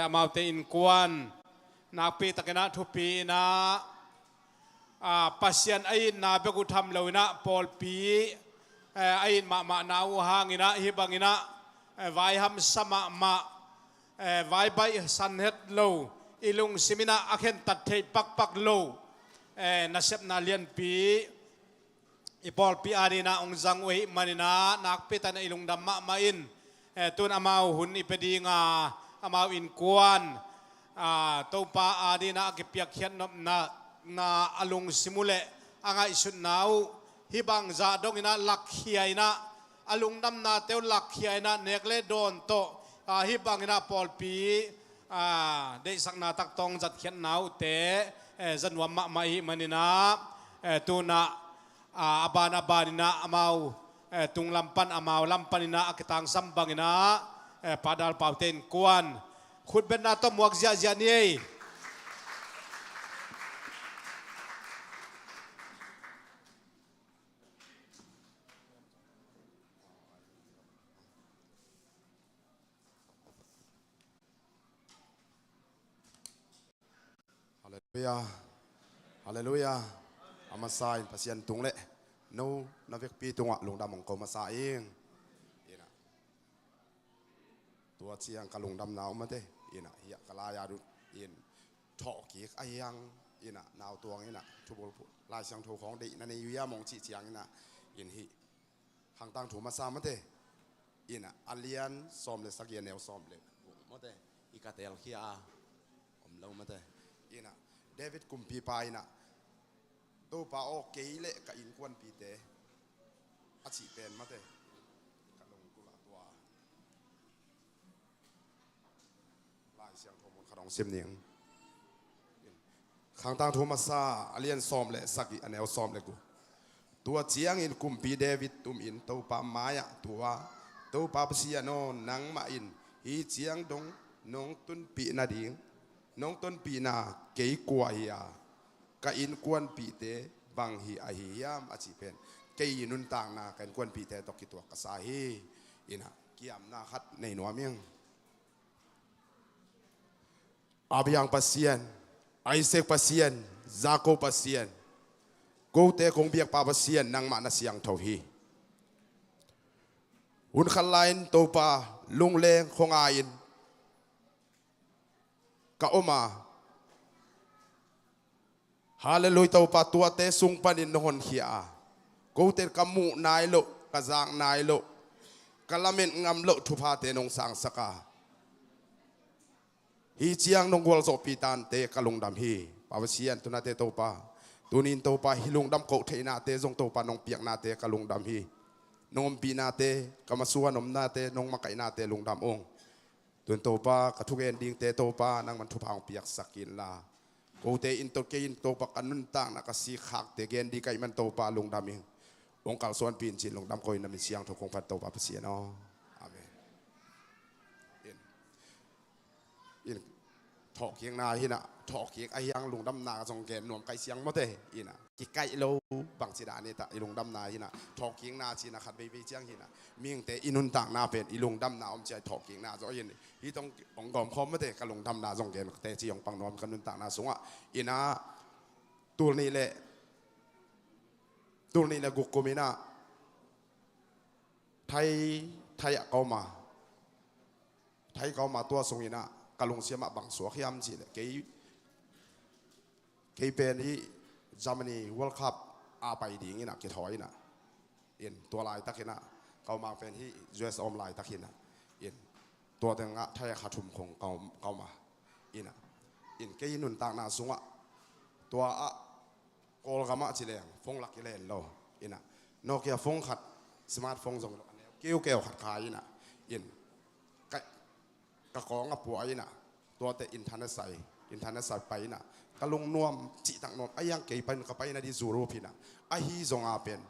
amaute in kwanนักปีตะกันนะทุปีนะปัสยันไอ้นาเบกุทำเลวนะปอลปีไอ้มานาอูหางินะฮิบังินะไว้ทำสมาไว้ใบสันเฮดโลอีลุงสิมินะอาเคนตัดเทปักโลนักเสพนาเลียนปีอีปอลปีอารีนะองจังเวมันนะนักปีตะนะอีลุงดำมาอินตุนอามาหุ่นอีเปดีงาอามาอินกวนตัวป้าอาดีนะกิเปียกเขียนนาอลุงสิมุเลอ่างอิสุนนาวฮิบังจะดงอินะลักเขียนะอลุงดำนาเตวลักเขียนะเนกเลโดนโตฮิบังอินะปอลปีได้สักนาตักตองจัดเขียนนาวเตจันวมะมาอิมันนะตัวน่ะอบานินะอามาวตุงลำปันอามาวลำปันินะอักตังสัมบังอินะปาดาลเป่าเต็นกวนขุดเป็นนาตมวกเจียนี่ฮาเลลูยาฮาเลลูยาอามาสายภาษาตุงเล่นูนาเวกปีตุงะลงดำมงกมาสายเองตัวเชียงกะลงดำหนาวมาเด้ยินะเฮียกะลายาดุยินถอกีกไอยัง อินะนาวตัวอินะทุบลายเสียงถูของดีนั่นอยู่ยามองจีเจียงอินะอินฮีข้างตั้งถูมาซามะเตอินะอัลเลียนซ้อมเลยสักเย็นแนวซ้อมเลยมะเตอีกาเตลขี้อาอมเล่ามะเตอินะเดวิดกุมปีปายนะตัวป้าโอเกยเละกับอินควันปีเตอาชีเป็นมะเตกระลงกุลาตัวลายเสียงถูมันขนมเสียมเนียงข้างตั้งถูมาซาอัลเลียนซ้อมเลยสักอันแนวซ้อมเลยกูตัวเจียงอินกุมปีเดวิดตุมอินตัวป้ามายะตัวป้าเสียโนนังมาอินฮีเจียงดงน้องต้นปีนาดิงน้องต้นปีนาเกยกว่าฮียกะอินกวนปีเตบังฮีอาฮียามอาชีเป็นเกยนุนต่างนากันกวนปีเตตกิตัวกษาฮีอินะกิยามนาขัดในหนัวเมียงอาบยังปัสเซียนไอเซกปัสเซียนซาโกปัสเซียนกูเตคงเบียกปาปัสเซียนนางมานาเสียงเท่าฮีหุ่นขันไลน์ตัวปาลุงเลงคงอาอินกะอมาฮาเลลูยตัวปาตัวเตสุงปันินนหนขีอากูเตกมูนายโลกะจางนายโลกะละเมนงำโลทุพาเตนงสังสกาฮีเจียงนงวอลโซปีตันเตกะลงดำฮีปาวเซียนตุนาเตตัวปาตุนินตัวปาฮิลงดำโกเทนาเตจงตัวปานงเปียกนาเตกะลงดำฮีนงปีนาเตกะมาสัวนมนาเตนงมาไกนาเตลงดำองตุนตัวปากะทุกเอนดิงเตตัวปานังมันทุพางเปียกสักินลากูเตอินตัวเกอินตัวปากันนุนต่างนักสีขักเตเกนดีไกมันตัวปาลงดำเององค์การส่วนปีนจินลงดำคอยนำเสียงถูกคงพันตัวปาเสียนออาเมนอินถอกเคียงนาฮินะถอกเคียงไอยังลงดำนาจงแกนหน่วมไกเสียงมาเตอินะกิไกโลบังสิดานี่ตะอิลงดำนาฮินะถอกเคียงนาจีนะขัดเบเจียงฮินะมีงเตอินุนต่างนาเป็นอิลงดำนาอมใจถอกเคียงนาจอยนี่ที่ต้ององกอมคอมมาเตกะลงดำนาจงแกนเตจีองปังนอมกันนุนต่างนาสงอ่ะอินะตัวนี้แหละกุกกุมินะไทยเกามาตัวสงินะกะลงเสียมาบังสวขยามจีเลยเกยเป็นที่จามานีเวิลด์คัพอาไปดีงี้นะเกถอยนะเอ็นตัวลายตะกินะเกามาเป็นที่ US ออมไลน์ตะกินะเอ็นตัวเต็งอะไทยขาทุมของเกามาอินะอินเกยนุนต่างนาสุงะตัวอะโกลกามาจีเลงฟงลักกิเลนโลอินะโนเกียฟงขัดสมาร์ทโฟนส่งเกี่ยวขัดขายนะอินกะของกับปัวอินะตัวแต่อินเทอร์เน็ตใส่ไปนะกะลงนวมจิตังนวมไอ้ยังเกยไปกับไปนะดิจูรูพินะไอ้ฮีจงอาเป็น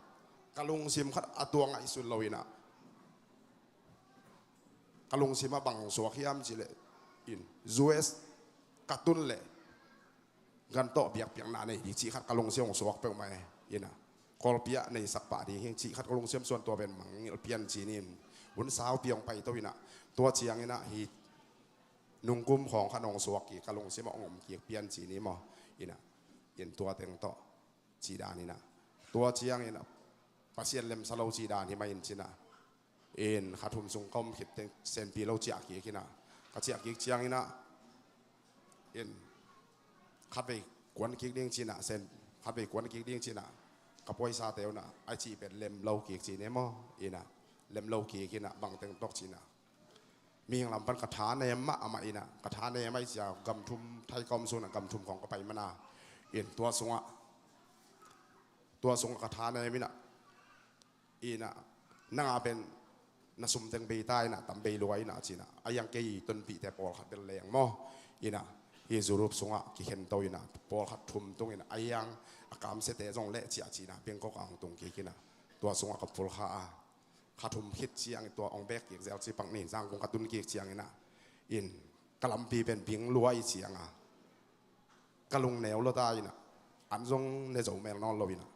กะลงซิมขัดอตัวงไอสุดเลยนะกะลงซิมมาบังสวกยามจิเลอินจูเอสกัตุนเลกันโตเบียกเปียงนาในอีจีขัดกะลงเสียงสวกเปล่าไหมอินะกอลเปียในสักปะดีเฮงจีขัดกะลงเสียมส่วนตัวเป็นมังเปียนจีนินวุ้นสาวเปียงไปตัวนะตัวเชียงนี่นะฮีนุ่งกุมของขนมสวกกีกะลงเสียมองเกียกเปียนจีนี้มั้งอินะอินตัวเต็งโตจีดานี่นะตัวเชียงนี่นะปัสเซียนเลมสโลจีดานี่ไม่อินจีนะอินขาทุมสุงคมขิดเต็งเซนปีโลเจียกีกินะกะเจียกีเชียงนี่นะอินขัดไปกวนกีเดียงจีนะเซนขัดไปกวนกีเดียงจีนะกับปอยซาเตลนะไอจีเป็นเลมโลกีจีนี้มั้งอินะเลมโลกีกินะบังเต็งตกจีนะมีอย่างลำพันกระถาในมะอามาอินะกระถาในไม่จะกำทุมไทยกอมสุนกำทุมของกระไปมานาเอ็นตัวสงะกระถาในมินะอีนะนั่งเป็นนัสมเต็งเบย์ใต้นะตั้มเบย์รวยนะจีนะไอยังเกยต้นปีแต่ปอลขัดเป็นแรงมั้งอีนะฮีจูรูปสงะกิเห็นตัวอีนะปอลขัดทุมตรงอีนะไอยังอากาศเสด็จจงเละจีนะเพียงก็กางตรงกินะตัวสงะกับปอลขาขาทุมคิดเชียงตัวองเบกเกียกเซลซีปังนี่สร้างกงกระตุนเกียกเชียงนี่นะอินกะลำปีเป็นพิงรวยเชียงอ่ะกะลงแนวเราได้นะอันทรงในโจแมงนอนเราอินะ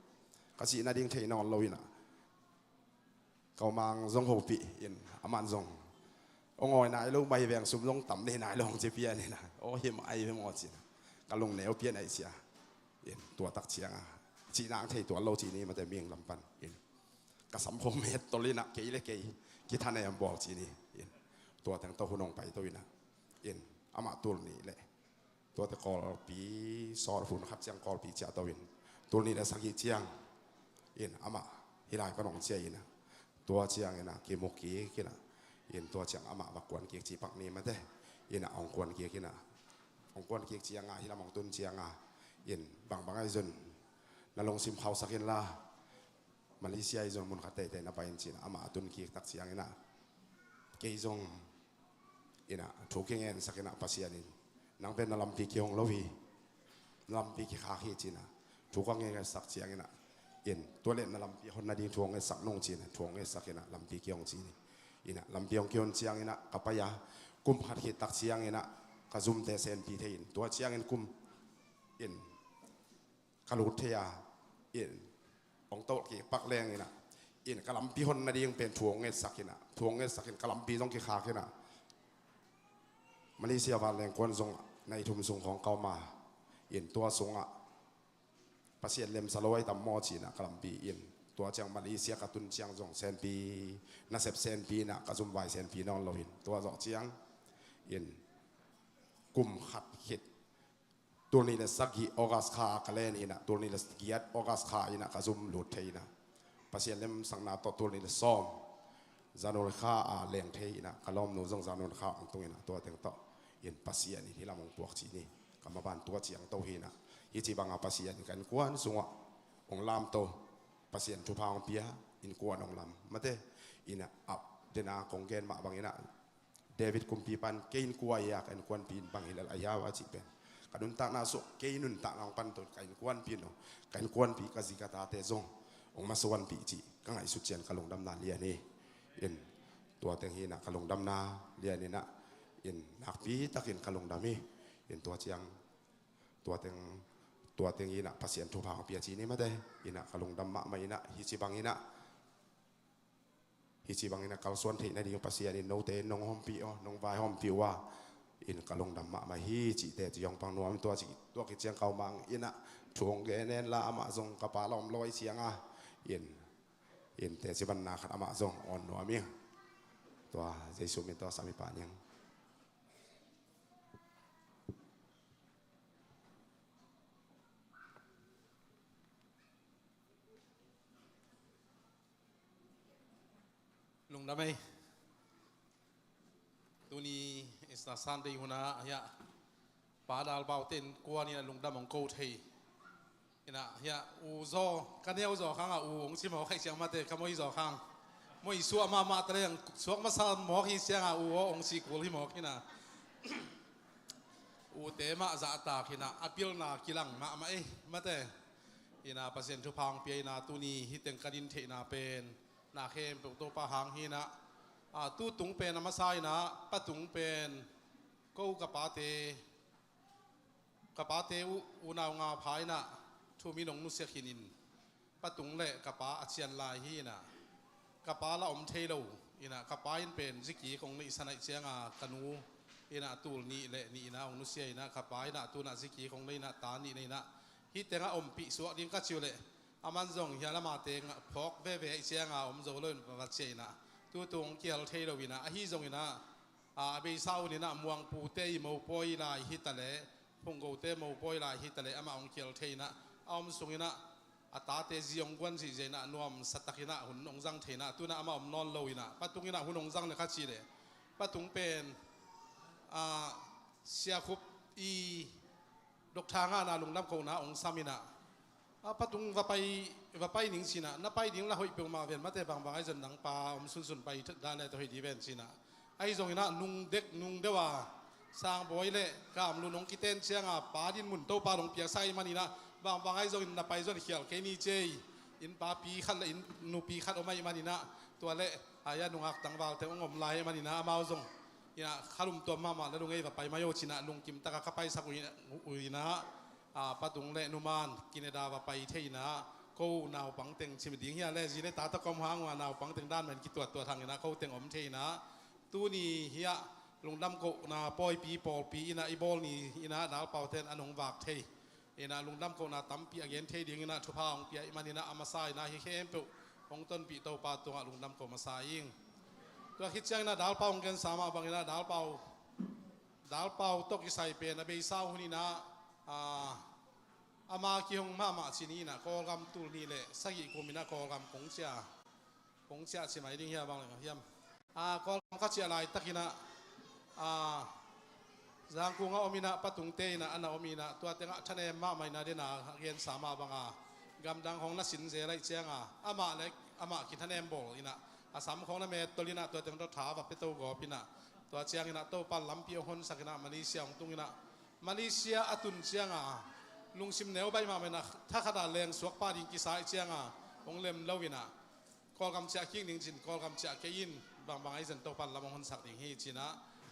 กะสีนาดิ้งเทนอนเราอินะเกามังทรงโฮปีอินอามันทรงองอยนายลูกใบแหวงสุมลงต่ำในนายลงเจเปียนี่นะโอ้เฮมไอเฮมอจีนะกะลงแนวเปียไอเชียอินตัวตักเชียงอ่ะจีนางเทตัวเราจีนี้มาแต่เมียงลำปันอินกระสัมพงเม็ดตัวนี้นะเกยเลยเกยกิท่านในอันบอกจีนี่ตัวแต่งตัวหุ่นองไปตัวนี้นะอามาตัวนี้แหละป ตัวแต่กอลปีสอดหุ่นขับเจียงกอลปีเจ้าตวินตัวนี้ได้สักกี่เจียงอินอามาฮิลายก็น้องเจียอินะตัวเจียงอินะกิมุกีกินะอินตัวเจียงอามาบักกวนเกียกจีปักนี้มาเด้อินะองกวนเกียกินะองกวนเกียกเจียงอ่ะฮิลามองตุนเจียงอ่ะอินบางไอ้จนนั่นลงซิมเขาสักอินละมาเลเซียจนมุนขัดเตะนับไปอินจีนะอามาตุนเกียกตักเจียงอินะเกยจงอินะถูกเงี้ยสักอินะปัสยานินนังเป็นนลำปีเกียงลวีลำปีเกียขาขี้จีนะถูกก็เงี้ยสักเจียงอินะอินตัวเล่นนลำปีคนนาดีทวงเงี้ยสักนงจีนะทวงเงี้ยสักอินะลำปีเกียงจีนี่อินะลำปีเกียงเจียงอินะกับปะยากุมขัดขี้ตักเจียงอินะกระซุ่มเตเซนปีเทียนตัวเจียงอินกุมอินกระลุดเทียอินองโตกี่ปักแรงอินะอินกระลำปีคนนาดียังเป็นทวงเงี้ยสักอินะทวงเงี้ยสักอินกระลำปีต้องกี่ขาขี้นะมาเลเซียวันแรงกวนทรงในทุมทรงของเกามาอินตัวทรงอ่ะประเทศเลมสโลยตำมอจีนะกลัมปีอินตัวเจียงมาเลเซียกระตุนเจียงทรงเซนปีน่าเซฟเซนปีนะกระซุมไวเซนปีนอนเราอินตัวจอกเจียงอินกลุ่มขัดขิดตัวนี้เลยสักกี่ออกัสคากเลนอินะตัวนี้เลยเกียรติออกัสคาอินะกระซุมหลุดเทีนะประเทศเลมสังนาตัวนี้เลยซ้อมจานนข้าแรงเทีนะกระล้อมนูจงจานนข้าตรงนี้นะตัวเต็งต่ออินปัสยานี่ที่เรามองปวกจีนี่กรรมบาลตัวเจียงโตหินะฮิจิบังอาปัสยานี่กันกวนสงะองลามโตปัสยาทุพางเปียอินกวนองลามมาเตอินะอับเดนากงเกนมาบังอินะเดวิดกุมปีปันเกนกวายากันกวนปีนบังอิละอายาวาจิเป็นกันนุนตากนาสุเกนุนตากนางปันตุนกันกวนปีนกันกวนปีกสิกาตาเตจงองมาสวรรค์ปีจีกังไอสุเจียนกะลงดำนาเลียนี่อินตัวเต็งหินะกะลงดำนาเลียนี่นะอินนักปีตะกินกะลงดามีอินตัวเจียงตัวเต็งอินะพัศยันทุพางเปียจีนี่มาได้อินะกะลงดำมะมาอินะฮิจิบังอินะกาลส่วนที่ในดิ่งพัศยันอินโนเตนงหอมปีอ๋อนงวายหอมปีว่าอินกะลงดำมะมาฮิจิเตจิยองปังนวมตัวจิตัวกิเจียงเกามังอินะทวงเกเนนละอามาซงกะปาลอมลอยเสียงอ่ะอินเตจิบันนาขัดอามาซงอ่อนนวมิตัวเจสุมิตัวสามีปายังลุงดำไหมตัวนี้อิสระสันได้หัวหน้าเฮียป่าดาลเบาเต้นกวนนี่ลุงดำของโกเทียนะเฮียอูโซกันเดียวอูโซข้างอูองค์ชิมเอาใครเสียงมาเตะขโมยโซข้างมวยสัวมาตะเรียงสัวมาซาหมอกที่เสียงอูองค์ชิกุลที่หมอกที่นะอูเตมาจะตาที่นะอภิลนากิลังมามาเตะที่นะเปอร์เซ็นต์ทุพังเปียนะตัวนี้ฮิตเต็งกันดินเทนาเป็นนาเข้มเป็นตัวปะหางฮีนะตู้ตุงเป็นน้ำมันใส่นะปะตุงเป็นกูกระปาเตอุณาวงาพายนะทูมีนงนุเสียขินินปะตุงเละกระปาอาเซียนลายฮีนะกระปาละอมเทโลอีนะกระปาอินเป็นสิกีของนิสนัยเสียงกนูอีนะตูนี่เละนี่นะองนุเสียนะกระปาอินะตูนะสิกีของนี่นะตานี่นี่นะฮิตเตงอมปิสวะดิ้งกัจจิวเละอามันจงเฮียละมาเตงพอกเว่เสียงอมโจเล่นประวัติเสียนะตัวตรงเกี่ยวเทโลวินะฮิจงอินะเบซ่านี่นะมวงปูเตยมูปอยลายฮิตะเละพงโกเตมูปอยลายฮิตะเละอามาองเกี่ยวเทนะอมสงอินะอัตาเตจิองกวนสิเจนะนวมสัตตะกินะหุ่นองจังเทนะตัวนะอามาอมนอนโลวินะปัตุงินะหุ่นองจังเนี่ยขัดชีเลยปัตุงเป็นเสียคุบอีดอกทางนาลุงน้ำโคนะองซามินะปัตุงว่าไปหนิงสินะนับไปหนิงละหอยเปียวมาเวียนมาแต่บางไอ้จนหนังปลาอมสุนไปด้านในตัวหอยดีเวนสินะไอ้จงนะนุงเด็กนุงเดว่าสร้างบ่อยเลยกามลุนองกิเตนเชียงปลาดินหมุนโตปลาลงเปียกใส่มานี่นะบางไอ้จงนับไปจนเขียวแค่นี้เจอินปลาปีขัดเลยอินนูปีขัดออกมามานี่นะตัวเละอายานุงอักตังวาลแต่องมลายมานี่นะมาจงเนี่ยขาลุมตัวมาแล้วลุงไอ้ว่าไปมาโยชินะลุงกิมตะกะไปสักอุยนะปัตุงเละนุมานกินดาว่าไปเทนะเขาหนาวปังเต็งชิมดิ้งเฮียเล่จีเล่ตาตะกอมหางว่าหนาวปังเต็งด้านเหมือนกิตัวทางนะเขาเต็งอมเทนะตู้นี้เฮียลุงดำโกนาปอยปีนะอีบอลนี่อีนะดาวเป่าเทนอนงวากเทอีนะลุงดำโกนาตั้มปีอเกนเทดิ้งนะทุพาองปีมันนี่นะอามาไซนะเฮียเข้มเปของต้นปีโตปาตัวลุงดำโกมาไซยิงตัวคิดจังนะดาวเป่าองเกนสามาบางนะดาวเป่า ดาลเปาตกอิสัยเป็นอเบสาวคนนี้นะอามาคิฮงมาชินีนะกอกำตูนี่แหละสักอีกคนมีนะกอกำกงเจ้าใช่ไหมดิ้งเฮียบางเลยเฮียมกอกำข้าเชียอะไรตะกี้นะจางกุงเอามีนะปัตุงเตยนะอันนั้นเอามีนะตัวเต็งชนเอมมาไม่นะเดนะเรียนสามาบังกำดังของนักสินเสไรเชียงอามาเล็กอามาคิดทนเอมบอกอีนะสามของนั่นเมตตัวลีนะตัวเต็งรถถาแบบเป็นตัวกอปินะตัวเชียงอีนะตัวปันลำเปียวคนสักนะมาเลเซียของตุงอีนะมาเลเซียอตุนเชียงลุงซิมเนวใบมาไม่นะถ้าขนาดแรงสวกป้าดิงกิสายเชียงองเล็มเล่าวินะกอลกำเชียกิ้งดิงจินกอลกำเชียเกียนบางไอ้เซนตัวปันลำคนสักดิงฮีจินะ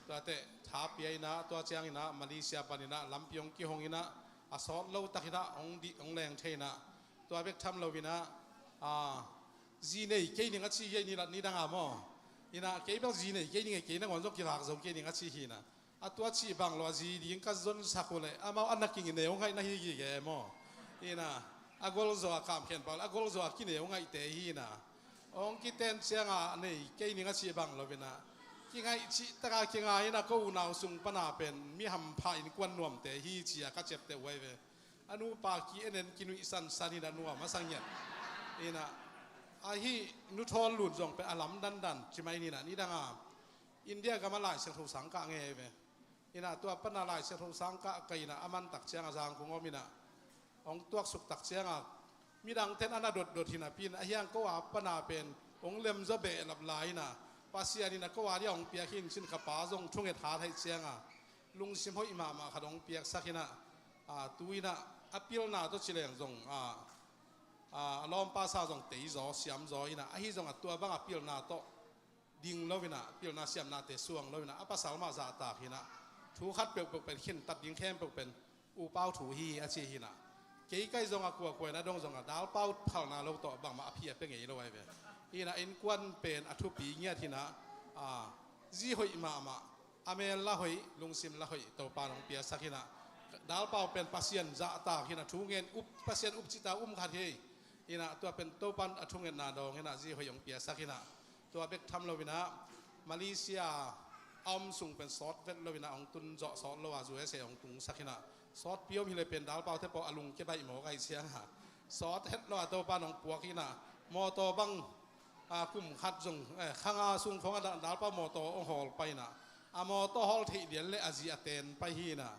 ตัวเตะท้าเปียนะตัวเชียงอีนะมาเลเซียปานินะลำเปียงกี่หงอีนะอาสอดเล่าตักอีนะองแรงเทนะตัวเบกทำเล่าวินะจีเนยเกี่ยนิงอัดชีเกี่ยนี่ละนี่ดังอ่ะมั้งอีนะเกี่ยแบบจีเนยเกี่ยนิงเกี่ยนั่งวันจบกี่หลักจบเกี่ยนิงอัดชีฮีนะตัวชีบางลัวจีดิงก็จนสักคนเลยมาอันนักกินเนื้อไงน่าฮีกี่แกมั้งอีนะกอลโซอาคำเขียนเปล่ากอลโซอากินเนื้อไงเตะฮีนะองกิเตนเชียงนี่เกี่ยนิงอัดชีบางลัวนะกิไงชีตะกากิไงนะก็อุณาสุงปนาเป็นมีหำพายกวนนวมเตะฮีชีก็เจ็บเตะไว้เว้อนุปากีเอ็นกินุอิสันสันิดานัวมาสังเกตอีนะฮีนุทอลหลุดจงเป็นอลัมดันใช่ไหมนี่นะนี่ดังอินเดียก็มาหลายเสียงถูกสังกะเงยเว้อีน่ะตัวปนอะไรเสียทุสังกะไกน่ะอามันตักเชียงอาจารย์คงมีน่ะองตัวสุกตักเชียงมีดังเทนอันโดดที่น่ะปีนไอ้ยังก็ว่าปนาเป็นองเล็มจะเบะหลับไหลน่ะภาษีนี่น่ะก็ว่าที่องเปียกินชินขับป้าจงช่วงเหตุหาไทยเชียงลุงซิมพ่ออิหม่ามขดองเปียกสักน่ะตุยน่ะอภิลน่ะตัวเฉลียงจงล้อมภาษาจงตีจอเสียมจออีน่ะไอ้จงตัวบางอภิลน่ะโตดิ่งแล้ววิน่ะอภิลน่ะเสียมน่ะเตะสวงแล้ววิน่ะภาษามาจากตาหิน่ะถูคัดเปลือกเป็นขึ้นตัดยิงแคมเปลือกเป็นอุเป้าถูฮีอาชีหินะเกี่ยใกล้จงกลัวนะดงจงดาวเป้าเผานาโลกต่อบางมาอภิเป็นไงเราไว้เว้ยอีนะอินควันเป็นอัฐุปีเงี้ยที่นะจีหอยมาอเมลละหอยลุงซิมละหอยตัวปานของเปียสักหินะดาวเป้าเป็นปัสยันจะตาหินะทุ่งเงินอุปปัสยันอุปจิตาขัดเฮอีนะตัวเป็นตัวปันทุ่งเงินนาดองหินะจีหอยของเปียสักหินะตัวเบกทำเราวินะมาเลเซียอมสุงเป็นซอสเวทเราวินาองตุนเจาะซอสเราว่าจูเอเซองตุงสักหินะซอสเปียวมีเลยเป็นดาวเปล่าเทปอลุงเก็บใบหมอไก่เชียงหาซอสเฮ็ดเราตัวปานองปัวกินะมอตอบังกุ่มขัดจงข้างสุงของดาวเปล่ามอตอองหอลไปนะมอตอฮอลที่เดียนเลอาจีอาเตนไปฮีนะ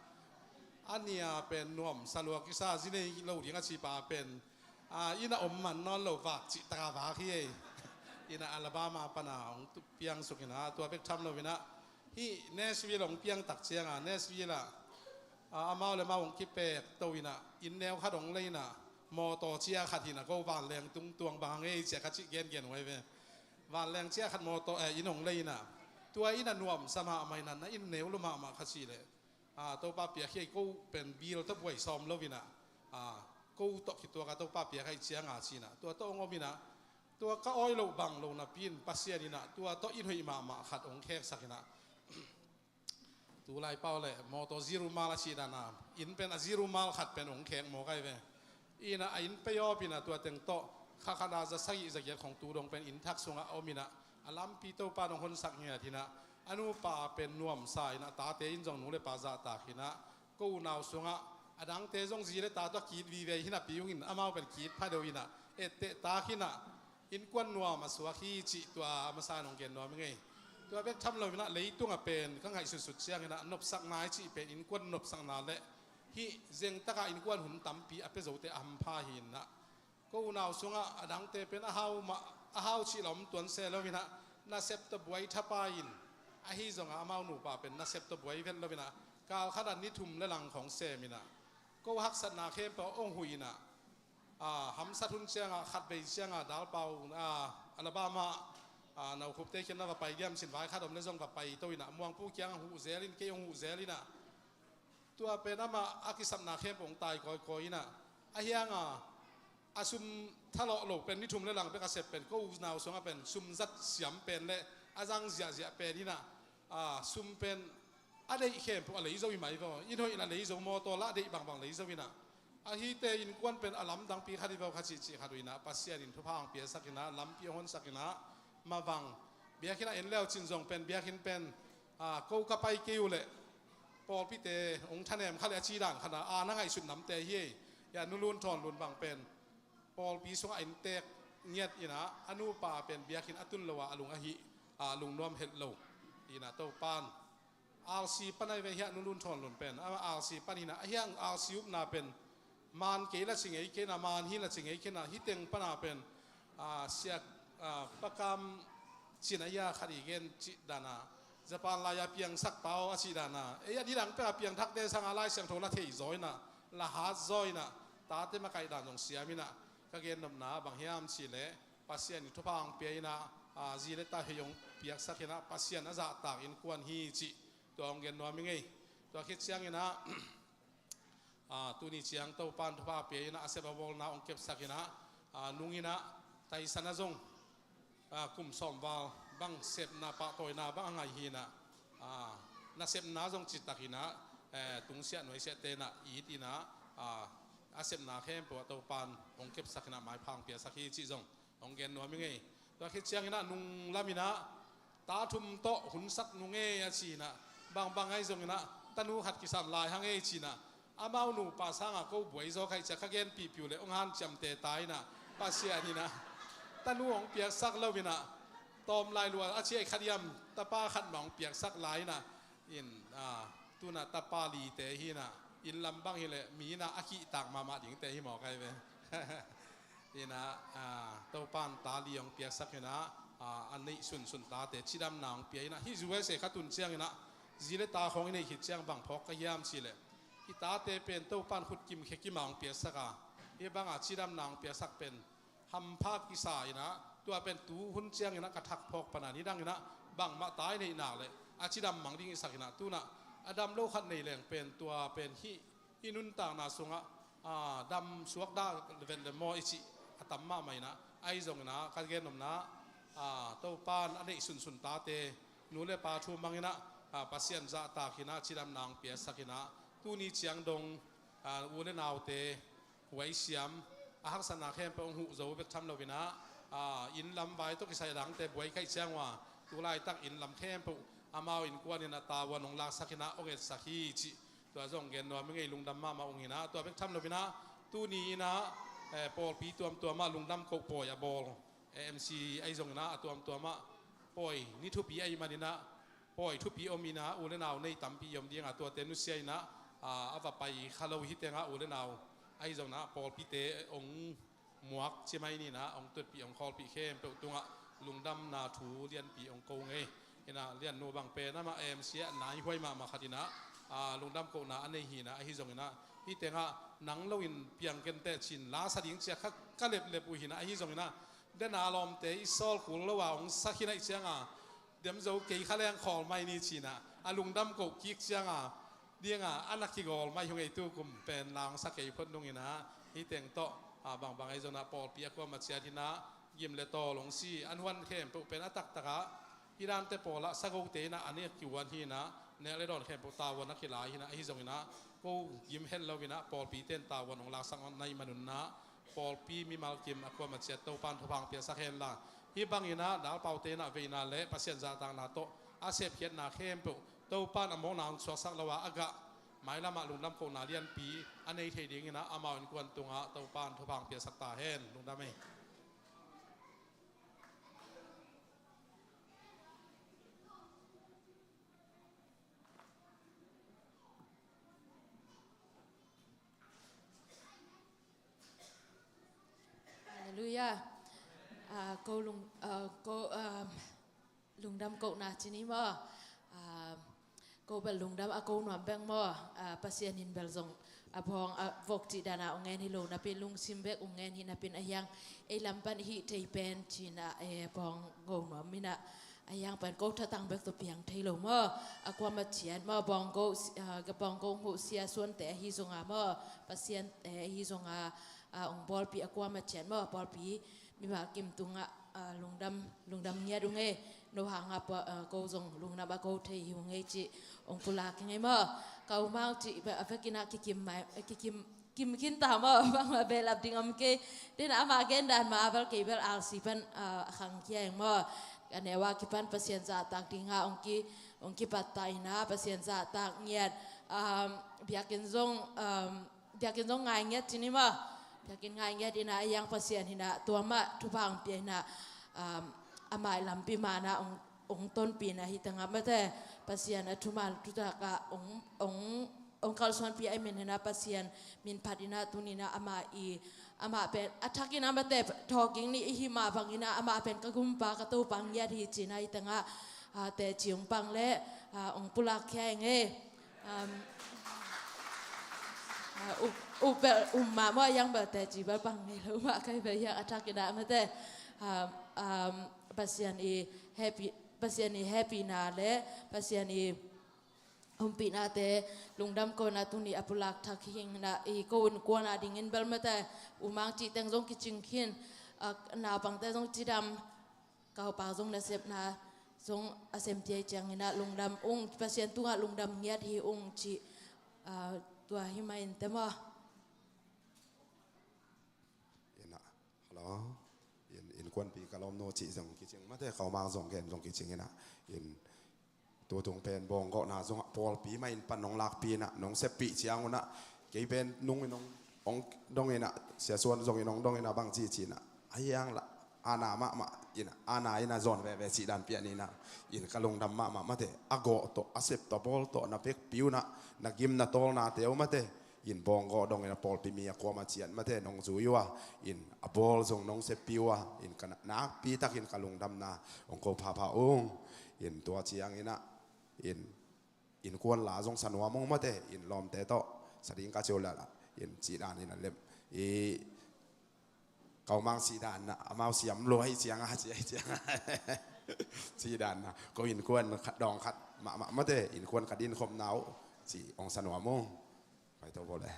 อันนี้เป็นนวมสลัวกิซาจีเนเราเรียกชีปาเป็นอินะอมมันนอนเราฝากจิตาฝากที่อินะอัลบามาปนาองเปียงสุกินะตัวเป็กทำเราวินะที่เนสวีหลงเปียงตักเชียงเนสวีละอามาเลยมาองคิเปกตัววินะอินแนวขัดองเลยนะมอต่อเชียขัดหินะก็วานแรงตุ้งตวงบางเอเจียขัดชิเกนไว้เว้วานแรงเชียขัดมอต่ออินองเลยนะตัวอินันนวมสมาไม่นั้นนะอินแนวลุมาขัดชีเลยตัวป้าเปียกให้กูเป็นบีลตัวป่วยซ้อมแล้ววินะกูตกขีตัวกับตัวป้าเปียกให้เชียงชีนะตัวตัวองวินะตัวก็อ้อยเราบังเรานะปีนปัสเซียนี่นะตัวตัวอินหอยมาขัดองแขกสักนะตัวลายเป้าเลยมอตัวซีรูมาลชีดานาอินเป็นซีรูมาลขัดเป็นองแขกหมอไก่เว้อีนะอินไปย่อปีนะตัวเต็งโตข้าขนาดจะใส่จะเกี่ยวของตัวดงเป็นอินทักษงเอามีนะอลัมปีโตปานองคนสักเงียทีนะอนุปาเป็นนวมสายนะตาเตอินจงหนูเลยปาจาตาขีนะกูนาวสงะอดังเตจงจีเลยตาตัวกีดวีเวหินะปียุงินอามาเป็นกีดพาเดียวอินะเอเตตาขีนะอินกวนนัวมาสวาขีจิตัวมาสานองเกนนัวไม่ไงตัวเบกทำเราเนี่ยเลยตัวเป็นข้างในสุดๆเชียงนะนบสักนายจิเป็นอินกวนนบสักนาเละที่เจงตะกาอินกวนหุ่นตั้มปีอเปโซเตอัมพาหินนะก็อุณาสงะดังเตเป็นอาหาวชิลอมตัวเซลวินะน่าเซปตบวยทับอินอาฮิจงอามาหนูป่าเป็นน่าเซปตบวยเวนลวินะกาลขนาดนิทุมและหลังของเซมินะก็ฮักษณะเข้มเปองหุยนะหำสัตุนเชียงขัดไปเชียงดาวเปาอัลบามาเราคุบเตะกันนะไปเยี่ยมสินไว้ข้าดมเลจงไปตัวอินะมวงผู้เกียงหูเซลินเกียงหูเซลินะตัวเป็นน้ำมาอากิสัมนาเข้มองตายคอยนะไอ้ยังอาซุมถ้าเราเป็นนิทุมและหลังเป็นกระเสพเป็นก็อุณาสงเป็นซุมจัดเสียมเป็นและอาจังเสียเป็นนี่นะซุมเป็นอะไรเข้มพวกอะไรอีโซวิไม่ก็อินโฮอินะเลยอีโซมอตัวละเด็กบางเลยอีโซวินะอาฮิเตอินกวนเป็นอลัมดังปีขัดที่เราขัดจิขัดวินะปัสเซียดินทุพางเปียสักนะลำปีฮอนสักนะมาวังเบียกินเอ็นแล้วจินจงเป็นเบียกินเป็นกูกับไปกิ้วเลย ปอลพี่เตองค์ท่านแอมข้าเลยจีด่างขนาดนั่งไงสุดน้ำเตะเฮียอย่านุลุนทอนลุนบางเป็นปอลปีสงอินเตกเงียดอีนะอนุปาเป็นเบียกินอัตุนละวะลุงอหิลุงนวมเห็ดโลอีนะเต้าปานอาลซีปันไอเวียนุลุนทอนลุนเป็นอาลซีปันหินะเฮียงอาลซีอุบนาเป็นมันเกละสิงไอเกนะมันหิละสิงไอเกนะฮิเต็งปนาเป็นเสียประกำจินายาขัดอีเกนจิดานาจะปานลายเพียงสักเปล่าอาชีดานาดีดังเพียงทักเดสังอะไรเสียงโทรละเทยจอยนะละหาจอยนะตาเตมาไกด่านของเสียมินะก็เกณฑ์นำหนาบางเฮียมสิเลปัสเซียนทุพางเปียนะจีเลตาเฮยงเปียกสักนะปัสเซียนอาจจะตากอินกวนฮีจิตัวองเกณฑ์นวมิงไงตัวคิดเสียงนะตัวนี้เสียงตัวปานทุพาเปียนะอาเซบวอลนะองเก็บสักนะนุงินะไตสันจงกุมสอมวาลบังเสพนาปะตอยนาบังไงฮีนะนาเสพนาจงจิตตะกินะตุงเสียหน่วยเสียเตนะอีดีนะอาเสพนาเข้มปวดตัวปานองเก็บสักนะหมายพังเปียสักฮีจิจงองเกนนัวมิงไงตัวคิดเชียงนะนุงลามินะตาทุมโตหุ่นสักนุงเออาชีนะบางไงจงนะตานูขัดกิสันลายหังเอชีนะอามาหนูภาษาอ่ะก็บวยโซใครจะข้าเกนปีปิวเลยองหันจำเตตายนะภาษานี่นะตานูองเปียสักเล่ามินะตอมลายลัวอาชีพขัดยำตาป้าขัดหมองเปียกสักลายนะอินตัวน่ะตาป้าลีเตฮีนะอินลำบังฮิเลมีนะอากิตากมาดิ่งเตฮีหมอใครเป็นนี่นะตัวปานตาลีองเปียกสักนะอันนี้สุนตาเตชิดำนางเปียนะฮิจูเวเสขัดตุนเชียงนะจีเลตาของนี่หิดเชียงบังพอกก็ยามสิเลฮิตาเตเป็นตัวปานขุดกิมเขกิมังเปียกสักฮีบังชิดำนางเปียกสักเป็นฮัมภากิสายนะตัวเป็นตูหุ่นเชียงนะกระทักพอกปนานี้ดังนะบังมาตายในหนาเลยอาชิดำมังดิ้งสักนะตัวนะอดัมโลขัดในแหล่งเป็นตัวเป็นฮินุนต่างนาสงะดำสวกดาเป็นเดมออิจิอัตมมาไม่นะไอจงนะการเกณฑ์นมนะตัวปานอันนี้สุนตาเตนูเลปาชูมังนะปัสเซียนจะตาขินะชิดำนางเปียสักนะตัวนี้เชียงดงอูเลนาวเตไว้เสียมหักษณะเข้มเป็นหูโจเบกทำเราวินะอินลำใบต้องใส่หลังแต่บวยไข่เชียงว่าตัวลายตั้งอินลำเข้มปุ๊อามาอินกวนนี่นะตาวันองลาสักนะองเอสักฮีจิตัวจงเกณฑ์นวไม่ไงลุงดำมาองหินะตัวเบกทำเราวินะตัวนี้นะปอลปีตัวมาลุงดำโคปอยบอลMC ไอจงนะตัวมาปอยนี่ทุปีไอมาดินะปอยทุปีอมีนะอูเลนาวในตั้มปียมเดียงตัวเตนุเซียนะอาว่าไปคาร์โลฮิตเตงอูเลนาวไอจงนะปอลปีเตองหมวกใช่ไหมนี่นะองตุดปีองคอลปีเข้มเปตัวลุงดำนาถูเรียนปีองโกงเอนะเรียนโนบังเปนะมาMC นายห้วยมาขัดินะลุงดำโกนะอันนี้หีนะไอจงนะที่เตงหนังเราอินเปียงกันแต่ชินลาสดิ่งเชียก็เล็บอุหินะไอจงนะเดินอารมณ์เตะอิสอลขุนระหว่างสักขีดเชียงเดี๋ยวจะเกี่ยข้าแรงขอไม่นี่ชินะลุงดำโกกิกเชียงเดียงอันนักกิกอลไม่ยงไอตู้กุมเป็นลางสักเกี่ยคนตรงนี้นะที่เตงโตบางไอจงนะปอลเปียกว่ามาเชียที่นะยิมเลโตลงซีอันวันเข้มเป็นอัตักตะกะที่ด้านเตปอละสักอุเตนะอันนี้คิววันที่นะเนี่ยเลยโดนเข้มตาวันนักกีฬาที่นะไอจงนะก็ยิมเห็นเราวินะปอลปีเต้นตาวันของลาสักในมนุษย์นะปอลปีมีมากิมอความาเชียตัวปานทุพังเปียสักเห็นละที่บางอินะดาวเป่าเตนะเวนาเละปัสเซียนจาตังนาโตอาเซฟเขียนนาเข้มปุ๊ตัวปานอมองนางสวสักละวะอากะหมายละมาลุงดำโคนาเลียนปีอันนี้เทดิ้งนะอามาอินกวนตุงะตัวปานทุพังเปียสักตาเห็นลุงดำไหมลุยก็ลุงดำก็น่าจินี่มั้ก็เป็นลุงดำก็หนุ่มแบงมั้ปัสยานินเบลซงพองวกจิดานาองเงินฮิโลนับเป็นลุงซิมเบกองเงินฮินับเป็นอายังไอลำปันฮิเทเป็นจีน่าพองก็หนุ่มมินะอายังเป็นก็ถ้าตั้งเบกตัวเพียงไทยโลมั้ความมาเชียนมั้บองก็กับองก็หัวเสียส่วนแต่ฮิซงมั้ปัสยานฮิซงองบอลปีอความมาเชียนมั้บอลปีมีมากิมตุงลุงดำเงียดุงเอโนหางก็จงลุงนับก็เทียงเอจิองปุลาคิงเอมั้เขาเมาจิแบบเฟกินักกิมกินตามบางเบลabดิงอมเกเดินอามาเกนดันมาอัลเกเบลอาลซีเป็นขังเคียงกันเนว่ากิปันเปอร์เซ็นต์จากต่างดิงองกีปัตตายนะเปอร์เซ็นต์จากต่างเงียด biakin zong ngai nget sini mah biakin ngai nget ina yang pasien hina tua ma tupang pi na amai lampi mana ong ton pi na hitanga mate pasien atumal tutaka ong kalson pi ai men hina pasien min padina tunina ama pen atakin amate talking ni hima bangina ama pen kagumpa katu pangyat hi china hitanga te chiung pang le ong pulak khaeng e umma mo yang ba te chi ba pang ni lo ma kai ba ya atakina amate pasien happy na le pasien umpi na te lungdam ko na tuni apulak thakking na ko un ko na dingin bel mate umang chi teng jong ki ching khin na pang te jong chi dam ka pa jong na sep na jong asem tie chang ina lungdam ung pasien tu nga lungdam ngiat hi ung chi tua hi main te ma ina hello in kwan pi kalom no chi jong ki ching ma te khau mang jong gen jong ki ching ina inตัวตรงเป็นบองก็น่าจงพอลปีไม่ปันน้องลักปีน่ะน้องเซปีเชียงน่ะเกี่ยเป็นนุ่งน้ององดงเงินน่ะเสียส่วนจงน้องดงเงินน่ะบางจีจีน่ะไอ้ยังละอาณามะอินะอาณาอินะจอนเวสีดันเปียนี่น่ะอินกะลงดำมะเตอโกโตอาเซปตบอลโตน่ะเป็กปิวน่ะนักกิมน่ะโตน่ะเตียวมะเตอินบองก็ดงเงินน่ะพอลปีมีอะกวมาเจียนมะเตน้องจูอยู่อ่ะอินอะบอลจงน้องเซปิวอ่ะอินกันนักปีตักอินกะลงดำน่ะองโกพาองอินตัวเชียงอินะอินกวนหลาจงสันวามงมาเตอินลอมเตโตสดิงกาเจวละอินจีดานอินันเล็บเกามังสีดานนะมาเสียมรวยเสียงเสียงสีดานนะก็อินกวนดองขัดมาเตอินกวนขัดดินคมหนาวสีองสันวามงไปตัวบอเลย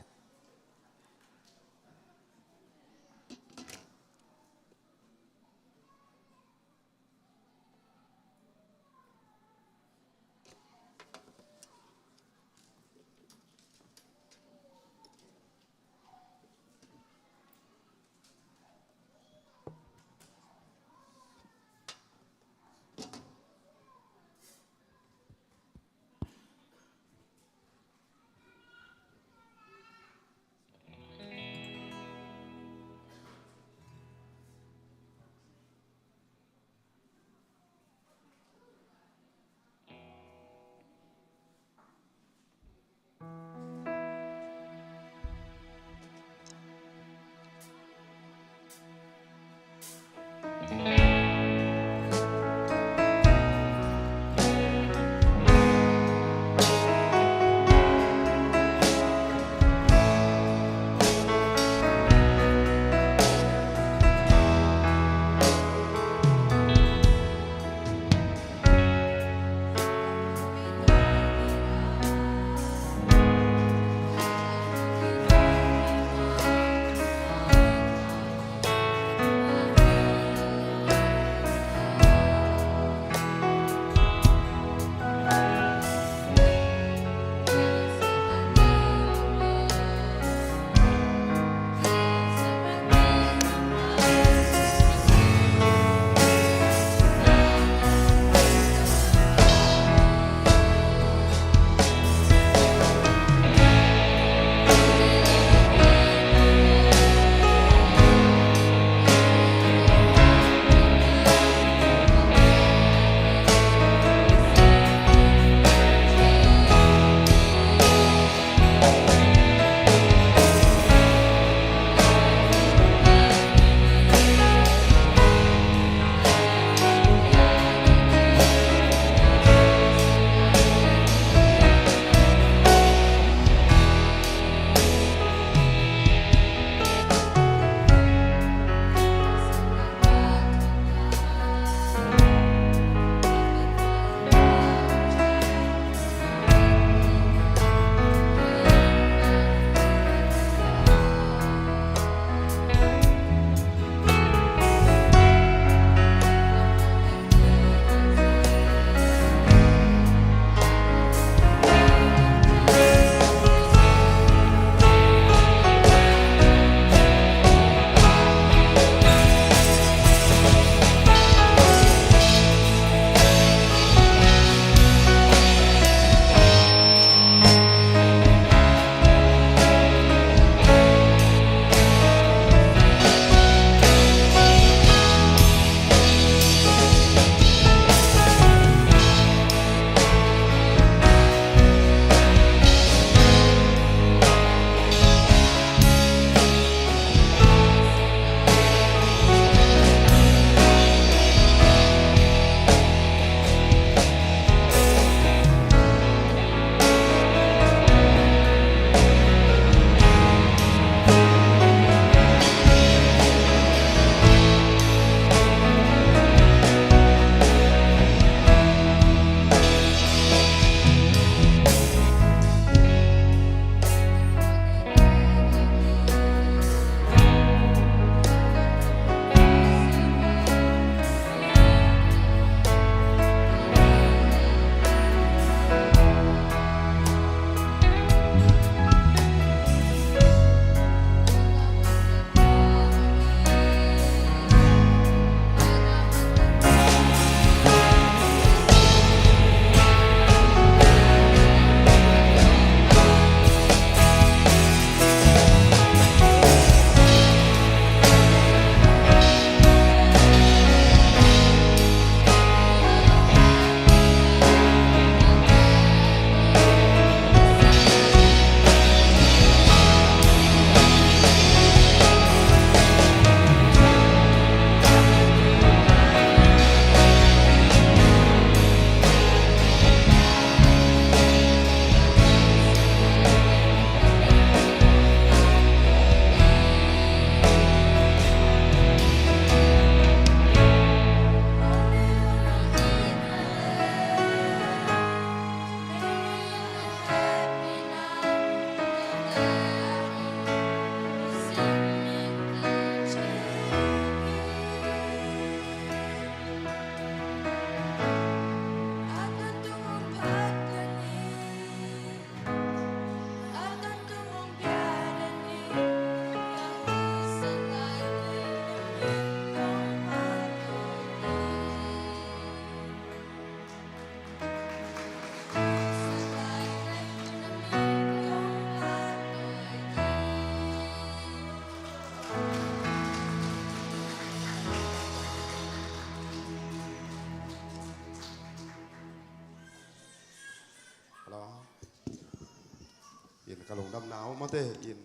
กะลงดำหนาวมาเตอิน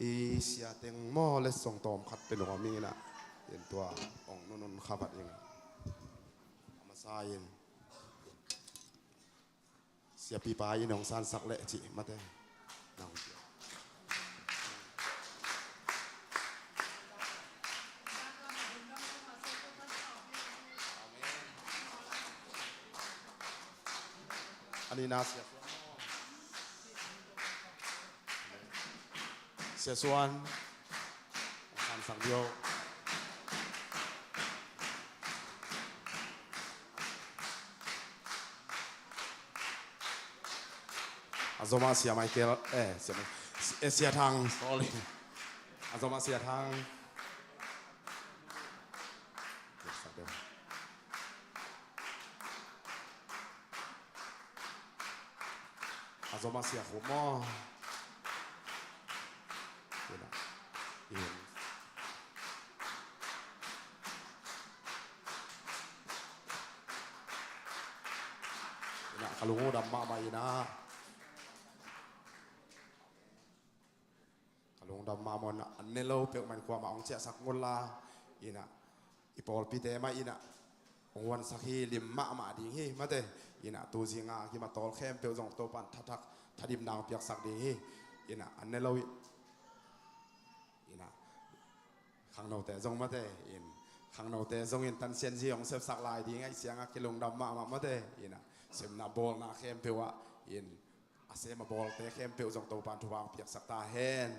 อีเสียเต็งหม้อและส่งตอมขัดเป็นหัวมีนะอินตัวองนนขับเองมาซาอินเสียปีปายน้องซานสักเละจิมาเตน้องอันนี้นาเสียส่วนซานสังเดียวอาซอมาเสียไมเคิลเสียทาง sorry อาซอมาเสียทางอาซอมาเสียหัวหม้อกะลุงดำมาใบนะกะลุงดำมามันอันเนโลเปียกมันความมาองเจ้าสักงลาอีน่ะอีปอลปีเตมาอีน่ะองวันสักฮีลิมมาดิ่งฮีมาเตอีน่ะตัวจิงาที่มาตอลเข้มเปียวจงตัวปันทักทัดิมนางเปียกสักดิ่งฮีอีน่ะอันเนโลอีน่ะขังโนเตจงมาเตอินขังโนเตจงอินตันเซียนจีของเซฟสักลายดิ่งไอเสียงกะลุงดำมาเตอีน่ะเซมนาบอลนาเข้มเปียวอินอาเซมาบอลเตเข้มเปียวจงตัวปันทุวางเปียกสักตาเฮน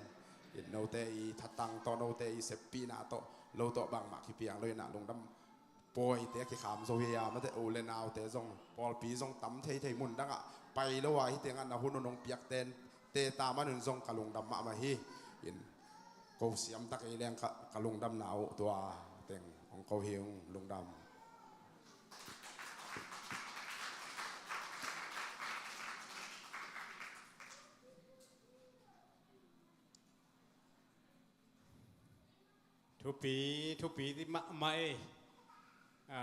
อินโนเตอีทัดตังตอนโนเตอีเซปีนาโตโลโตบางมาขี้เปียงเลยนะลงดำปอยเตะขี้ขามโซเฮียมาเตโอเลนาวเตะจงบอลปีจงตั้มเทมุนดังอ่ะไปแล้วว่าฮิเตียงอันนะหุ่นนงเปียกเตนเตตามันหนึ่งจงกะลงดำมาฮีอินกูเสียมตักไอแรงกะลงดำหนาวตัวเต็งของกูเฮียงลงดำทุกปีที่มาไม่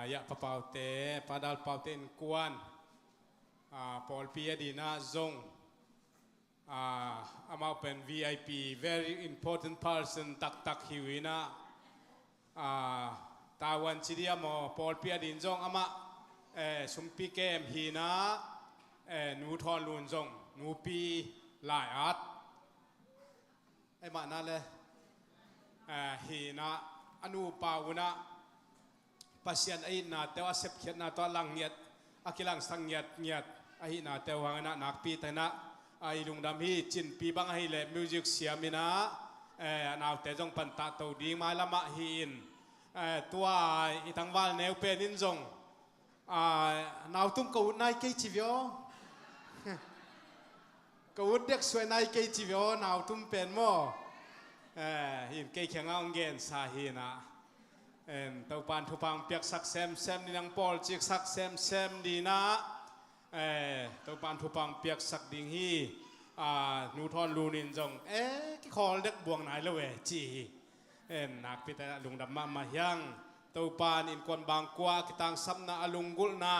อยากเป่าเตะปาดาลเป่าเตนกวนปอลปีดีน่าจงอามาเป็น VIP very important person ตักฮิวินะตาวันชิดียมปอลปีดีนจงอามาสุมปีเกมฮีนะนูทอนลุนจงนูปีลายอัดไอ้มานั่นเลยฮีนะอนุปาวนะปัสยันไอ้นาเทวะเสพเขียนนาตัวลังเงียดอากิลังสังเงียดไอ้นาเทวะนะนักปีแต่นะไอ้ลุงดำฮีจินปีบังให้เล่มิวสิกเสียมินะนาวเตจงปันตาตัวดีมาละมาฮีนตัวอีทั้งวันเนวเป็นนินจงนาวตุ้มกูนายเกจิวิโอกูเด็กสวยนายเกจิวิโอนาวตุ้มเป็นโมหินเกี่ยงเอาเงินสาหินะตัวปานทุพังเปียกสักเซมนี่นังปอลจิกสักเซมดีนะตัวปานทุพังเปียกสักดิ่งฮีนูทอนลูนินจงกี่คอเด็กบวงไหนละเวจีนักพิจารณาลุงดำมายังตัวปานอินคนบางกว่ากิตังซัมนาอลุงกุลนา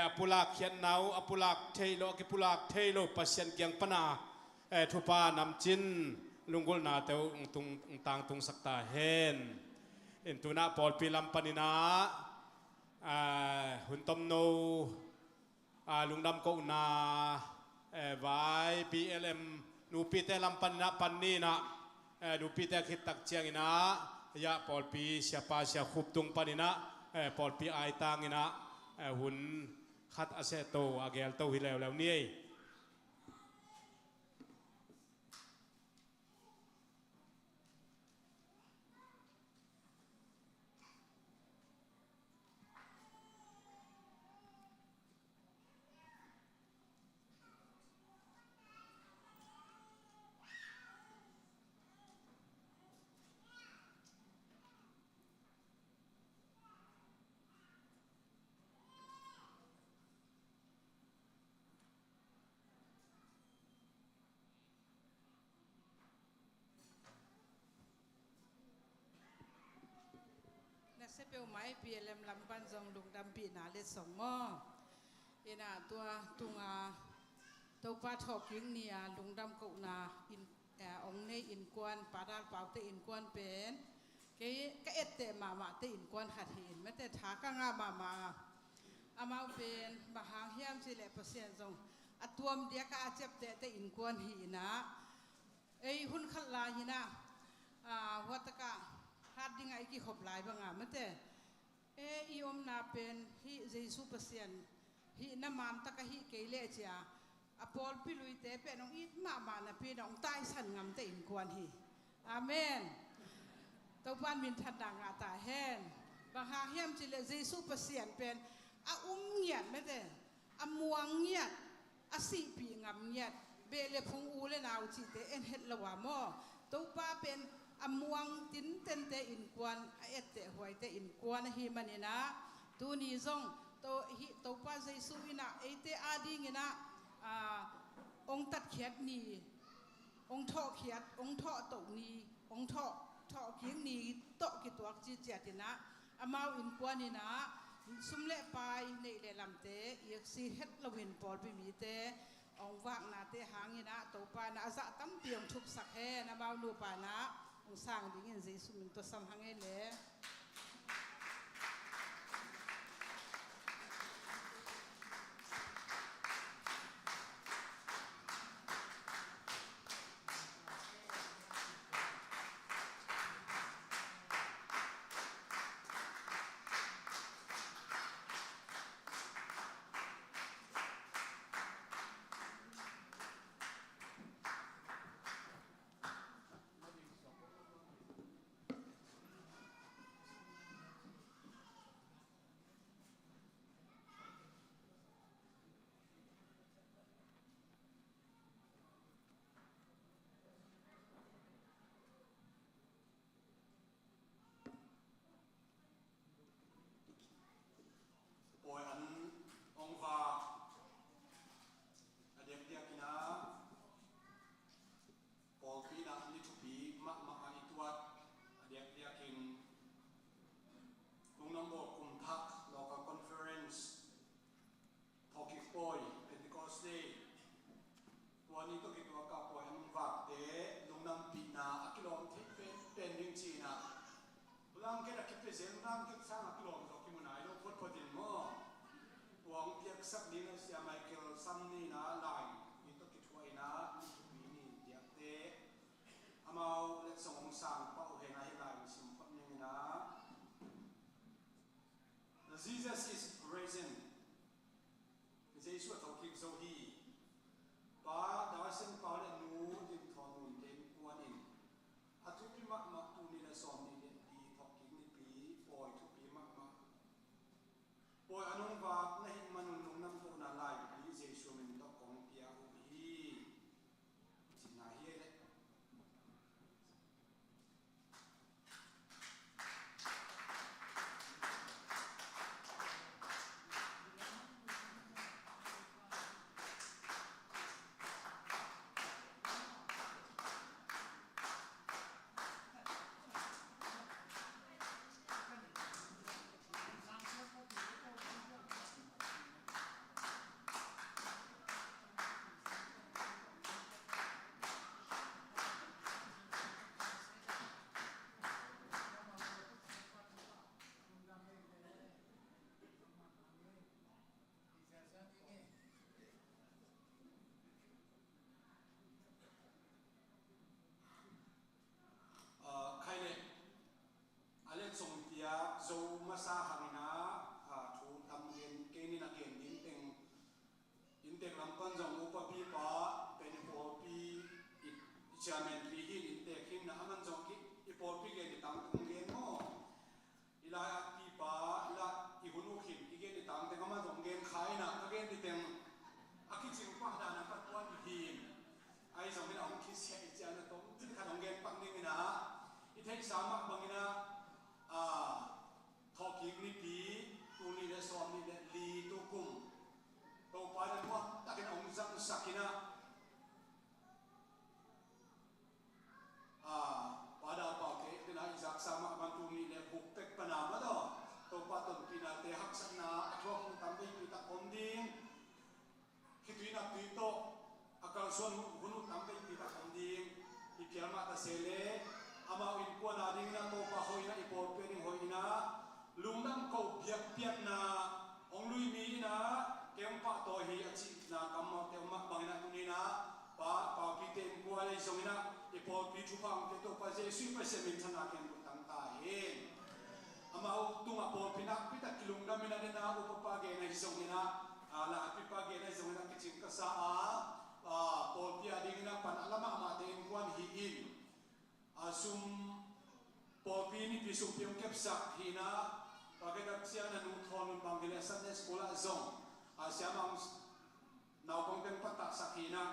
อปุลักเขียนนาวอปุลักเทโลกิปุลักเทโลปัสยันเกียงปนาทุปานำจินลุงกุลนาเตวตุงต่างตุงสักตาเฮนอินตุนาปอลปีลัมปานินาหุ่นตมโนลุงดำก็อุนาไว้ BLM นูปีเตลัมปานินาปันนีนะนูปีเตคิดตักเจียงนะยาปอลปีเสียปาเสียขุบตุงปานินะปอลปีไอตังนะหุ่นขัดอาเซโตอาเกลโตฮิแล้วนี่เซเปียวไม้เปียเลมลำปันจงลุงดำปีนาเลสองหม้อเอ็นาตัวตุง tàu pa thọ kính nia lung đam cậu na in ông này in quan pa đal bảo te in quan pen cái ết te mà te in quan hạt hin mà te thả cả ngà mà amau pen bahang hiam si le pasien zong atuam dia ka achep te in quan hi na ei hun khat la hi na wataka hat ding ai ki khop lai banga mate i om na pen hi jesu pasien hi na man taka hi keile cha apol pilui te pe nong it ma na pe nong tai san ngam te in kwan hi amen to ban min than dang ata hen bang ha hiam chi le jesu pasien pen nghiat mate muang nghiat si pi ngam nghiat be le phung u le naw chi te en het lawa mo to pa pen muang tin ten te in kwan et te hoi te in kwan hi manina tu ni zong to hi to pa jesu ina ate ading ina ông tắt khiết ni ông thọ khiết ông thọ tổ ni ông thọ kiếng ni tọ ki tuak chi chat ina amau in kwan ina sum le pai nei le lam te yek si het lawin pol bi mi te ông wang na te hang ina to pa na za tam piang thuk sak he na mau nu pa na ông sang ding in jesu min to sam hang le Jesus is risen. Jesus thau kik zo hi. Pa da sen pa le nu din thon nun den kuan in. Atu pi mak mak tu ni la som ni den di thau kik ni pi poi tu pi mak mak. Poi anong va na hin manun nung nam ko na lai pi Jesus min to kong pia u hi. Sin na hi le. zo masa hamina thu tam gen kenin again in teng lampan jong upa pi pa penipol pi chairman pi hin in tek him na aman jong ki ipol pi gen tam gen mo ila pi pa la ihunu him igen tam teng aman jong gen khai na again teng aki ching pa da na patwan hin ai jong na ong ki sia i chan na tong tin kha ong gen pak ning na i thei sama bangina talking ni pi tu ni le som ni le li tu kum to pa na mo takin ong zang sakina pada pa ke tina izak sama man tu ni le buk tek panama do to pa ton pina te hak sana athong tam bi pi ta onding kitui na pi to ส่วนหุ่นตั้งไปปีตะคำดิ่งอีเพียงมาตะเสเลอามาอินกวนอาดิ่งนะโตปะหอยนะอีโปรเป็นหอยนะลุงน้ำเขาเบียกเปียกนะองลุยมีนะเกี่ยงปะตัวเฮียจินะกำมองเกี่ยงมักบางนะตุนีนะปะปีเต็มกัวเลยส่งนะอีโปรปีทุพังเกี่ยตัวปะเจสุยปะเสมินธนาเกี่ยงบุตังตาเองอามาตุงอาโปรปีนักปีตะกิลุงน้ำมินาเดนะอุปปะเกนะส่งนะละปีปะเกนะส่งนะกิจิงกษาโปรปีอาดิ่งนะปันอลามะมาเต็มกวนฮีอินซุมโปรปีนี่ปีสุเพียงเก็บสักฮีนะปากเก็บเสียงนั้นนุ่งทอนนุ่งบางทีเนี่ยสันเดสโกลาซงเสียมังนาวคงเป็นปัตตาสักฮีนะ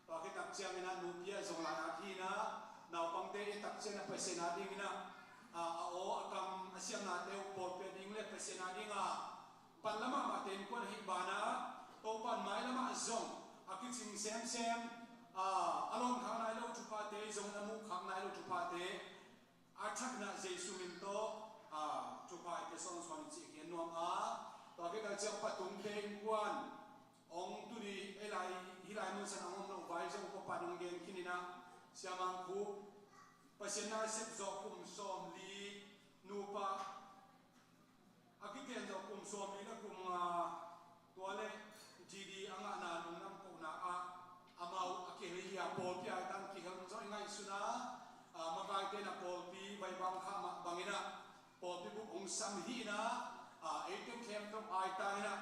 ปากเก็บเสียงนั้นนุ่งเพียซงลานาฮีนะนาวบังเตยตักเสียงนั้นเปเสนาดิ่งนะโอ้กำเสียงนั้นเดียวโปรปีดิ่งเล็กเปเสนาดิ่งปันละมาเต็มกวนฮีบานะโตปันไม้ละมาซงอากิจิงเซมอารมณ์ข้างในเราจุปาเตยซงน้ำมูกข้างในเราจุปาเตยอาชักนะเจสุมินโตจุปาเตสอนสอนจิเกียนนวมตัวเก็จะเจ้าปฐุมเตงกวนองตุดีไอไลฮิไลมุสนองเราไว้เจ้าก็ปฐุมเกนคินินะเสียมังคุปัสนาเสพจอกุมสอมลีนูปะอากิเกนจอกุมสอมลีนะกุมตัวเล็กจีดีอ่างนาลุงน้ำปูนาอามาอากิริยาโปลปีอาตังกิเฮมจอยไงสุนะมาไกเตนะโปลปีใบบางข้ามบางอินะโปลปีบุกองสัมหีนะเอติมเข้มต้องไอตายนะ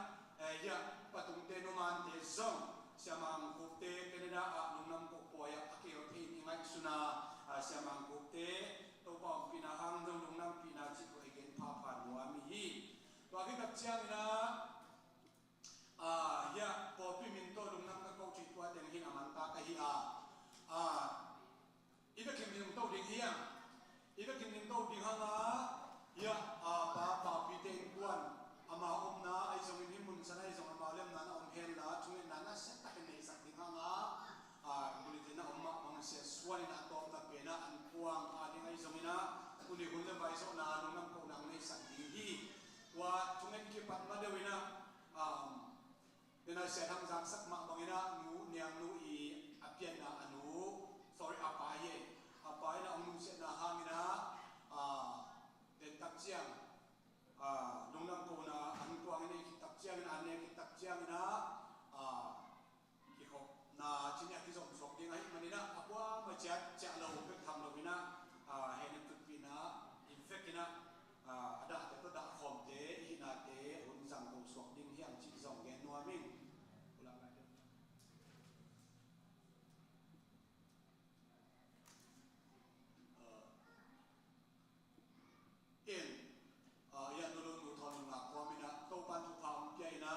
ยะปฐุมเตนุมันเตซงเสียมังคุเตเกเนดาลุงน้ำปูปอยอากิโรทีนี่ไงสุนะเสียมังคุเตตัวปอมปีนาหังจงลุงน้ำปีนาจิโกเอเกนพาผ่านหัวมีฮีตัวที่กับเชียงนะยะพอพิมินโตลุงน้ำก็เข้าจิตว่าเต็มหินอามันตาก็ฮีอีกคิมนิมโตดิ่งเฮียอีกคิมนิมโตดิ่งฮะนะยะปาปีเต็งกวนอามานะไอจงมินหิมุนสนไอจงอามาเล่มนั้นเฮลนะช่วยนั้นเสร็จตักในสักดิ่งฮะนะบุริจินะมังเสียส่วนนั้นตอมตะเปนะอันกวางดิ่งไอจงมินะคุณดิคุณเล่มใบโซนาลุงน้ำก็นังในสักดิ่งฮีว่าช่วยกิปัตมาเดวินะเดี๋ยวเสียทำจากสักมาบางนะนูเนียงนูอีอภิญญาอนุsorry อภัยนะองค์เสียนะหามินะเด็กตักเจียงลุงน้ำโกนะอันกวางนี่คิดตักเจียงนะเนี่ยคิดตักเจียงนะคิดเขานะชิ้นนี้คิดส่งยังไงมันนี่นะอับว่ามาเจ้าเราเพิ่งทำเราวินะให้นึกถึงวินะอินเฟกนะadaแต่ด่าคอมเตะอินาเตะหุ่นสังคมสวกดิ้งเฮียงจิตส่งแกนัวมิ่งอุลาไม่ได้ยานุลุนุทอนุนักความมินะโตปันทุพามเปียนะ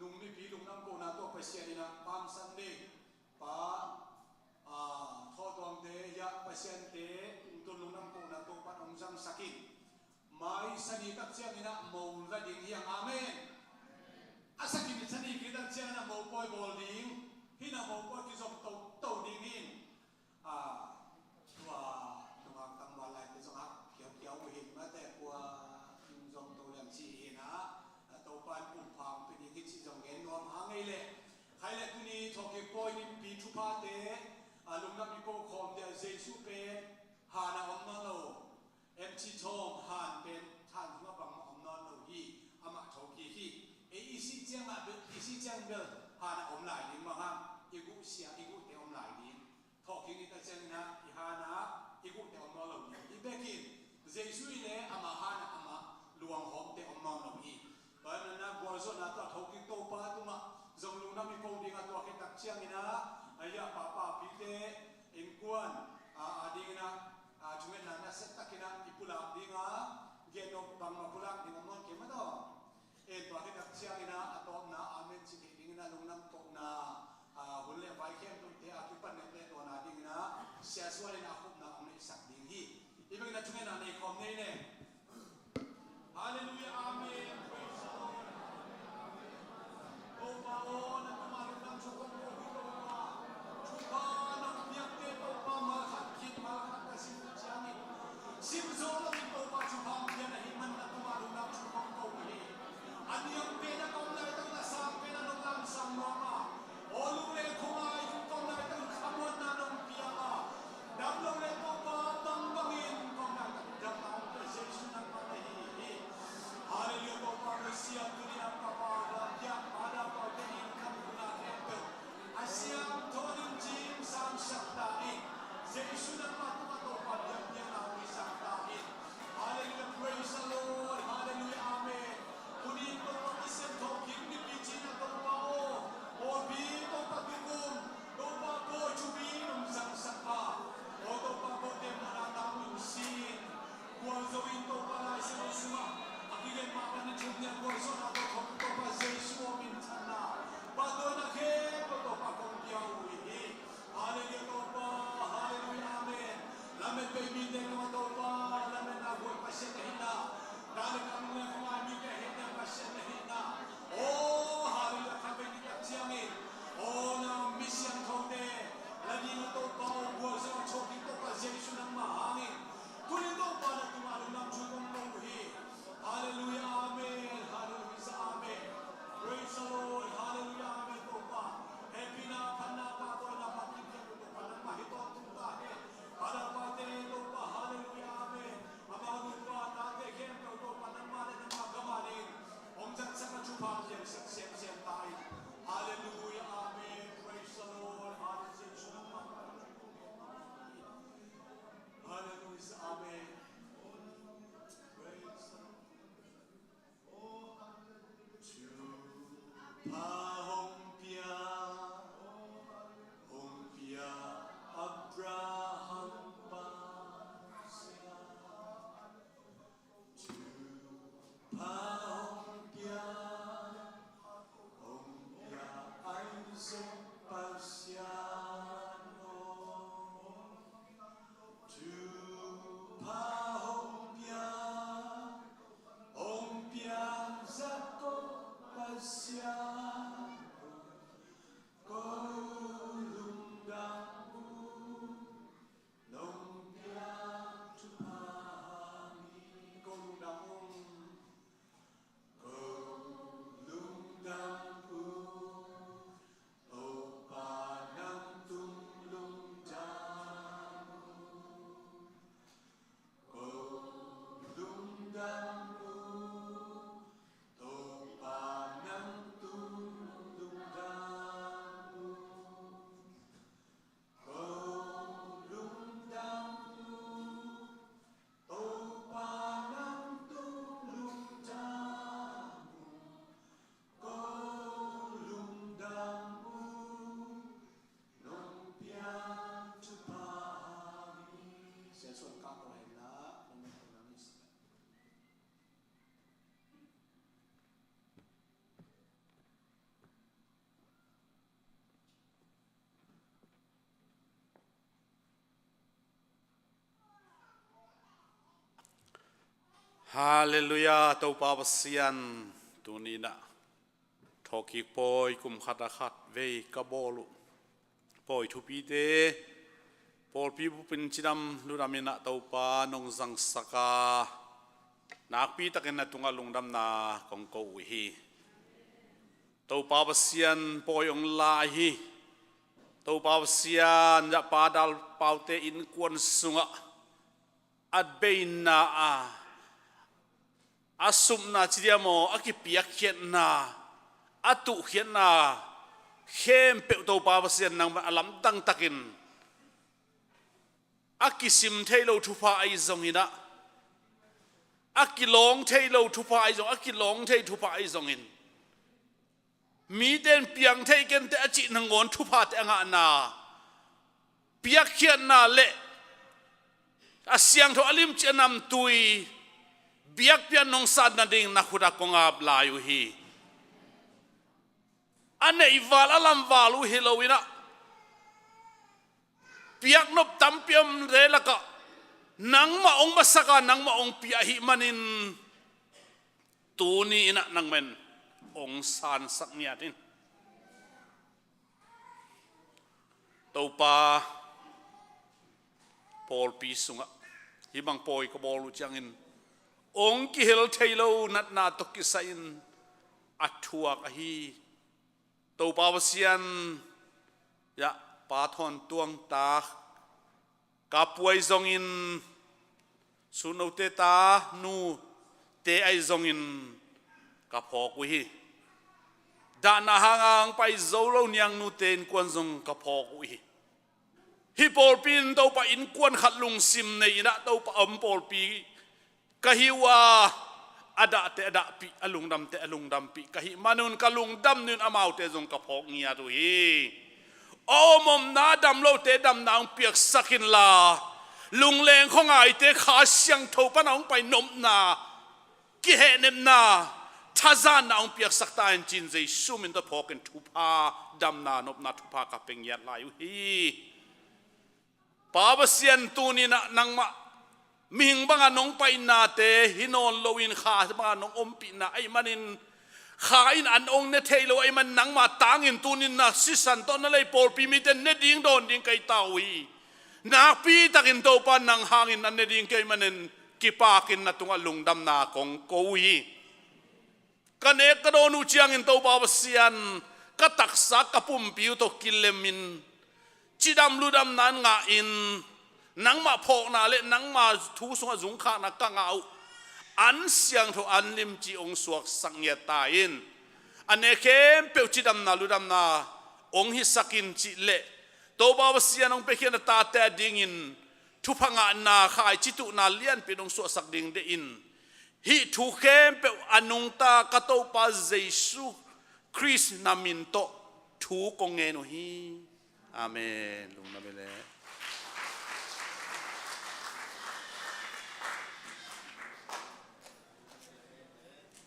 นุ่งนี่พี่ลุงน้ำโกนะตัวเปเซียนะปามสันเดปาทอดวงเตยะเปเซียนเตตุลุงน้ำโกนะตัวปันองจังสักิไม่สนิทกับเจ้านี่นะมูลดิ่งยังอาเมนอาสักินสนิทกับเจ้านะมูปอยบอลดิ่งที่นะมูปอยที่จบโตดิ่งหินว่าตัวตั้งวันไรที่จบเขียวเห็นมาแต่กว่าจงตัวอย่างชีนะตัวปานปุ่มพามเป็นอย่างที่จงเห็นนวมหางไงเลยใครเล็กนี่ทอกเก็บปอยนี่ปีชุพาเตลุงนับมีโกคอมเดียเจสุเป็นหานาอมมาโลเอ็มชีทองหานเป็นท่านที่มาบังอมนอนโลฮีอามาทอกีฮีอีซีเจียงอีซีเจียงเบลหานาอมหลายลิ้นมาฮัมอีกุเสียอีกุเตอมหลายลิ้นทอกีนี่ตั้งเจงนะอีหานาอีกุเตอมนอนโลฮีอีเบกินเจสุยเลยอามาหานาอามาลวงหอมเตอมนอนโลฮีตอนนั้นนะบัวโซนาตัวทอกีโตปาตุมาจงลุงน้ำมีโกดีกันตัวเก็ตักเชียงนี่นะอายะป้าพิเตอินกวนดีนะช่วยนั้นนะเสร็จตักนะที่พูดดีงาเกี่ยวกับบางมาพูดดีงามอนเกี่ยวมาต่อตัวเก็ตักเชียงนี่นะตัวนะอาเมนสิดีนะลุงน้ำตกนะหุ่นเลี้ยไว้เข้มตุ้งเตะอาคิปันเนี่ยตัวนะดีนะเสียส่วนนะคุ้มนะอมในสักดีฮีอีกเป็นนะช่วยนั้นในคอมนี่เนี่ยฮาเลลูยาอาเมนโอ้มาโอ้นั่นมาลุงน้ำชุกคนโอ้พี่โตมาชุกานน้ำเปียกเตะโตมามาขัดคิดมาขัดกระสิบเชียงนี่สิบโซนแล้วพี่โตมาชุกานเปียกนะฮิมันนั่นมาลุงน้ำชุกคนโตนี่อันนี้ยังเป็นนะกองเลยตั้งแต่สามเป็นนะลุงน้ำสามมาโอ้ลุงเล่คงไอ้ชุกคนเลย Hallelujah, tau pa pasian tunina. Thoki poi kum khatakhat vei kabolu. Poi thupi te pol pi pupin chidam luramina tau pa nong zang saka. Nakpi takin na tunga lungdam na kong ko wihi. Tau pa pasian poi ong lahi. Tau pa pasian ya padal paute in kuan sunga. At bein na asum na chidia mo akipiak hian na atu hian na hem pe to pa pasian nang alam tang takin akisim thailo thupa ai zongina akilong thailo thupa ai zong akilong thai thupa ai zongin mi den piang thai ken te achi nangon thupa te anga na piak hian na le asyang tho alim chenam tui biak pian nong sad na ding na khuda kongab layu hi ane iwal alam walu hilowina biak nop tampiam relaka nang maong masaka nang maong piahi manin tuni ina nang men ong san sakniatin topa Paul pisunga hibang poi ko bolu changin ong ki hel thailo nat na to kisain athua ka hi to pawasian ya pathon tuang ta kapuai zongin sunote ta nu te ai zongin ka phok wi hi da na hangang pai zolo niang nu ten kwan zong ka phok wi hi pol pin to pa in kwan khat lung sim nei na to pa pol pi kahiwa ada te ada pi alungdam pi kahi manun kalungdam nun amau te zong kapok ngia tu hi omom na dam lo te dam nang piak sakin la lungleng khong ai te kha siang tho pa nong pai nom na ki he nem na thazan na ong piak sakta en chin zai sumin to phoken thupa dam na nop na thupa ka peng yat la yu hi pawasian tunina nangma ming banga nong pai na te hinon loin kha banga nong ompi na ai manin kha in an ong ne thailo ai man nang ma tangin tunin na sisan to na lei pol pi mi ten ne ding don ding kai tawi na pi takin to pa nang hangin an ne ding kai manen kipakin na tunga lungdam na kong kowi kane kadonu chiang in to pa sian kataksa kapum piu to kilemin chidam ludam nan nga in nang ma phok na le nang ma thu sunga zung kha na ka ngau an siang tho an lim chi ong suak sangya ta in ane kem pe chidam na ludam na ong hi sakin chi le to ba sian ong pe khian ta ta ding in thu phanga na khai chi tu na lian pe dong su sak ding de in hi thu kem pe anung ta ka to pa jesu Chris na min to thu ko nge no hi amen lung na bele